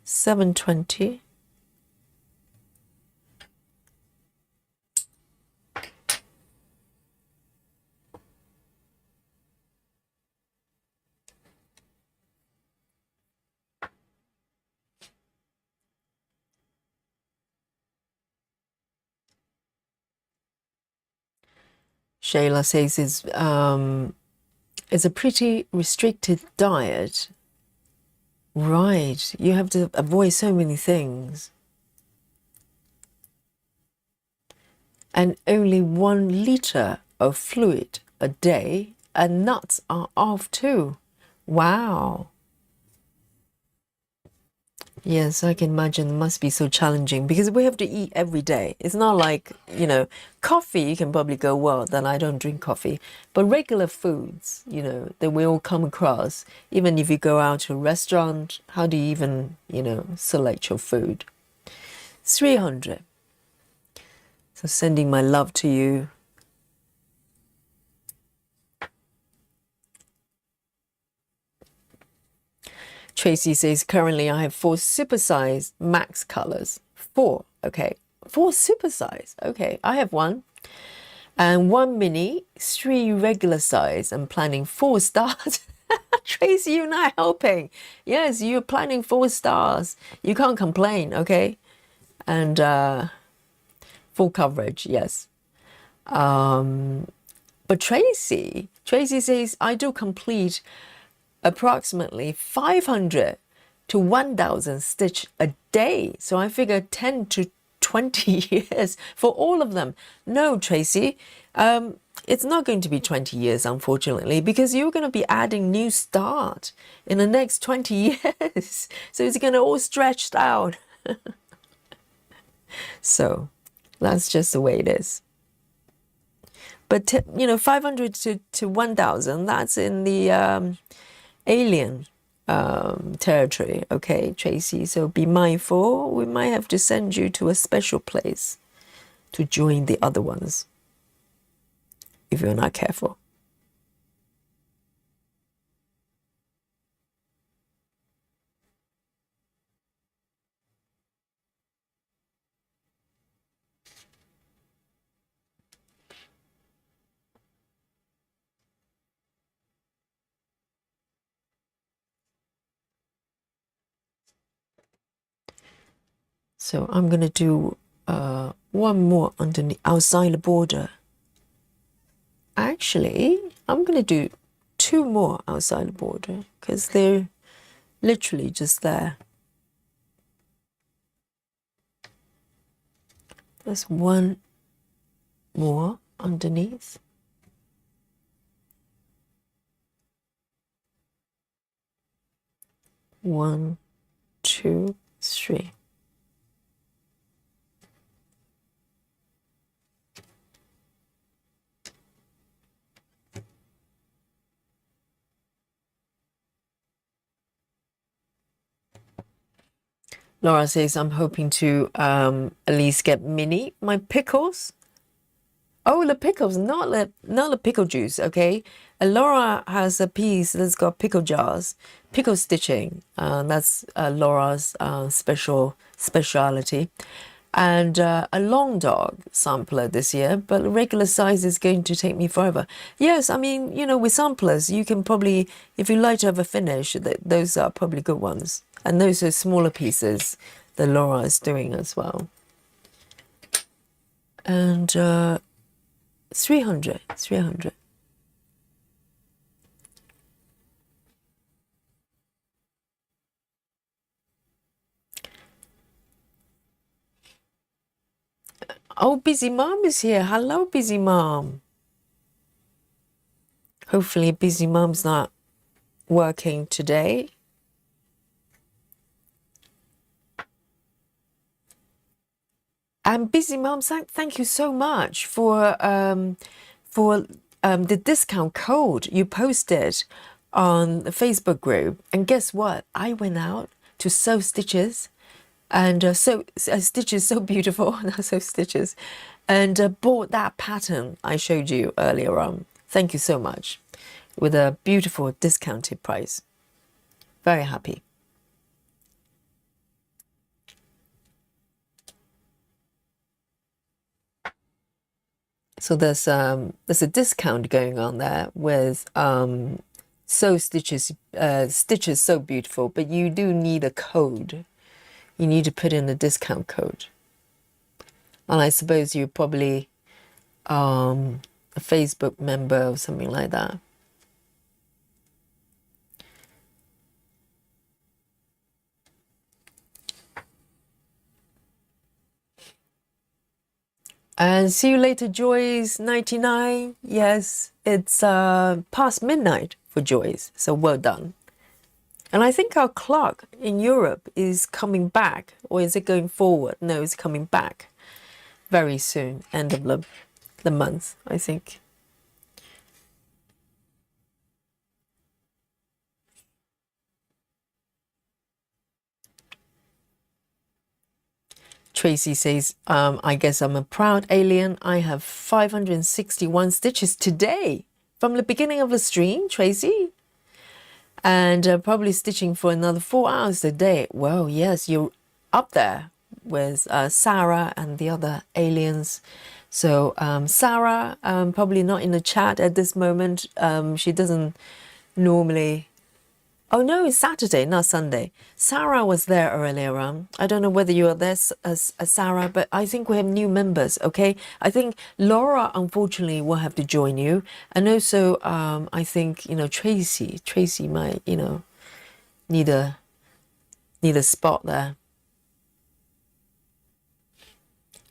720. Shayla says it's a pretty restricted diet. Right, you have to avoid so many things. And only 1 liter of fluid a day, and nuts are off too. Wow. Yes, I can imagine it must be so challenging because we have to eat every day. It's not like, you know, coffee, you can probably go, well, then I don't drink coffee. But regular foods, you know, that we all come across, even if you go out to a restaurant, how do you even, you know, select your food? 300. So sending my love to you. Tracy says, currently I have 4 supersized max colors. 4, okay. 4 supersize. Okay, I have 1. And 1 mini, 3 regular size. I'm planning 4 stars. Tracy, you're not helping. Yes, you're planning 4 stars. You can't complain, okay? And full coverage, yes. But Tracy says I do complete approximately 500 to 1,000 stitch a day. So I figure 10 to 20 years for all of them. No, Tracy, it's not going to be 20 years, unfortunately, because you're going to be adding new start in the next 20 years. So it's going to all stretched out. So that's just the way it is. But, 500 to 1,000, that's in the alien territory, okay, Tracy? So be mindful. We might have to send you to a special place to join the other ones if you're not careful. So I'm going to do 1 more underneath outside the border. Actually, I'm going to do 2 more outside the border because they're literally just there. There's 1 more underneath. One, 2, 3. Laura says, I'm hoping to at least get mini. My pickles. Oh, the pickles, not the pickle juice, okay? Laura has a piece that's got pickle jars, pickle stitching. That's Laura's speciality. And a long dog sampler this year, but regular size is going to take me forever. Yes, I mean, with samplers, you can probably, if you like to have a finish, those are probably good ones. And those are smaller pieces that Laura is doing as well. And 300. Oh, Busy Mom is here. Hello, Busy Mom. Hopefully Busy Mom's not working today. And Busy Mom, thank you so much for the discount code you posted on the Facebook group. And guess what? I went out to sew stitches, and stitches so beautiful, not sew stitches, and bought that pattern I showed you earlier on. Thank you so much, with a beautiful discounted price. Very happy. So there's a discount going on there with sew stitches, stitches so beautiful, but you do need a code. You need to put in a discount code. And I suppose you're probably a Facebook member or something like that. And see you later, Joyce, 99. Yes, it's past midnight for Joyce, so well done. And I think our clock in Europe is coming back, or is it going forward? No, it's coming back very soon, end of the month, I think. Tracy says, I guess I'm a proud alien. I have 561 stitches today from the beginning of the stream, Tracy. And probably stitching for another 4 hours a day. Well, yes, you're up there with Sarah and the other aliens. So Sarah, probably not in the chat at this moment. She doesn't normally. Oh no, it's Saturday, not Sunday. Sarah was there earlier on. I don't know whether you are there, Sarah, but I think we have new members, okay? I think Laura, unfortunately, will have to join you. And also, I think, Tracy might, need a spot there.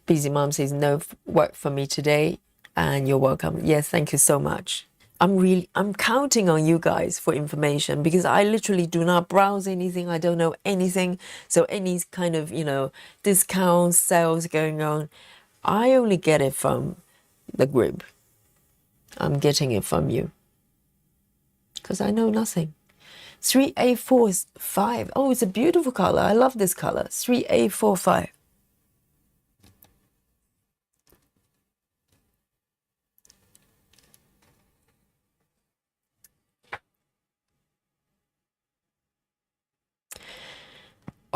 Busy Mom says, no work for me today, and you're welcome. Yes, thank you so much. I'm counting on you guys for information because I literally do not browse anything. I don't know anything. So any kind of, discounts, sales going on, I only get it from the group. I'm getting it from you because I know nothing. 3845. Oh, it's a beautiful color. I love this color. 3845.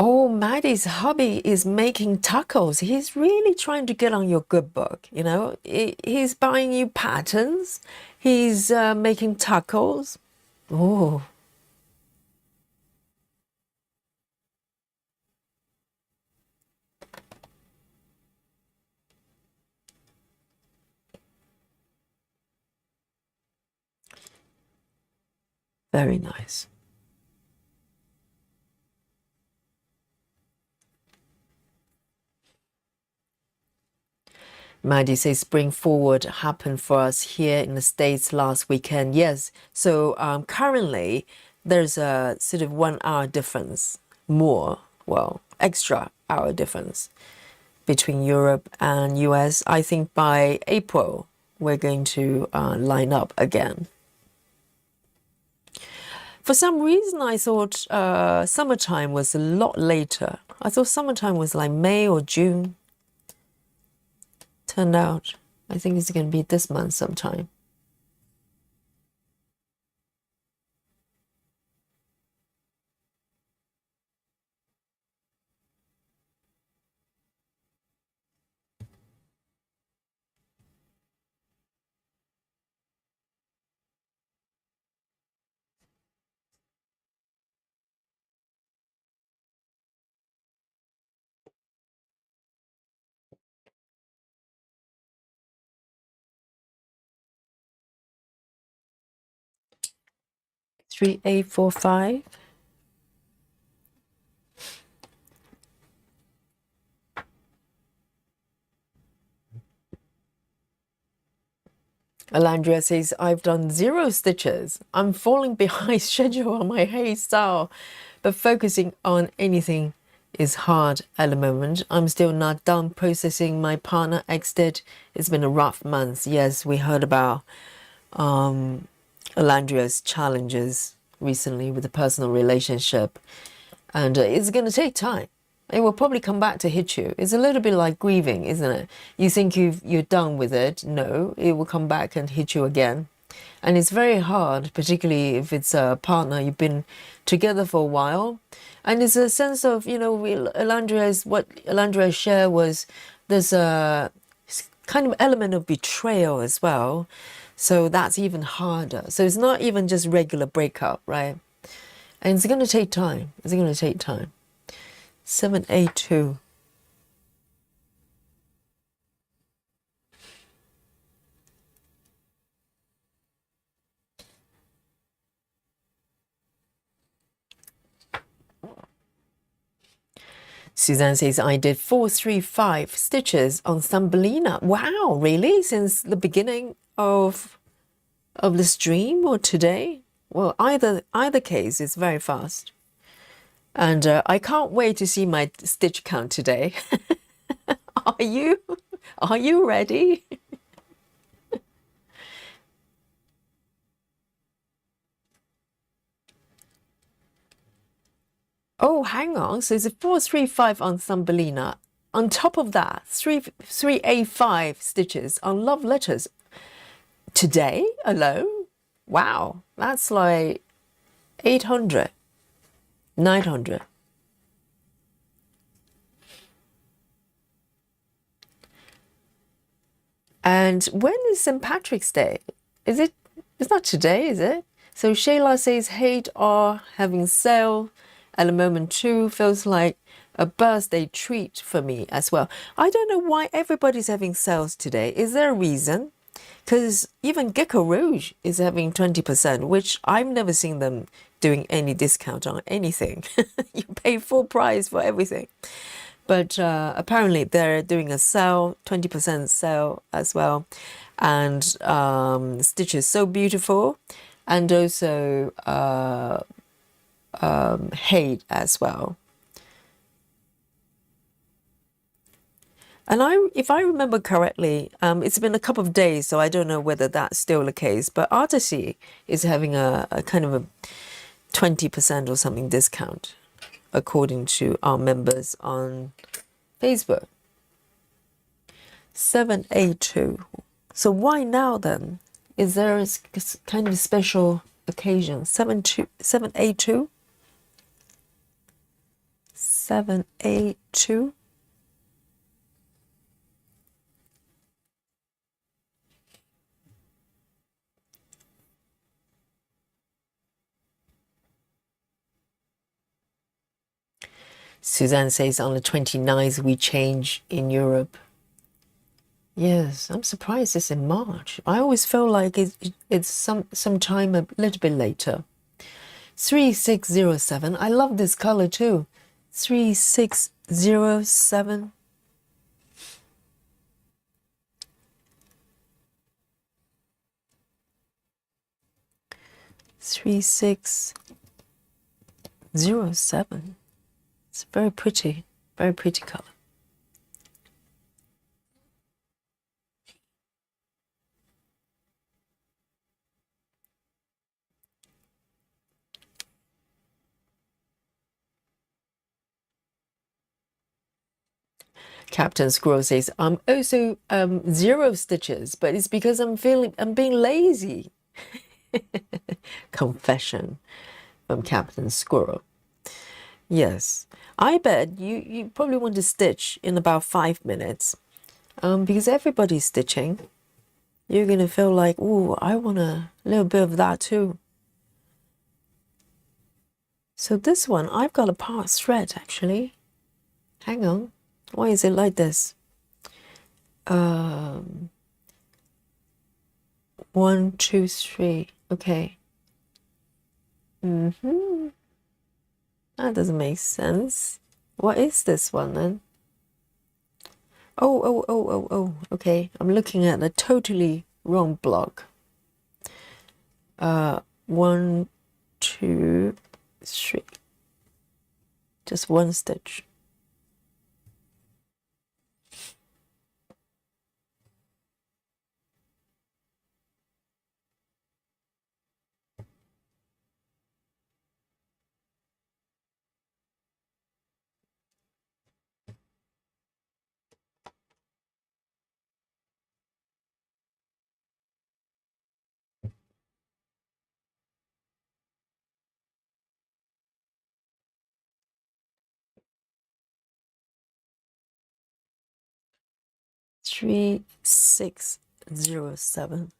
Oh, Maddie's hobby is making tacos. He's really trying to get on your good book, He's buying you patterns. He's making tacos. Oh, very nice. Maddie says spring forward happened for us here in the States last weekend. Yes. So currently there's a sort of 1 hour difference extra hour difference between Europe and US. I think by April we're going to line up again. For some reason, I thought summertime was a lot later. I thought summertime was like May or June. Turned out, I think it's going to be this month sometime. Three, 8, 4, 5. Alandria says, I've done 0 stitches. I'm falling behind schedule on my hairstyle, but focusing on anything is hard at the moment. I'm still not done processing. My partner exited. It's been a rough month. Yes, we heard about Alandria's challenges recently with a personal relationship, and it's going to take time. It will probably come back to hit you. It's a little bit like grieving, isn't it? You think you're done with it. No, it will come back and hit you again. And it's very hard, particularly if it's a partner you've been together for a while. And it's a sense of, what Alandria shared was there's a kind of element of betrayal as well. So that's even harder. So it's not even just regular breakup, right? And it's going to take time. It's going to take time. 782. Suzanne says, I did 435 stitches on Thumbelina. Wow, really? Since the beginning of the stream or today? Well, either case is very fast. And I can't wait to see my stitch count today. Are you ready? Oh, hang on. So it's a 435 on Thumbelina. On top of that, 385 stitches on Love Letters. Today alone? Wow, that's like 800, 900. And when is St. Patrick's Day? Is it? It's not today, is it? So Shayla says, hate are having sale at the moment too. Feels like a birthday treat for me as well. I don't know why everybody's having sales today. Is there a reason? Because even Gecko Rouge is having 20%, which I've never seen them doing any discount on anything. You pay full price for everything. But apparently they're doing a sale, 20% sale as well. And Stitch is so beautiful. And also Hate as well. And if I remember correctly, it's been a couple of days, so I don't know whether that's still the case. But Artisy is having a kind of a 20% or something discount, according to our members on Facebook. 782. So why now then? Is there a kind of special occasion? 782? 782? Suzanne says on the 29th we change in Europe. Yes, I'm surprised it's in March. I always feel like it's some time a little bit later. 3607. I love this color too. 3607. Three six zero seven. It's very pretty color. Captain Squirrel says, I'm also 0 stitches, but it's because I'm being lazy. Confession from Captain Squirrel. Yes, I bet you probably want to stitch in about 5 minutes, because everybody's stitching. You're gonna feel like, ooh, I want a little bit of that too. So this one, I've got a part thread actually. Hang on, why is it like this? 1, 2, 3. Okay. That doesn't make sense. What is this one then? Oh. Okay, I'm looking at a totally wrong block. 1, 2, 3. Just one stitch. Three, 6, 0, 7.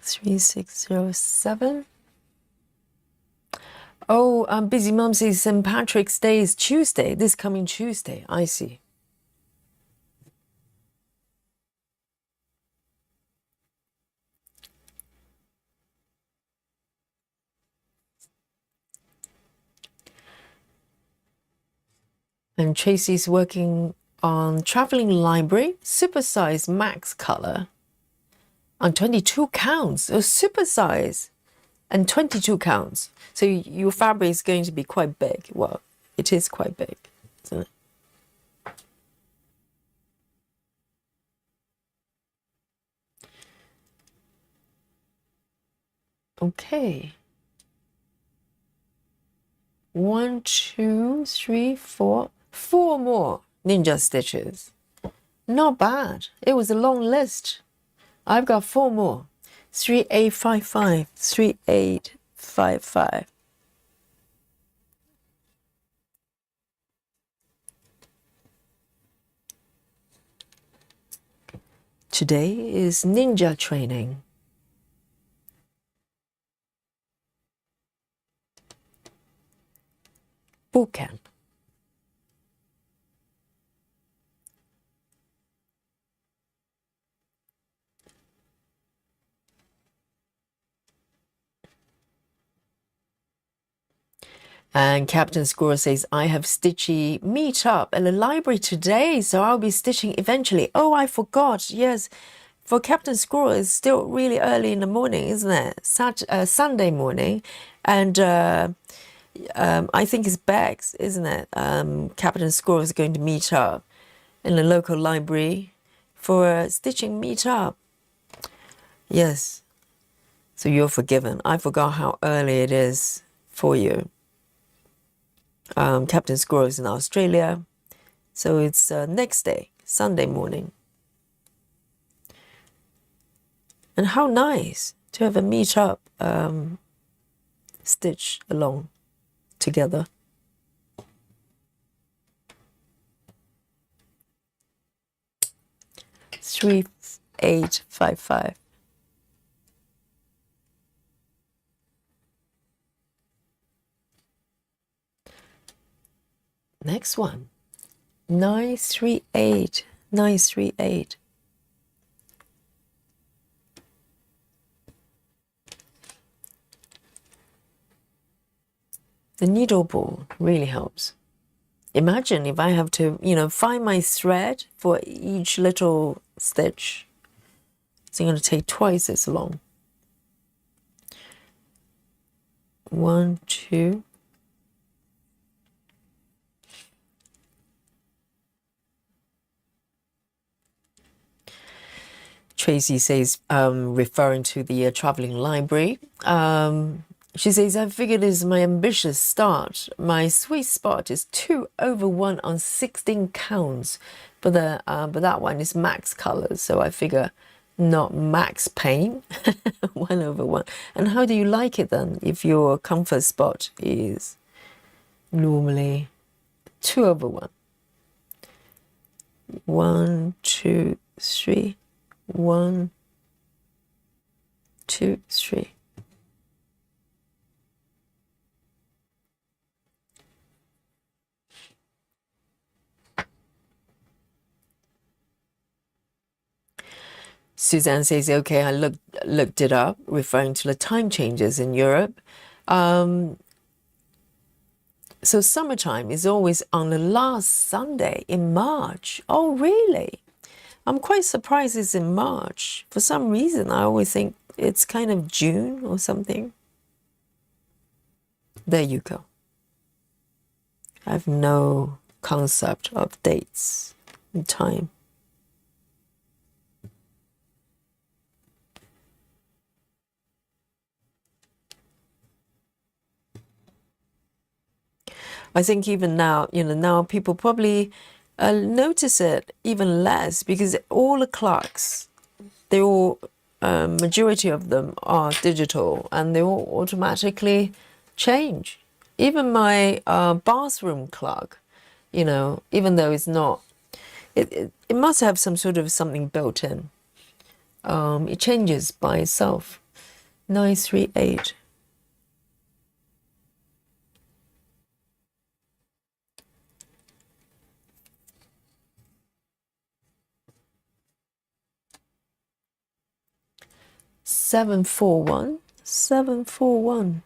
Three, 6, 0, 7. Oh, Busy Mom says St. Patrick's Day is Tuesday, this coming Tuesday. I see. And Tracy's working on Traveling Library, supersize max color on 22 counts. Oh, supersize and 22 counts. So your fabric is going to be quite big. Well, it is quite big, isn't it? Okay. 1, 2, 3, 4. 4 more ninja stitches. Not bad. It was a long list. I've got 4 more. 3855, 3855. Today is ninja training. Boot camp. And Captain Squirrel says, I have Stitchy meet up at the library today, so I'll be stitching eventually. Oh, I forgot. Yes, for Captain Squirrel, it's still really early in the morning, isn't it? Sunday morning. And I think it's Bex, isn't it? Captain Squirrel is going to meet up in the local library for a stitching meet up. Yes. So you're forgiven. I forgot how early it is for you. Captain Squirrel is in Australia, so it's next day, Sunday morning. And how nice to have a meet-up stitch along together. Three, 8, 5, 5. Next one, 938, 938. The needle ball really helps. Imagine if I have to, find my thread for each little stitch. It's going to take twice as long. 1, 2. Tracy says, referring to the traveling library, she says, I figured this is my ambitious start. My sweet spot is 2 over 1 on 16 counts, but that one is max colors, so I figure not max pain, 1 over 1. And how do you like it then, if your comfort spot is normally 2 over 1? 1, 2, 3. 1, 2, 3. Suzanne says, okay, I looked it up, referring to the time changes in Europe. So summertime is always on the last Sunday in March. Oh, really? I'm quite surprised it's in March. For some reason, I always think it's kind of June or something. There you go. I have no concept of dates and time. I think even now, now people probably notice it even less, because all the clocks, they all, majority of them are digital, and they all automatically change. Even my bathroom clock, even though it's not, it must have some sort of something built in. It changes by itself. 938. Seven, 4, 1, 7, 4, 1.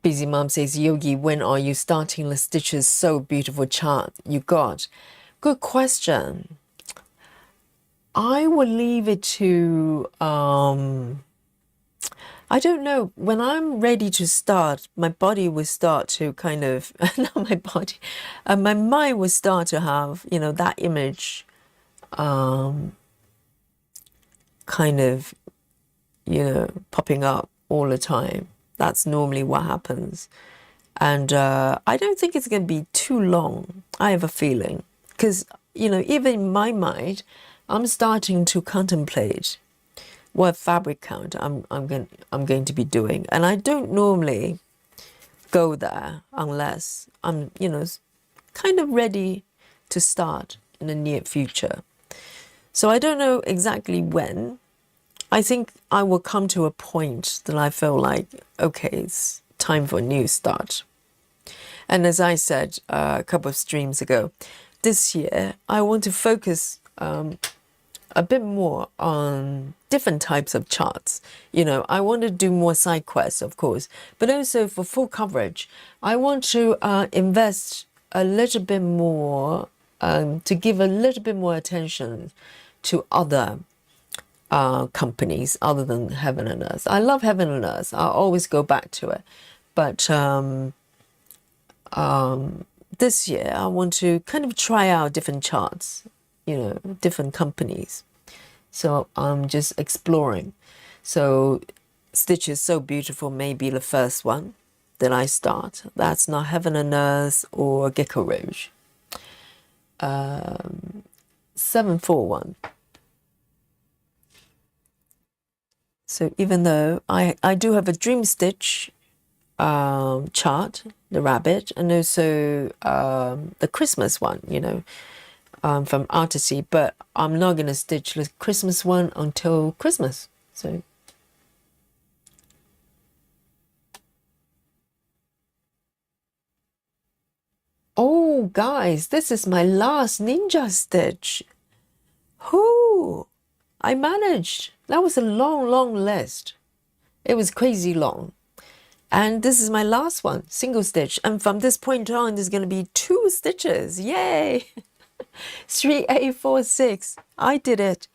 Busy Mom says, Yogi, when are you starting the stitches? So beautiful chart you got. Good question. I will leave it to, I don't know. When I'm ready to start, my body will start to kind of, not my body, my mind will start to have, that image kind of, popping up all the time. That's normally what happens. And I don't think it's going to be too long. I have a feeling. Because, you know, even in my mind, I'm starting to contemplate what fabric count I'm going to be doing. And I don't normally go there unless I'm, you know, kind of ready to start in the near future. So I don't know exactly when. I think I will come to a point that I feel like, okay, it's time for a new start. And as I said a couple of streams ago, this year I want to focus a bit more on different types of charts. You know, I want to do more side quests, of course, but also for full coverage, I want to invest a little bit more, to give a little bit more attention to other companies other than Heaven and Earth. I love Heaven and Earth. I'll always go back to it. But this year, I want to kind of try out different charts, you know, different companies. So I'm just exploring. So Stitch is So Beautiful may be the first one that I start. That's not Heaven and Earth or Gecko Rouge. 741. So even though I do have a Dream Stitch chart, the rabbit, and also the Christmas one, you know, from Artisy, but I'm not going to stitch the Christmas one until Christmas. So oh guys, this is my last ninja stitch. Whoo, I managed. That was a long list. It was crazy long. And this is my last one, single stitch. And from this point on, there's going to be 2 stitches. Yay! 3A46. I did it.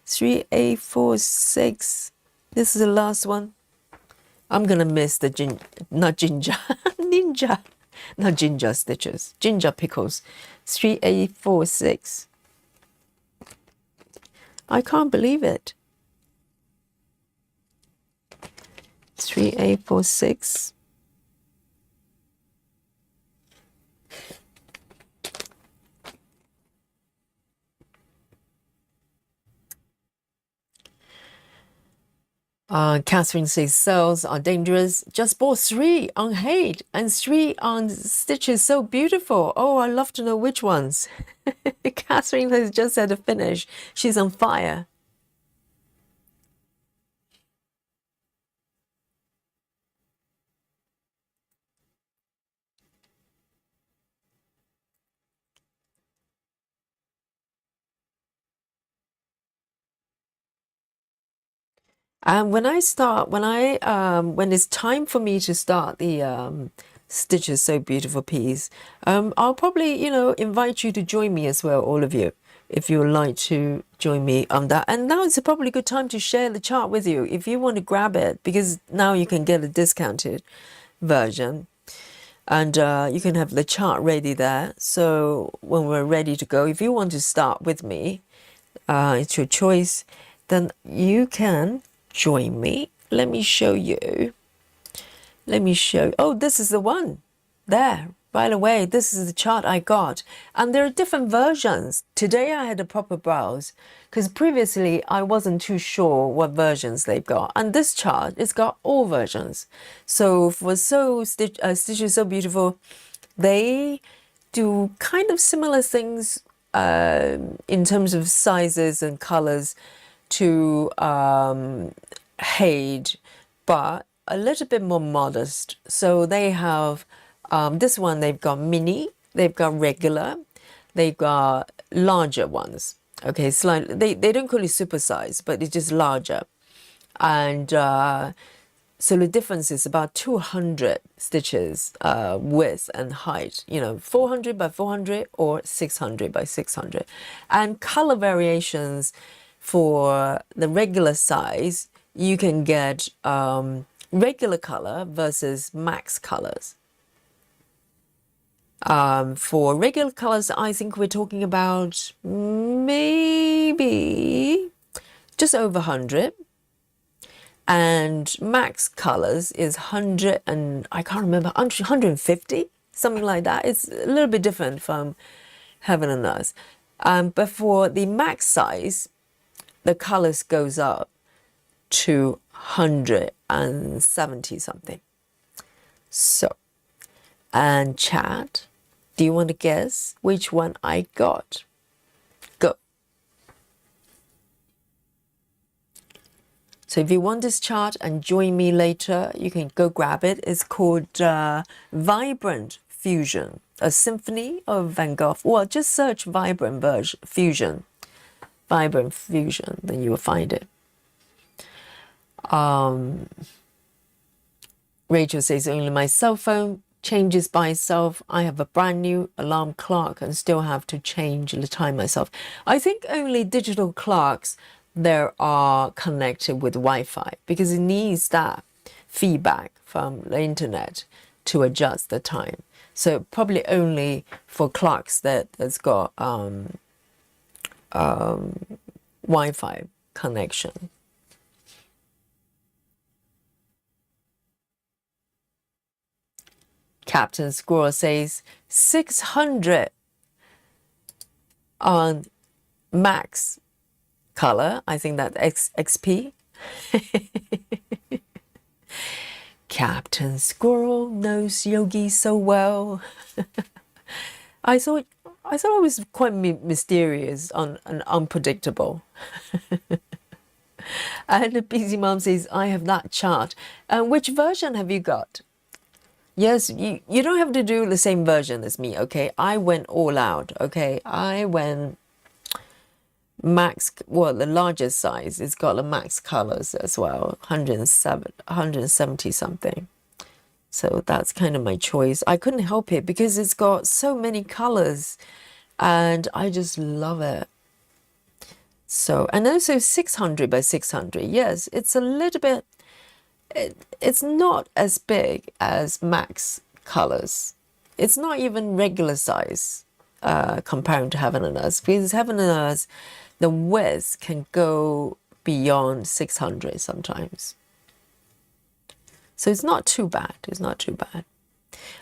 3A46. This is the last one. I'm going to miss the not ginger, ninja. Not ginger stitches. Ginger pickles. 3A46. I can't believe it. 3A46. Catherine says sales are dangerous. Just bought 3 on Hate and 3 on Stitches So Beautiful. Oh, I'd love to know which ones. Catherine has just had a finish. She's on fire. And when it's time for me to start the Stitches So Beautiful piece, I'll probably, you know, invite you to join me as well, all of you, if you would like to join me on that. And now it's probably a good time to share the chart with you if you want to grab it, because now you can get a discounted version. And you can have the chart ready there. So when we're ready to go, if you want to start with me, it's your choice, then you can join me. Let me show you. Oh, this is the one there. By the way, this is the chart I got. And there are different versions. Today I had a proper browse because previously I wasn't too sure what versions they've got. And this chart, it's got all versions. So for Stitches So Beautiful, they do kind of similar things in terms of sizes and colors to Hade, but a little bit more modest. So they have this one, they've got mini, they've got regular, they've got larger ones. Okay, slightly, they don't call it super size, but it's just larger. And so the difference is about 200 stitches width and height, you know, 400 by 400 or 600 by 600. And color variations for the regular size, you can get regular color versus max colors. For regular colors, I think we're talking about maybe just over 100. And max colors is 100 and I can't remember, 150, something like that. It's a little bit different from Heaven and Earth. But for the max size, the colors goes up to 170 something. So, and chat, do you want to guess which one I got? Go. So if you want this chart and join me later, you can go grab it. It's called Vibrant Fusion, a symphony of Van Gogh. Well, just search Vibrant Fusion, then you will find it. Rachel says, only my cell phone changes by itself. I have a brand new alarm clock and still have to change the time myself. I think only digital clocks there are connected with Wi-Fi because it needs that feedback from the internet to adjust the time. So probably only for clocks that's got Wi-Fi connection. Captain Squirrel says 600 on max color. I think that's XP. Captain Squirrel knows Yogi so well. I thought it was quite mysterious and unpredictable. And the busy mom says, I have that chart. Which version have you got? Yes, you don't have to do the same version as me, okay? I went all out, okay? I went max, well, the largest size. It's got the max colors as well, 170 something. So that's kind of my choice. I couldn't help it because it's got so many colors and I just love it. So, and also 600 by 600. Yes, it's a little bit, it's not as big as max colors. It's not even regular size comparing to Heaven and Earth, because Heaven and Earth, the width can go beyond 600 sometimes. So it's not too bad. It's not too bad.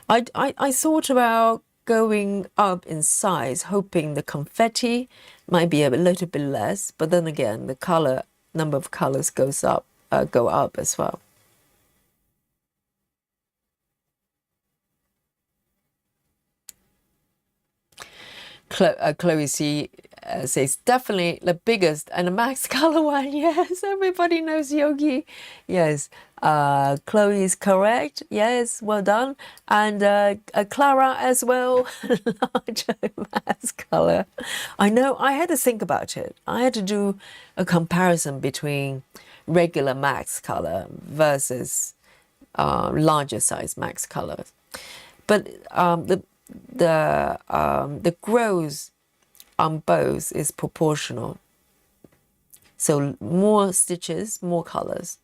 I thought about going up in size, hoping the confetti might be a little bit less, but then again, the number of colors go up as well. Chloe C says, definitely the biggest and the max color one. Yes, everybody knows Yogi. Yes, Chloe is correct. Yes, well done. And Clara as well, larger max color. I know, I had to think about it. I had to do a comparison between regular max color versus larger size max color. But the growth on both is proportional. So more stitches, more colors.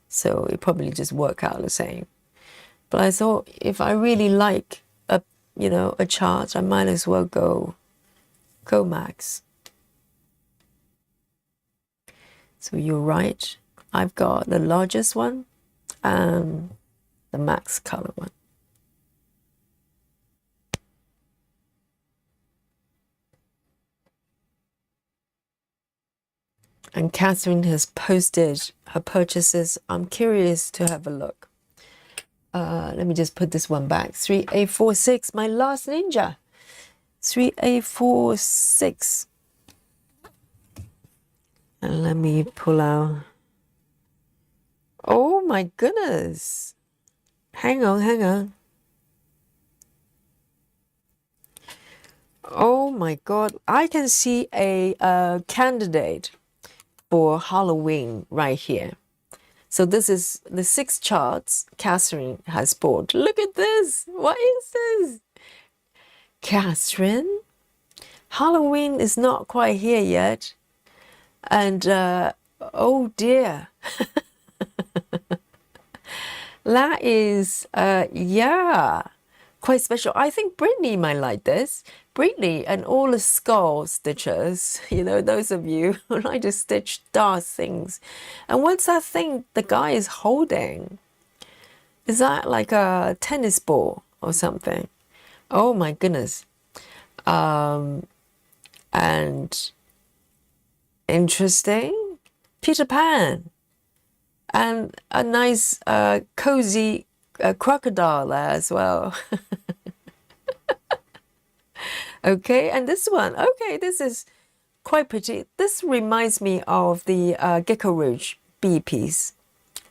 So it probably just work out the same. But I thought if I really like a chart, I might as well go max. So you're right. I've got the largest one and the max color one. And Catherine has posted her purchases. I'm curious to have a look. Let me just put this one back. 3846, my last ninja. 3846. And let me pull out. Oh my goodness. Hang on. Oh my God. I can see a candidate for Halloween right here. So this is the 6 charts Catherine has bought. Look at this. What is this? Catherine, Halloween is not quite here yet. And oh dear. That is, yeah, quite special. I think Brittany might like this Brittany and all the skull stitchers, you know, those of you who like to stitch dark things. And what's that thing the guy is holding? Is that like a tennis ball or something? Oh my goodness. And interesting. Peter Pan. And a nice cozy crocodile there as well. Okay, and this one, okay, this is quite pretty. This reminds me of the Gecko Rouge bee piece.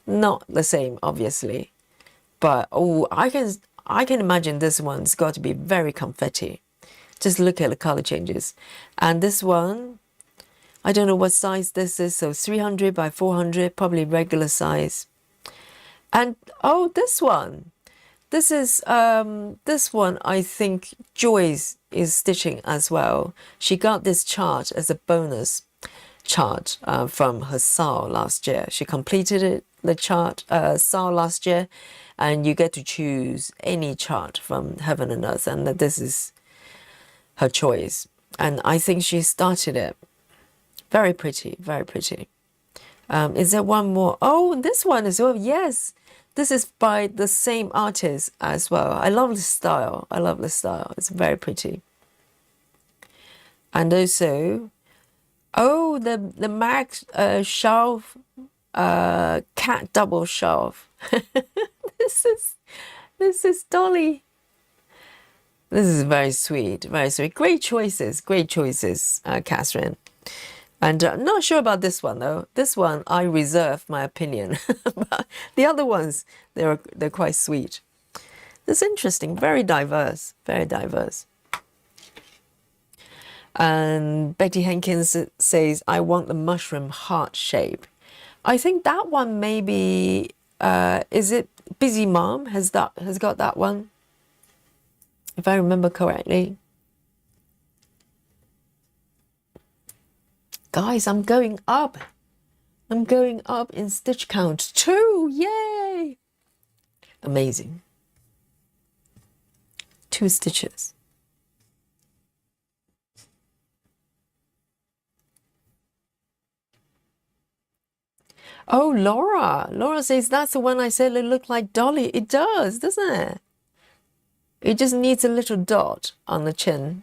Not the same, obviously, but oh, I can imagine this one's got to be very confetti. Just look at the color changes. And this one, I don't know what size this is, so 300 by 400, probably regular size. And oh, this one. This is this one I think Joyce is stitching as well. She got this chart as a bonus chart from her SAL last year. She completed it, the chart SAL last year, and you get to choose any chart from Heaven and Earth, and this is her choice. And I think she started it. Very pretty, very pretty. Is there one more? Oh, this one as well. Yes. This is by the same artist as well. I love the style. I love the style. It's very pretty. And also, oh, the Max shelf, cat double shelf. This is Dolly. This is very sweet, very sweet. Great choices, Catherine. And I'm not sure about this one though. This one I reserve my opinion. But the other ones, they're quite sweet. It's interesting, very diverse, very diverse. And Betty Hankins says, I want the mushroom heart shape. I think that one maybe is it Busy Mom has got that one, if I remember correctly. Guys, I'm going up. I'm going up in stitch count too. Yay! Amazing. 2 stitches. Oh, Laura. Laura says that's the one I said it looked like Dolly. It does, doesn't it? It just needs a little dot on the chin.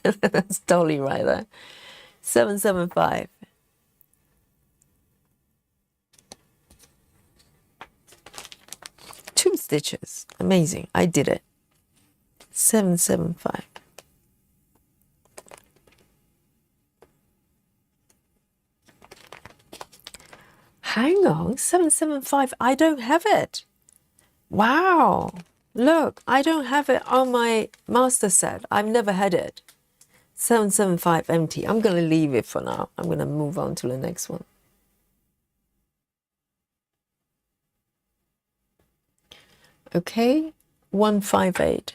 That's Dolly right there. 775. Two stitches. Amazing. I did it. 775. Hang on. 775. I don't have it. Wow. Look, I don't have it on my master set. I've never had it. 775 empty. I'm going to leave it for now. I'm going to move on to the next one. Okay, 158.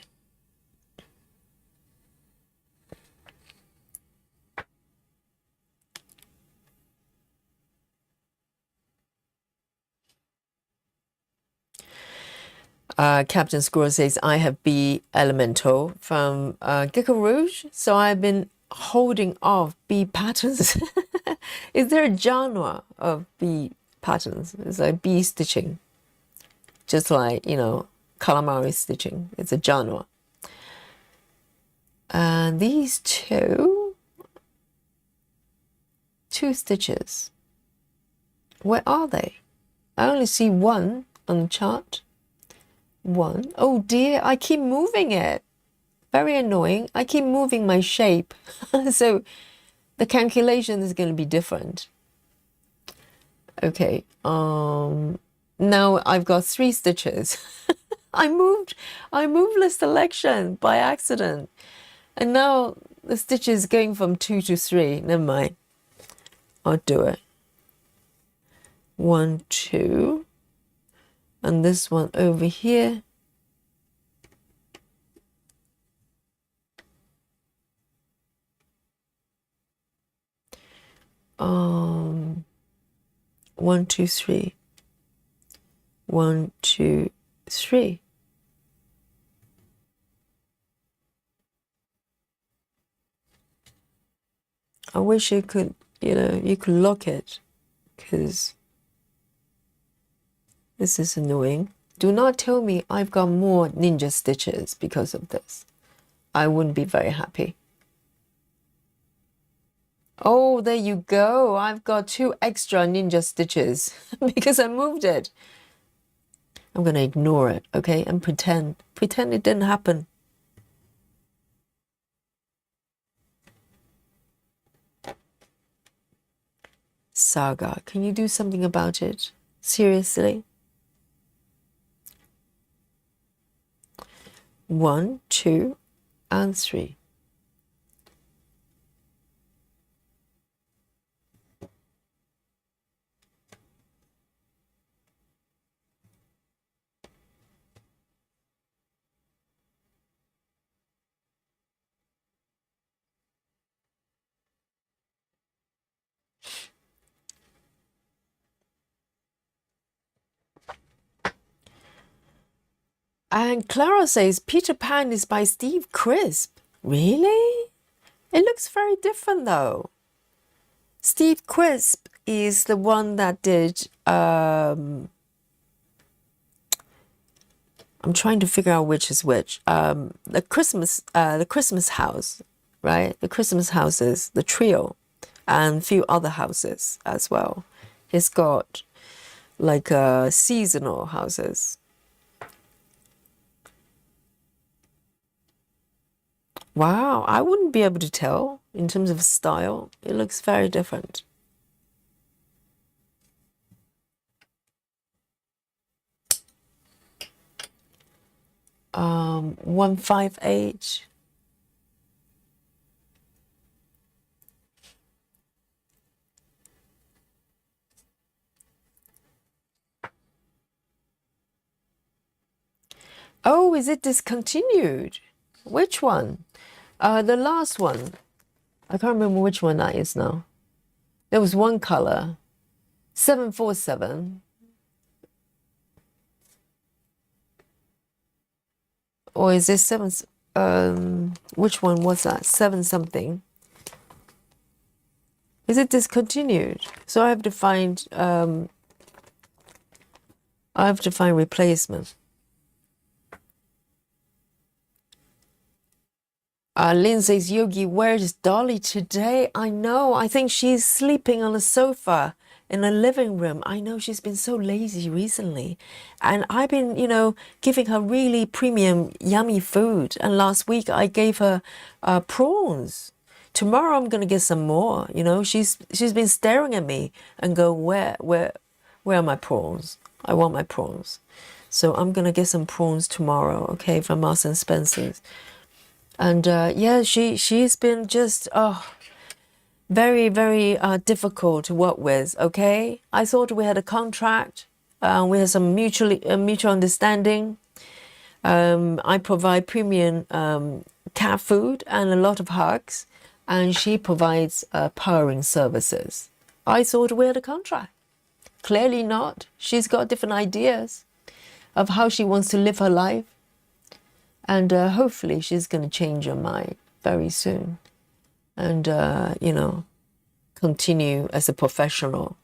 Captain Squirrel says, I have bee elemental from Gecko Rouge, so I've been holding off bee patterns. Is there a genre of bee patterns? It's like bee stitching, just like, you know, calamari stitching. It's a genre. And these two stitches, where are they? I only see one on the chart. One. Oh dear, I keep moving it. Very annoying. I keep moving my shape. So the calculation is going to be different. Okay. Now I've got 3 stitches. I moved the selection by accident. And now the stitch is going from 2 to 3. Never mind. I'll do it. 1, 2. And this one over here. One, two, three. 1, 2, 3. I wish you could, you could lock it, because this is annoying. Do not tell me I've got more ninja stitches because of this. I wouldn't be very happy. Oh, there you go. I've got 2 extra ninja stitches because I moved it. I'm going to ignore it, okay? And pretend it didn't happen. Saga, can you do something about it? Seriously? 1, 2, and 3. And Clara says Peter Pan is by Steve Crisp. Really? It looks very different though. Steve Crisp is the one that did I'm trying to figure out which is which. The Christmas house, right? The Christmas houses, the trio, and a few other houses as well. He's got like seasonal houses. Wow, I wouldn't be able to tell in terms of style. It looks very different. 158. Oh, is it discontinued? Which one? The last one. I can't remember which one that is now. There was one color. 747. Or is this 7? Which one was that? 7 something. Is it discontinued? So I have to find replacement. Lynn says, Yogi, where is Dolly today? I know. I think she's sleeping on a sofa in the living room. I know she's been so lazy recently. And I've been, giving her really premium, yummy food. And last week I gave her prawns. Tomorrow I'm going to get some more. She's been staring at me and go, where are my prawns? I want my prawns. So I'm going to get some prawns tomorrow, okay, from Marks and Spencer's. And yeah, she's been just very, very difficult to work with. Okay, I thought we had a contract. We had some mutual understanding. I provide premium cat food and a lot of hugs, and she provides purring services. I thought we had a contract. Clearly not. She's got different ideas of how she wants to live her life. And hopefully she's going to change her mind very soon and, continue as a professional.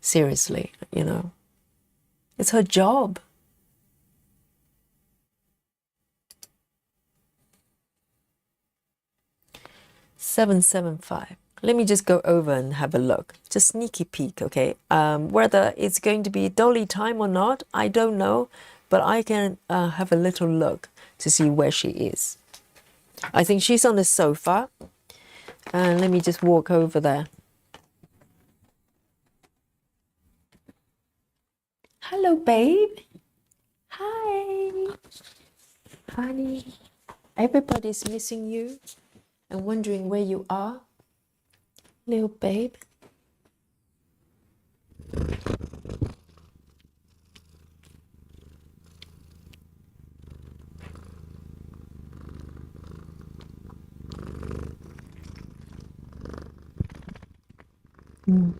Seriously, It's her job. $775. Let me just go over and have a look. Just sneaky peek, okay? Whether it's going to be Dolly time or not, I don't know. But I can have a little look to see where she is. I think she's on the sofa. And let me just walk over there. Hello, babe. Hi. Honey. Everybody's missing you and wondering where you are. Little babe.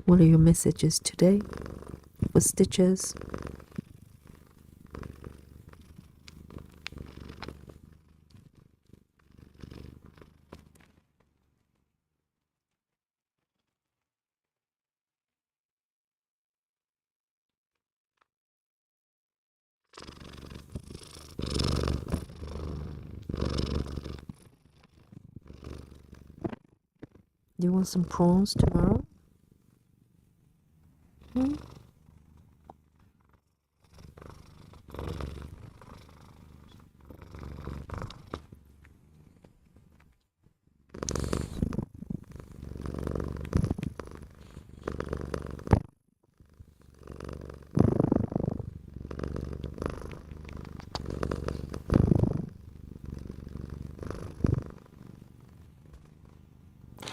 What are your messages today for stitches? Do you want some prawns tomorrow? Hmm?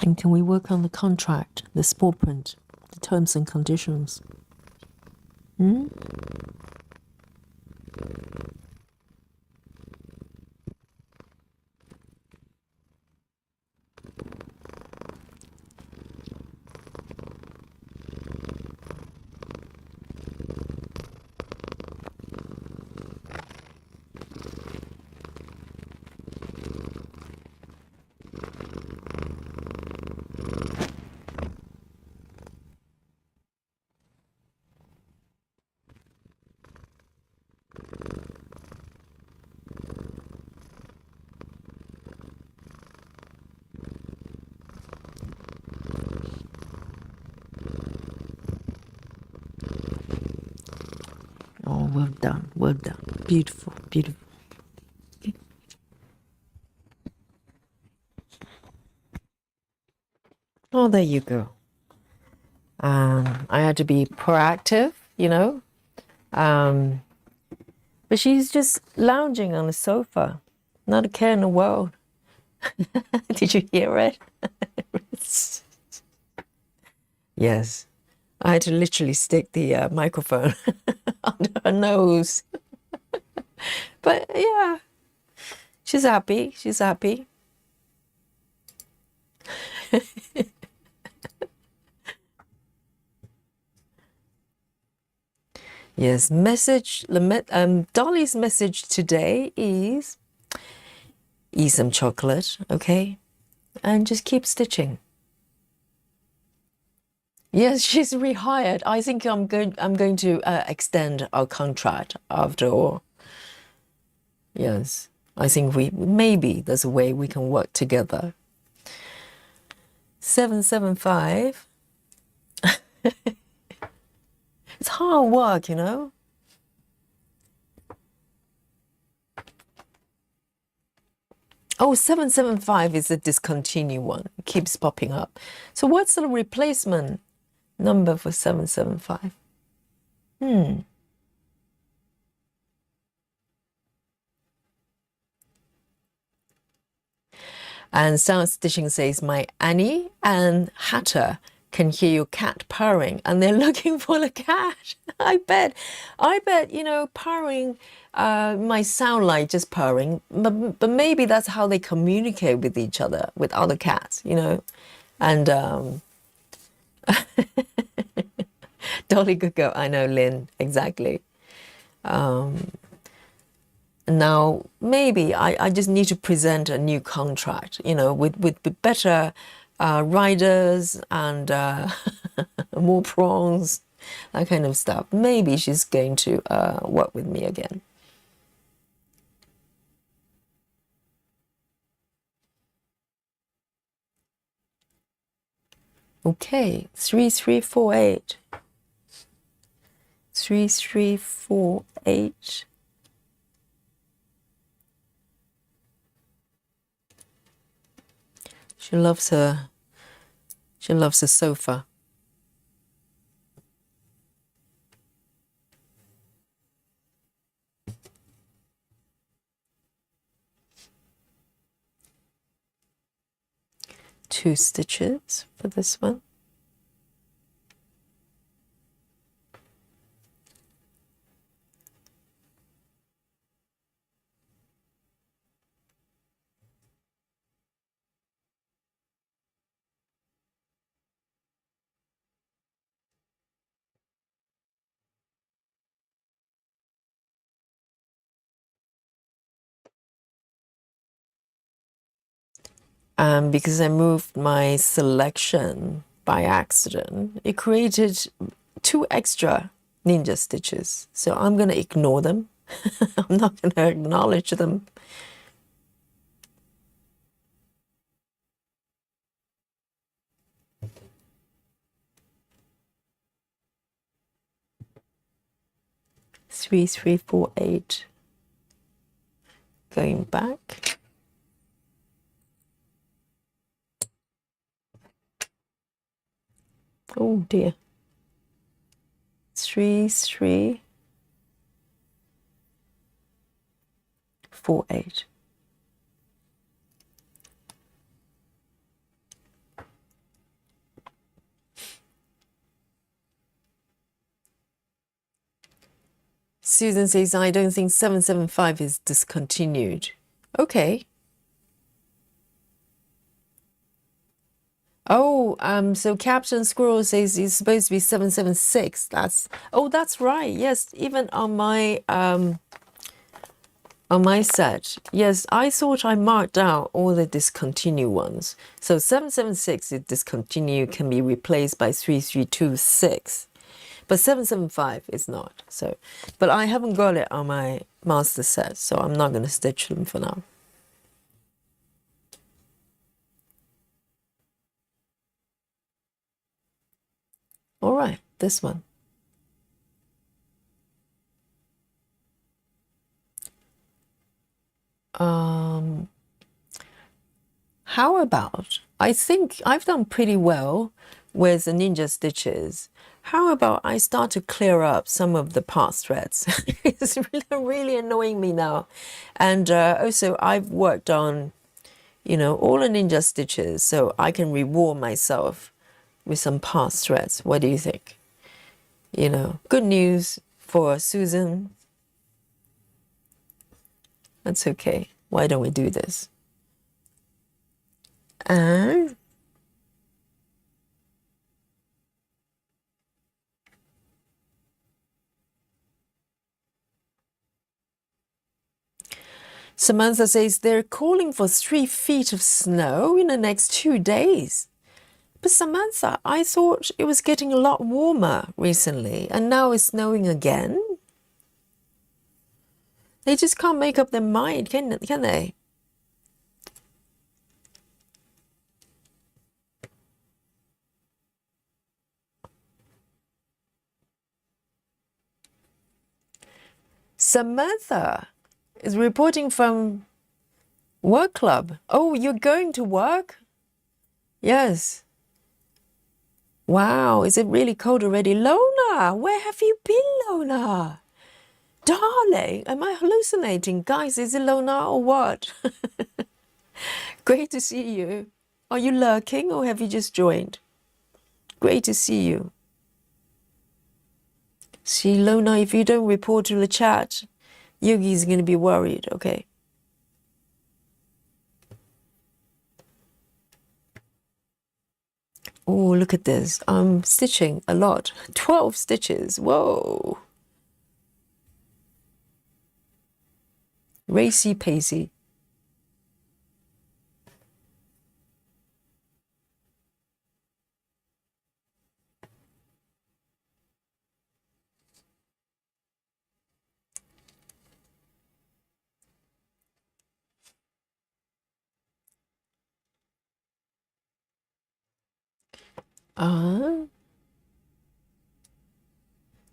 And can we work on the contract, the small print, the terms and conditions? Hmm? Oh, well done, well done. Beautiful, beautiful. Okay. Oh, there you go. I had to be proactive, you know. But she's just lounging on the sofa, not a care in the world. Did you hear it? Yes. I had to literally stick the microphone under her nose. But yeah, she's happy. She's happy. Yes, Dolly's message today is eat some chocolate, okay? And just keep stitching. Yes, she's rehired. I think I'm going to extend our contract after all. Yes, I think maybe there's a way we can work together. 775. It's hard work, you know. Oh, 775 is a discontinued one. It keeps popping up. So what's the replacement number for 775? And Sound Stitching says, my Annie and Hatter can hear your cat purring and they're looking for the cat. I bet, you know, purring might sound like just purring, but maybe that's how they communicate with each other, with other cats, you know. And Dolly could go, I know, Lynn, exactly. Now, maybe I just need to present a new contract, you know, with better riders and more prawns, that kind of stuff. Maybe she's going to work with me again. Okay, 3348. 3348. She loves her sofa. Two stitches for this one. Because I moved my selection by accident, it created 2 extra ninja stitches. So I'm going to ignore them. I'm not going to acknowledge them. 3, 3, 4, 8. Going back. Oh dear. 3, 3, 4, 8. Susan says, I don't think 775 is discontinued. Okay. Oh, so Captain Squirrel says it's supposed to be 776. That's right. Yes, even on my set. Yes, I thought I marked out all the discontinued ones. So 776 is discontinued, can be replaced by 3326. But 775 is not. So, but I haven't got it on my master set, so I'm not going to stitch them for now. All right, this one. How about, I think I've done pretty well with the ninja stitches. How about I start to clear up some of the past threads? It's really annoying me now. And also I've worked on, all the ninja stitches, so I can reward myself with some past threads. What do you think? Good news for Susan. That's okay. Why don't we do this? And Samantha says they're calling for 3 feet of snow in the next 2 days. But Samantha, I thought it was getting a lot warmer recently, and now it's snowing again. They just can't make up their mind, can they? Samantha is reporting from work club. Oh, you're going to work? Yes. Wow, is it really cold already? Lona, where have you been, Lona? Darling, am I hallucinating? Guys, is it Lona or what? Great to see you. Are you lurking or have you just joined? Great to see you. See, Lona, if you don't report to the chat, Yogi's going to be worried, okay? Oh, look at this. I'm stitching a lot. 12 stitches. Whoa. Racy pacey.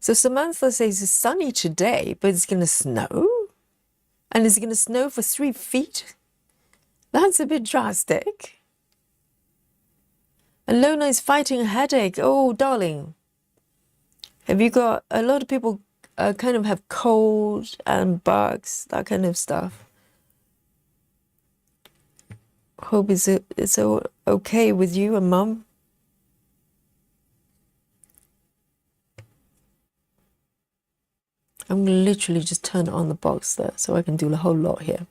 So Samantha says it's sunny today, but it's going to snow? And it's going to snow for 3 feet? That's a bit drastic. And Lona is fighting a headache. Oh, darling. Have you got, a lot of people kind of have cold and bugs, that kind of stuff. Hope it's all okay with you and Mum. I'm going to literally just turn on the box there so I can do the whole lot here.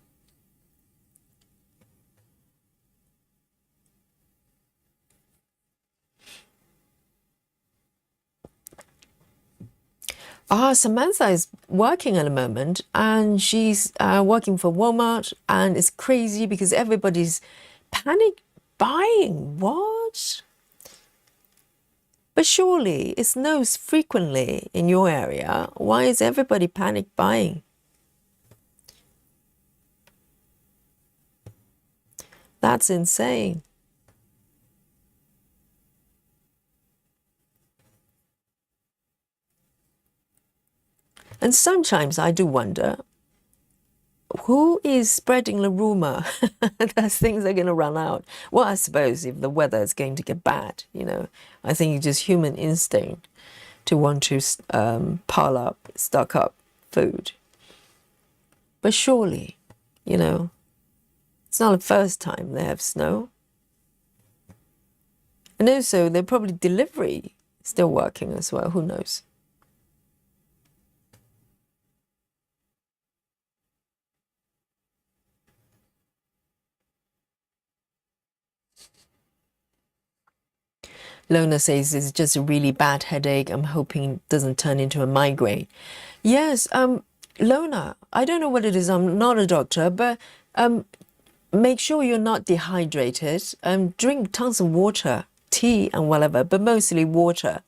Samantha is working at the moment, and she's working for Walmart, and it's crazy because everybody's panic buying. What? But surely it snows frequently in your area. Why is everybody panic buying? That's insane. And sometimes I do wonder, who is spreading the rumor that things are going to run out? Well, I suppose if the weather is going to get bad, I think it's just human instinct to want to pile up, stock up food. But surely, it's not the first time they have snow. And also, they're probably delivery still working as well. Who knows? Lona says it's just a really bad headache. I'm hoping it doesn't turn into a migraine. Yes, Lona, I don't know what it is. I'm not a doctor, but make sure you're not dehydrated. Drink tons of water, tea and whatever, but mostly water.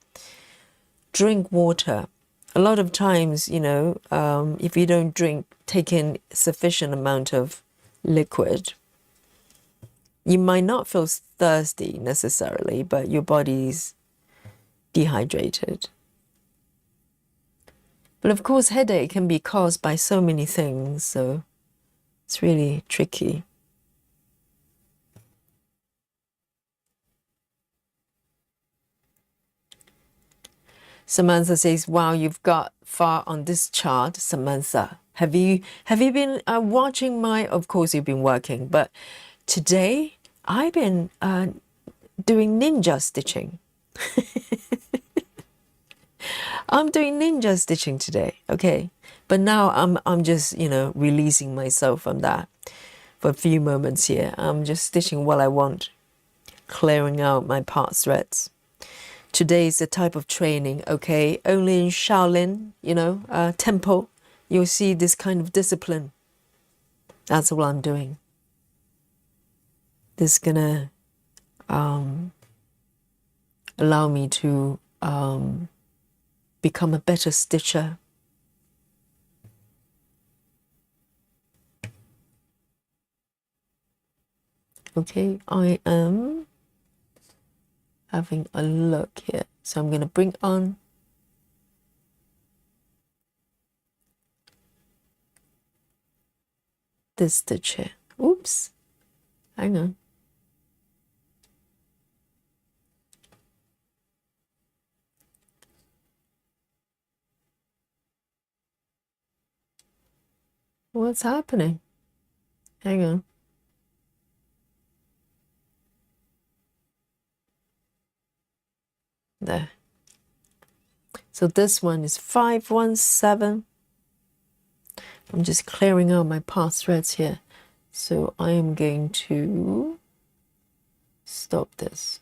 Drink water. A lot of times, if you don't take in sufficient amount of liquid, you might not feel thirsty necessarily, but your body's dehydrated. But of course, headache can be caused by so many things, so it's really tricky. Samantha says, wow, you've got far on this chart, Samantha. Have you been watching of course you've been working, but today I've been doing ninja stitching. I'm doing ninja stitching today, okay? But now I'm just, releasing myself from that for a few moments here. I'm just stitching what I want, clearing out my part threads. Today is the type of training, okay? Only in Shaolin, temple, you'll see this kind of discipline. That's what I'm doing. This is gonna allow me to become a better stitcher. Okay, I am having a look here. So I'm going to bring on this stitch here. Oops, hang on. What's happening? Hang on. There. So this one is 517. I'm just clearing out my part threads here. So I am going to stop this.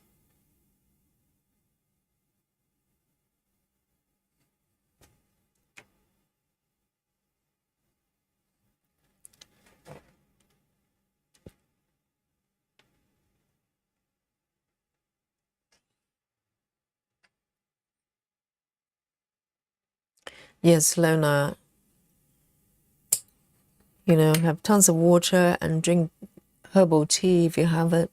Yes, Lona, have tons of water and drink herbal tea if you have it.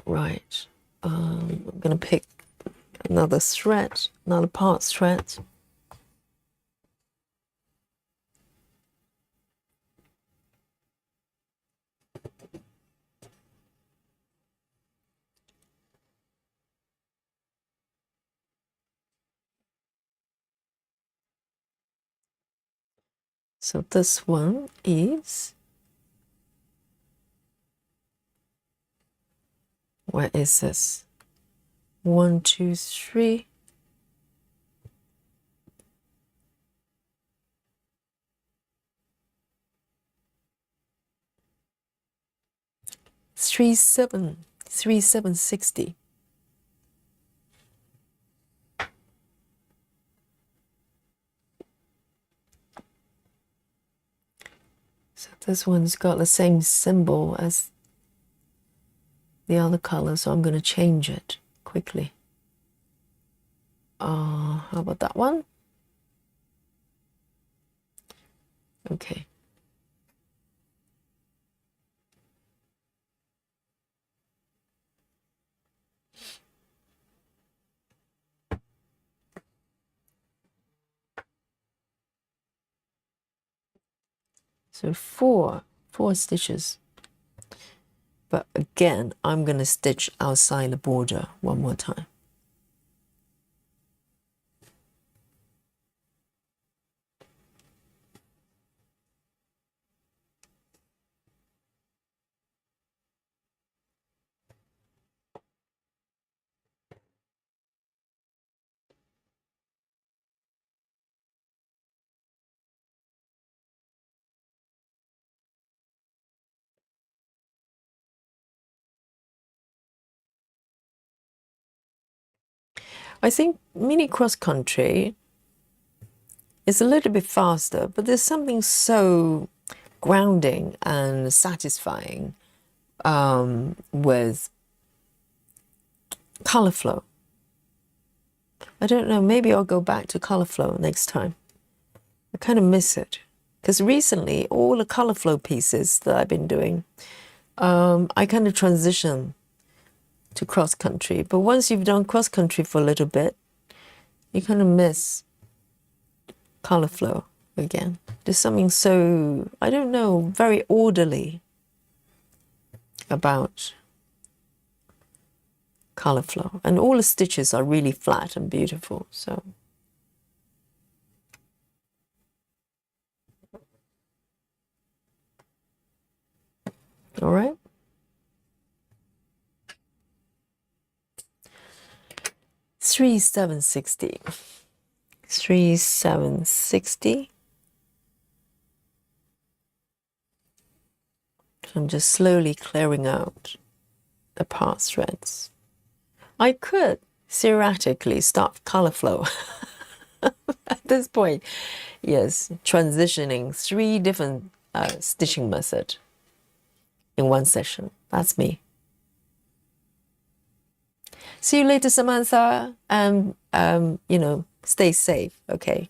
Right, I'm going to pick another thread, another part thread. So this one is, where is this? 1, 2, 3. Three seven 60. So this one's got the same symbol as the other color, so I'm going to change it quickly. How about that one? Okay. So four stitches. But again, I'm going to stitch outside the border one more time. I think mini cross country is a little bit faster, but there's something so grounding and satisfying with color flow. I don't know, maybe I'll go back to color flow next time. I kind of miss it because recently all the color flow pieces that I've been doing, I kind of transition to cross country. But once you've done cross country for a little bit, you kind of miss color flow again. There's something so, I don't know, very orderly about color flow. And all the stitches are really flat and beautiful. So all right. Three 760. 760. I'm just slowly clearing out the past threads. I could theoretically start color flow at this point. Yes, transitioning 3 different stitching methods in one session. That's me. See you later, Samantha. You know, stay safe, okay?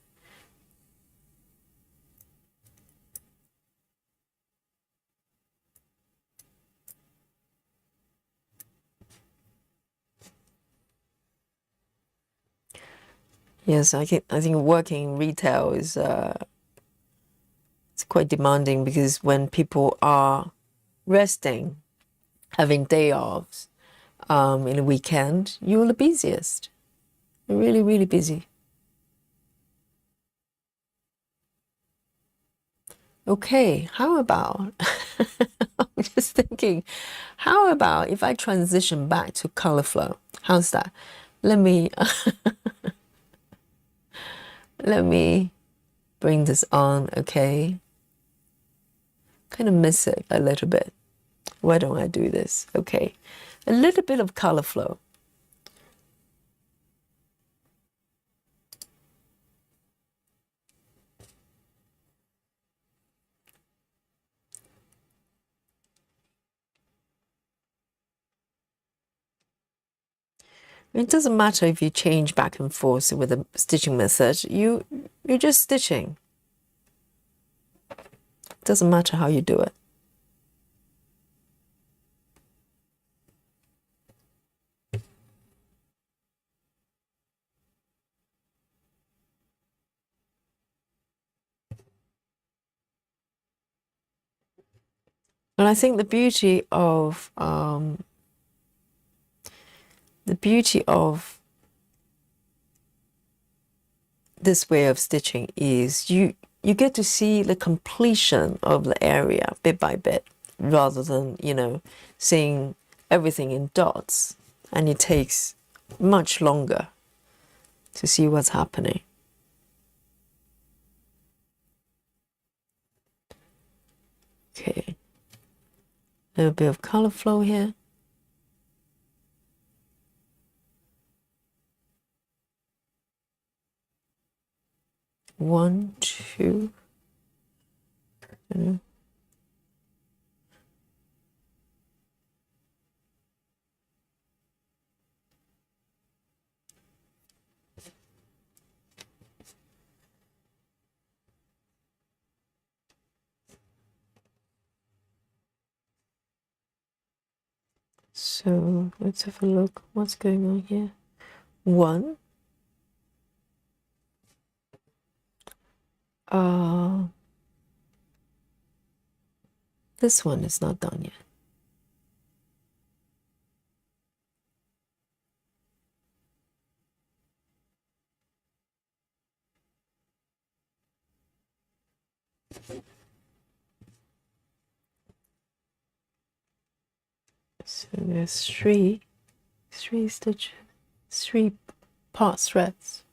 Yes, I think working retail is it's quite demanding because when people are resting, having day offs in a weekend, you're the busiest. You're really, really busy. Okay, how about, I'm just thinking, how about if I transition back to color flow? How's that? Let me, let me bring this on, okay? Kind of miss it a little bit. Why don't I do this? Okay, a little bit of color flow. It doesn't matter if you change back and forth with the stitching method. You're just stitching. It doesn't matter how you do it. And I think the beauty of this way of stitching is you get to see the completion of the area bit by bit, rather than, you know, seeing everything in dots, and it takes much longer to see what's happening. Okay, a little bit of color flow here. One, two. So let's have a look. What's going on here? 1. This one is not done yet. So there's three stitches, 3 part threads.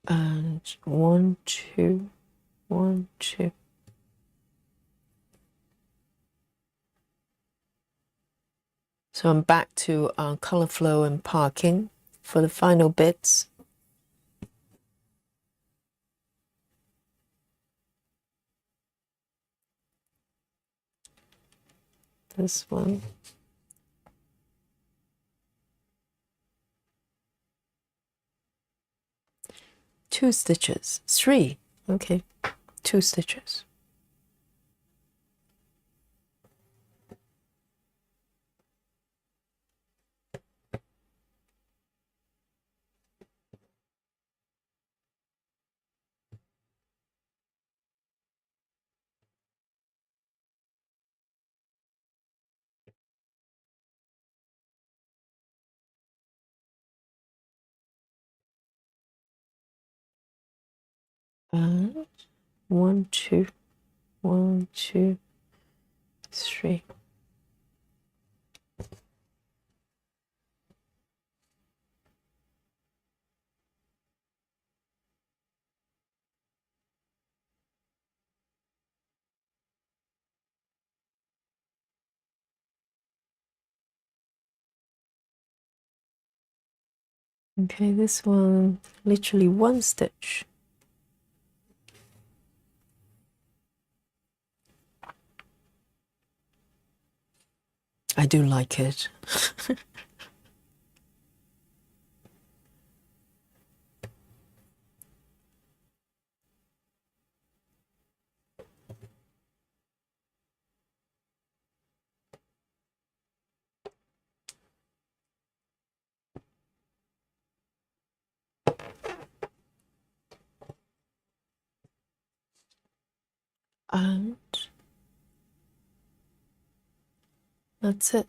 And 1, 2, 1, 2. So I'm back to color flow and parking for the final bits. This one. Two stitches. 3. Okay. 2 stitches. And 1, 2, 1, 2, 3. Okay, this one literally 1 stitch. I do like it. And that's it.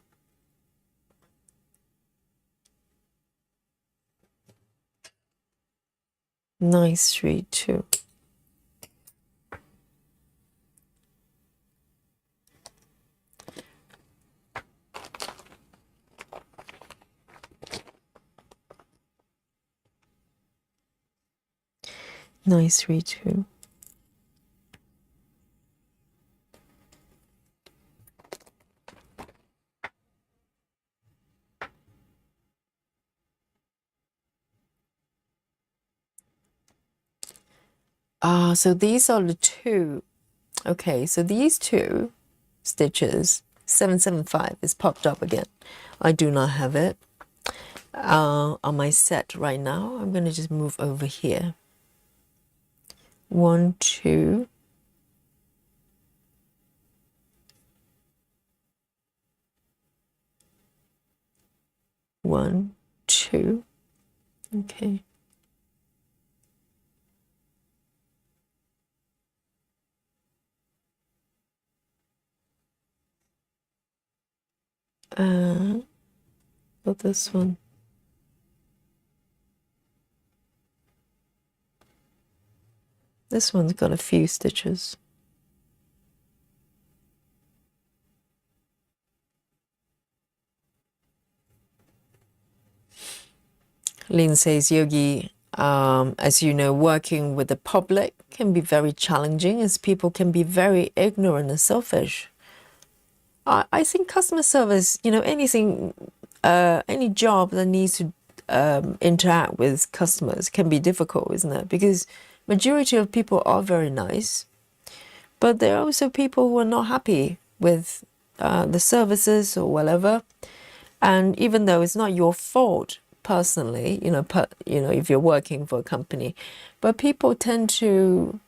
Nice 3, 2. Nice 3, 2. So these are the 2. Okay, so these 2 stitches, 775 is popped up again. I do not have it on my set right now. I'm going to just move over here. 1, 2. 1, 2. Okay. But this one. This one's got a few stitches. Lynn says, Yogi, As you know, working with the public can be very challenging as people can be very ignorant and selfish. I think customer service, anything, any job that needs to interact with customers can be difficult, isn't it? Because majority of people are very nice, but there are also people who are not happy with the services or whatever. And even though it's not your fault personally, if you're working for a company, but people tend to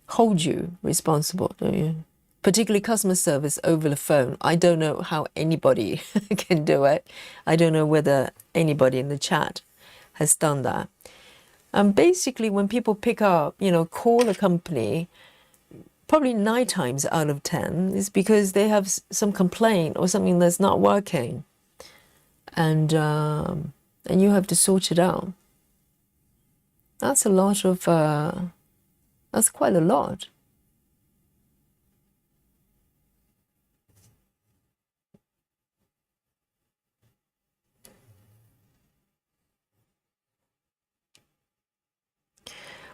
hold you responsible, don't you? Particularly customer service over the phone. I don't know how anybody can do it. I don't know whether anybody in the chat has done that. Basically, when people pick up, call a company, probably 9 times out of 10 is because they have some complaint or something that's not working, and you have to sort it out. That's a lot of. That's quite a lot.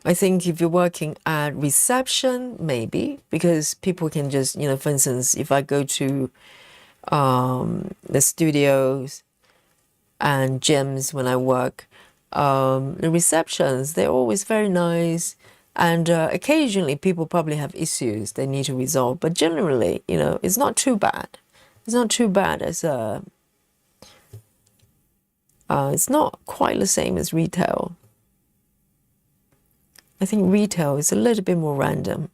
I think if you're working at reception, maybe, because people can just, for instance, if I go to the studios and gyms when I work, the receptions, they're always very nice. And occasionally people probably have issues they need to resolve. But generally, it's not too bad. It's not too bad as it's not quite the same as retail. I think retail is a little bit more random.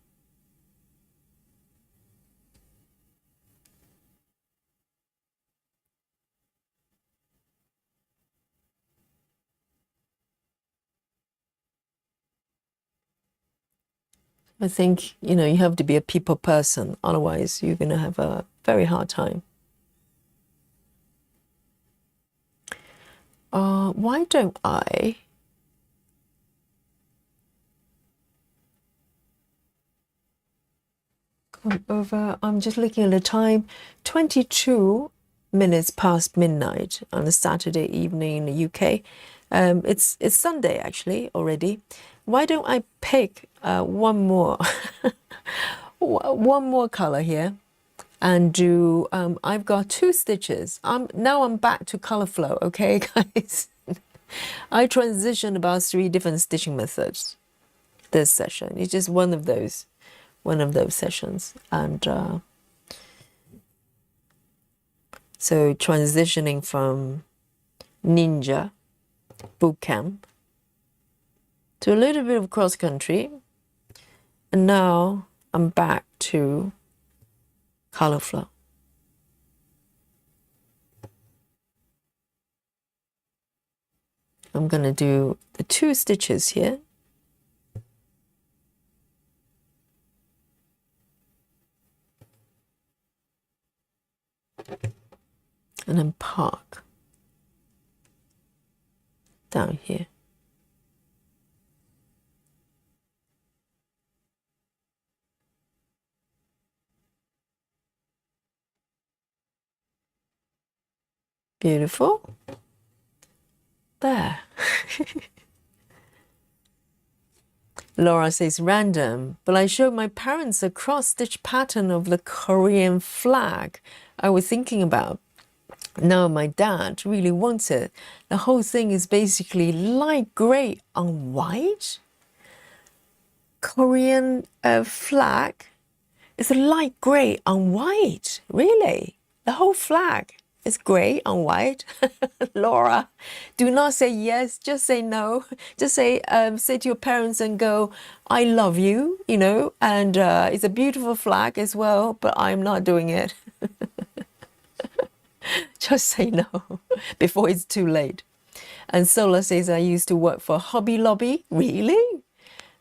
I think, you have to be a people person. Otherwise, you're going to have a very hard time. Why don't I... over, I'm just looking at the time, 22 minutes past midnight on a Saturday evening in the UK. It's Sunday actually already. Why don't I pick one more one more color here and do I've got 2 stitches. Now I'm back to color flow, okay guys? I transitioned about 3 different stitching methods this session. It's just one of those sessions, and so transitioning from ninja boot camp to a little bit of cross country, and now I'm back to color flow. I'm gonna do the 2 stitches here. And then park down here. Beautiful. There. Laura says random, but I showed my parents a cross-stitch pattern of the Korean flag I was thinking about. Now my dad really wants it. The whole thing is basically light grey on white. Korean flag is a light grey on white. Really? The whole flag is grey on white? Laura, do not say yes, just say no. Just say to your parents and go, I love you, and it's a beautiful flag as well, but I'm not doing it. Just say no before it's too late. And Sola says, I used to work for Hobby Lobby. Really?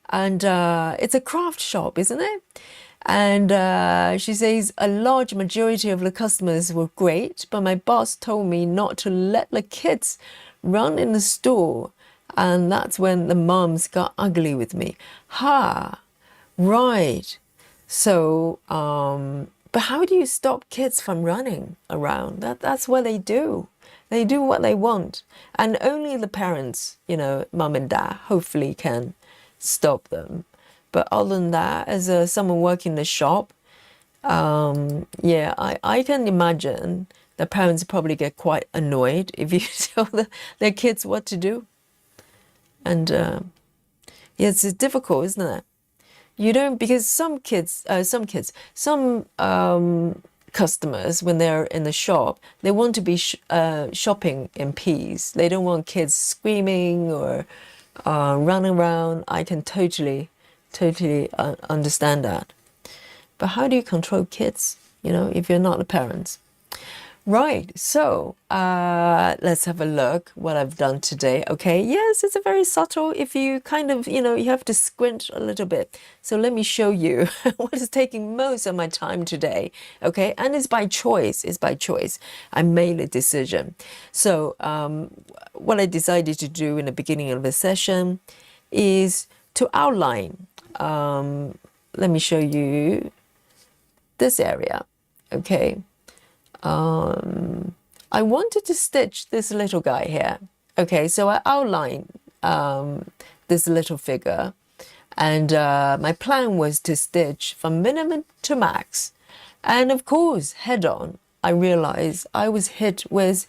And it's a craft shop, isn't it? And she says, a large majority of the customers were great, but my boss told me not to let the kids run in the store. And that's when the moms got ugly with me. Ha, right. So, but how do you stop kids from running around? That's what they do. They do what they want. And only the parents, you know, mum and dad, hopefully can stop them. But other than that, as someone working in the shop, yeah, I can imagine the parents probably get quite annoyed if you tell their kids what to do. And yeah, it's difficult, isn't it? You don't, because some customers, when they're in the shop, they want to be shopping in peace. They don't want kids screaming or running around. I can totally understand that. But how do you control kids, you know, if you're not the parents? Right, so let's have a look what I've done today. Okay, yes, it's a very subtle. If you kind of, you know, you have to squint a little bit. So let me show you what is taking most of my time today. Okay, and it's by choice. It's by choice. I made a decision. So what I decided to do in the beginning of the session is to outline. Let me show you this area. Okay. I wanted to stitch this little guy here. Okay, so I outlined this little figure, and my plan was to stitch from minimum to max. And of course, head on, I realized I was hit with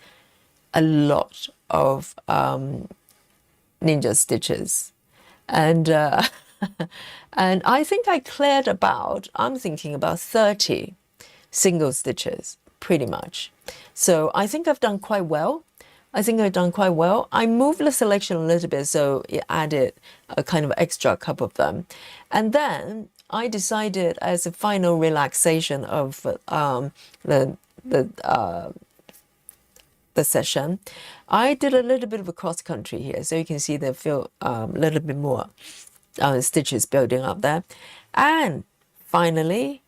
a lot of ninja stitches. And and I think I cleared about, I'm thinking about 30 single stitches. Pretty much. So I think I've done quite well. I moved the selection a little bit, so it added a kind of extra couple of them. And then I decided, as a final relaxation of the session, I did a little bit of a cross country here. So you can see there feel a little bit more stitches building up there. And finally,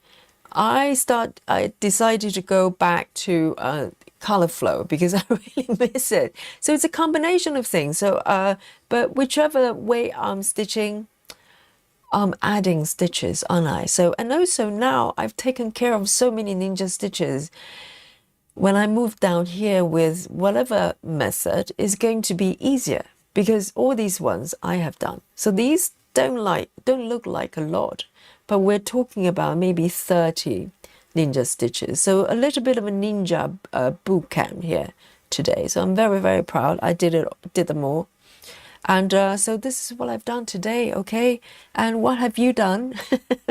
I decided to go back to color flow because I really miss it. So it's a combination of things. So, but whichever way I'm stitching, I'm adding stitches, aren't I? So, and also now I've taken care of so many ninja stitches. When I move down here with whatever method is going to be easier because all these ones I have done. So these don't look like a lot, but we're talking about maybe 30 ninja stitches. So a little bit of a ninja boot camp here today. So I'm very proud. I did them all. And so this is what I've done today, okay? And what have you done?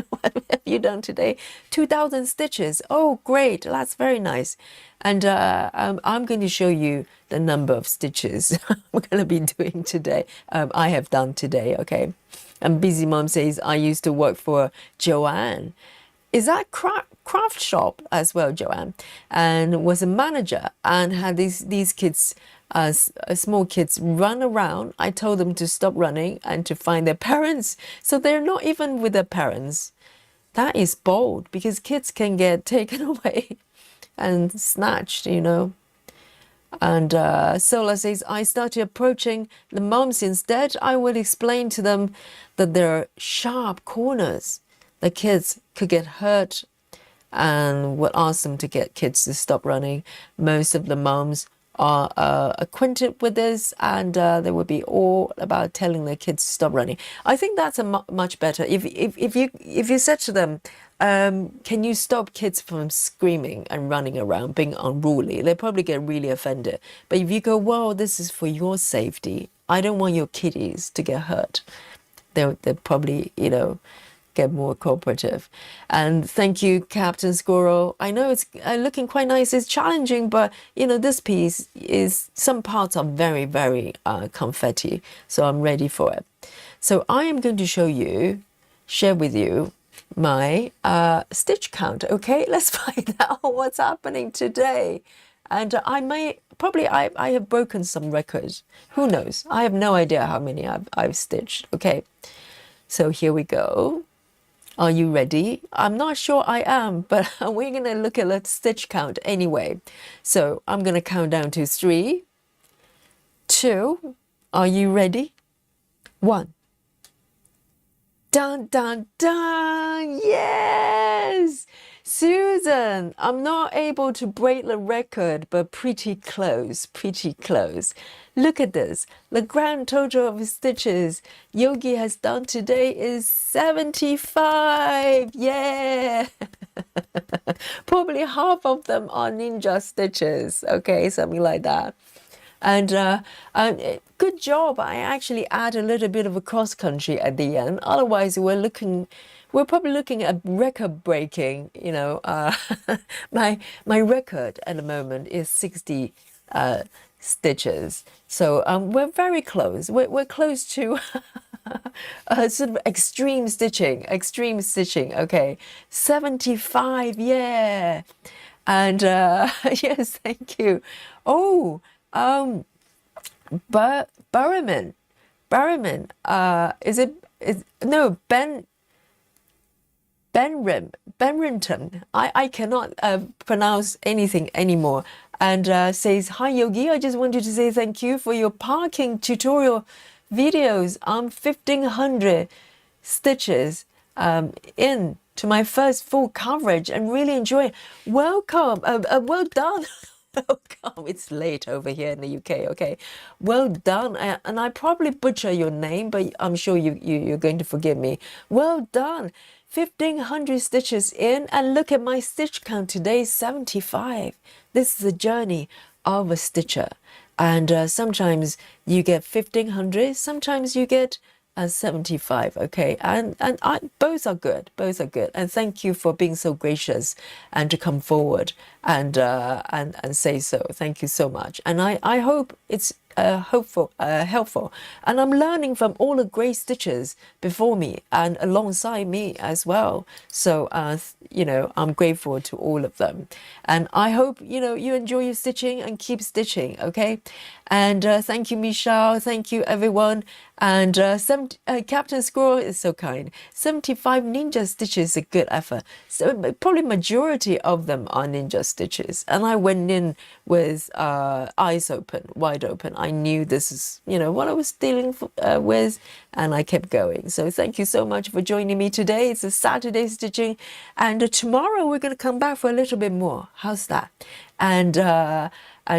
What have you done today? 2,000 stitches. Oh, great. That's very nice. And I'm going to show you the number of stitches I'm going to be doing today. I have done today, okay? And Busy Mom says, I used to work for Joanne. Is that craft shop as well, Joanne? And was a manager and had these kids, small kids, run around. I told them to stop running and to find their parents. So they're not even with their parents. That is bold because kids can get taken away and snatched, you know. And Sola says, I started approaching the moms instead. I would explain to them that there are sharp corners. The kids could get hurt and would ask them to get kids to stop running. Most of the moms are acquainted with this, and they would be all about telling their kids to stop running. I think that's a much better. If you said to them, can you stop kids from screaming and running around, being unruly? They probably get really offended. But if you go, well, this is for your safety. I don't want your kiddies to get hurt. They'll probably, you know, get more cooperative. And thank you, Captain Squirrel. I know it's looking quite nice. It's challenging, but you know, this piece is, some parts are very confetti, so I'm ready for it. So I am going to share with you my stitch count. Okay, let's find out what's happening today. And I have broken some records. Who knows? I have no idea how many I've stitched. Okay, so here we go. Are you ready? I'm not sure I am, but we're going to look at the stitch count anyway. So I'm going to count down to 3, 2. Are you ready? 1. Dun, dun, dun! Yes! Susan, I'm not able to break the record, but pretty close, pretty close. Look at this. The grand total of stitches Yogi has done today is 75. Yeah. Probably half of them are ninja stitches. Okay, something like that. And good job. I actually add a little bit of a cross country at the end. Otherwise, we're probably looking at record breaking. My record at the moment is 60 stitches. So we're very close. We're close to sort of extreme stitching. Extreme stitching. Okay, 75. Yeah. And yes, thank you. Oh, Berryman, is it? Is no Benrington. I cannot pronounce anything anymore. And says, hi Yogi, I just wanted to say thank you for your parking tutorial videos. I'm 1500 stitches in to my first full coverage and really enjoy it. Welcome, well done. Welcome. It's late over here in the UK. Okay, well done. And I probably butcher your name, but I'm sure you're going to forgive me. Well done. 1500 stitches in, and look at my stitch count today, 75. This is the journey of a stitcher, and sometimes you get 1500, sometimes you get 75. Okay, and both are good, and thank you for being so gracious and to come forward and say so. Thank you so much, and I hope it's helpful, and I'm learning from all the great stitchers before me and alongside me as well. So I'm grateful to all of them, and I hope you enjoy your stitching and keep stitching. Okay, and thank you, Michelle. Thank you, everyone. And Captain Squirrel is so kind. 75 ninja stitches is a good effort. So probably majority of them are ninja stitches. And I went in with eyes open, wide open. I knew this is, what I was dealing with, and I kept going. So thank you so much for joining me today. It's a Saturday stitching, and tomorrow we're going to come back for a little bit more. How's that? And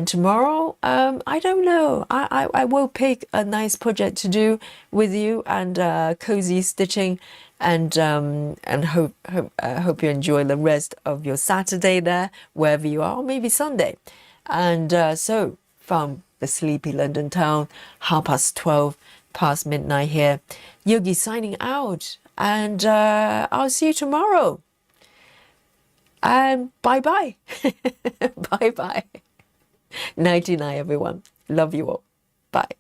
tomorrow, I don't know. I will pick a nice project to do with you and cozy stitching, and hope you enjoy the rest of your Saturday there, wherever you are, or maybe Sunday. And so from the sleepy London town, 12:30 past midnight here, Yogi signing out, and I'll see you tomorrow. And bye-bye. Bye-bye. Nighty-night, everyone. Love you all. Bye.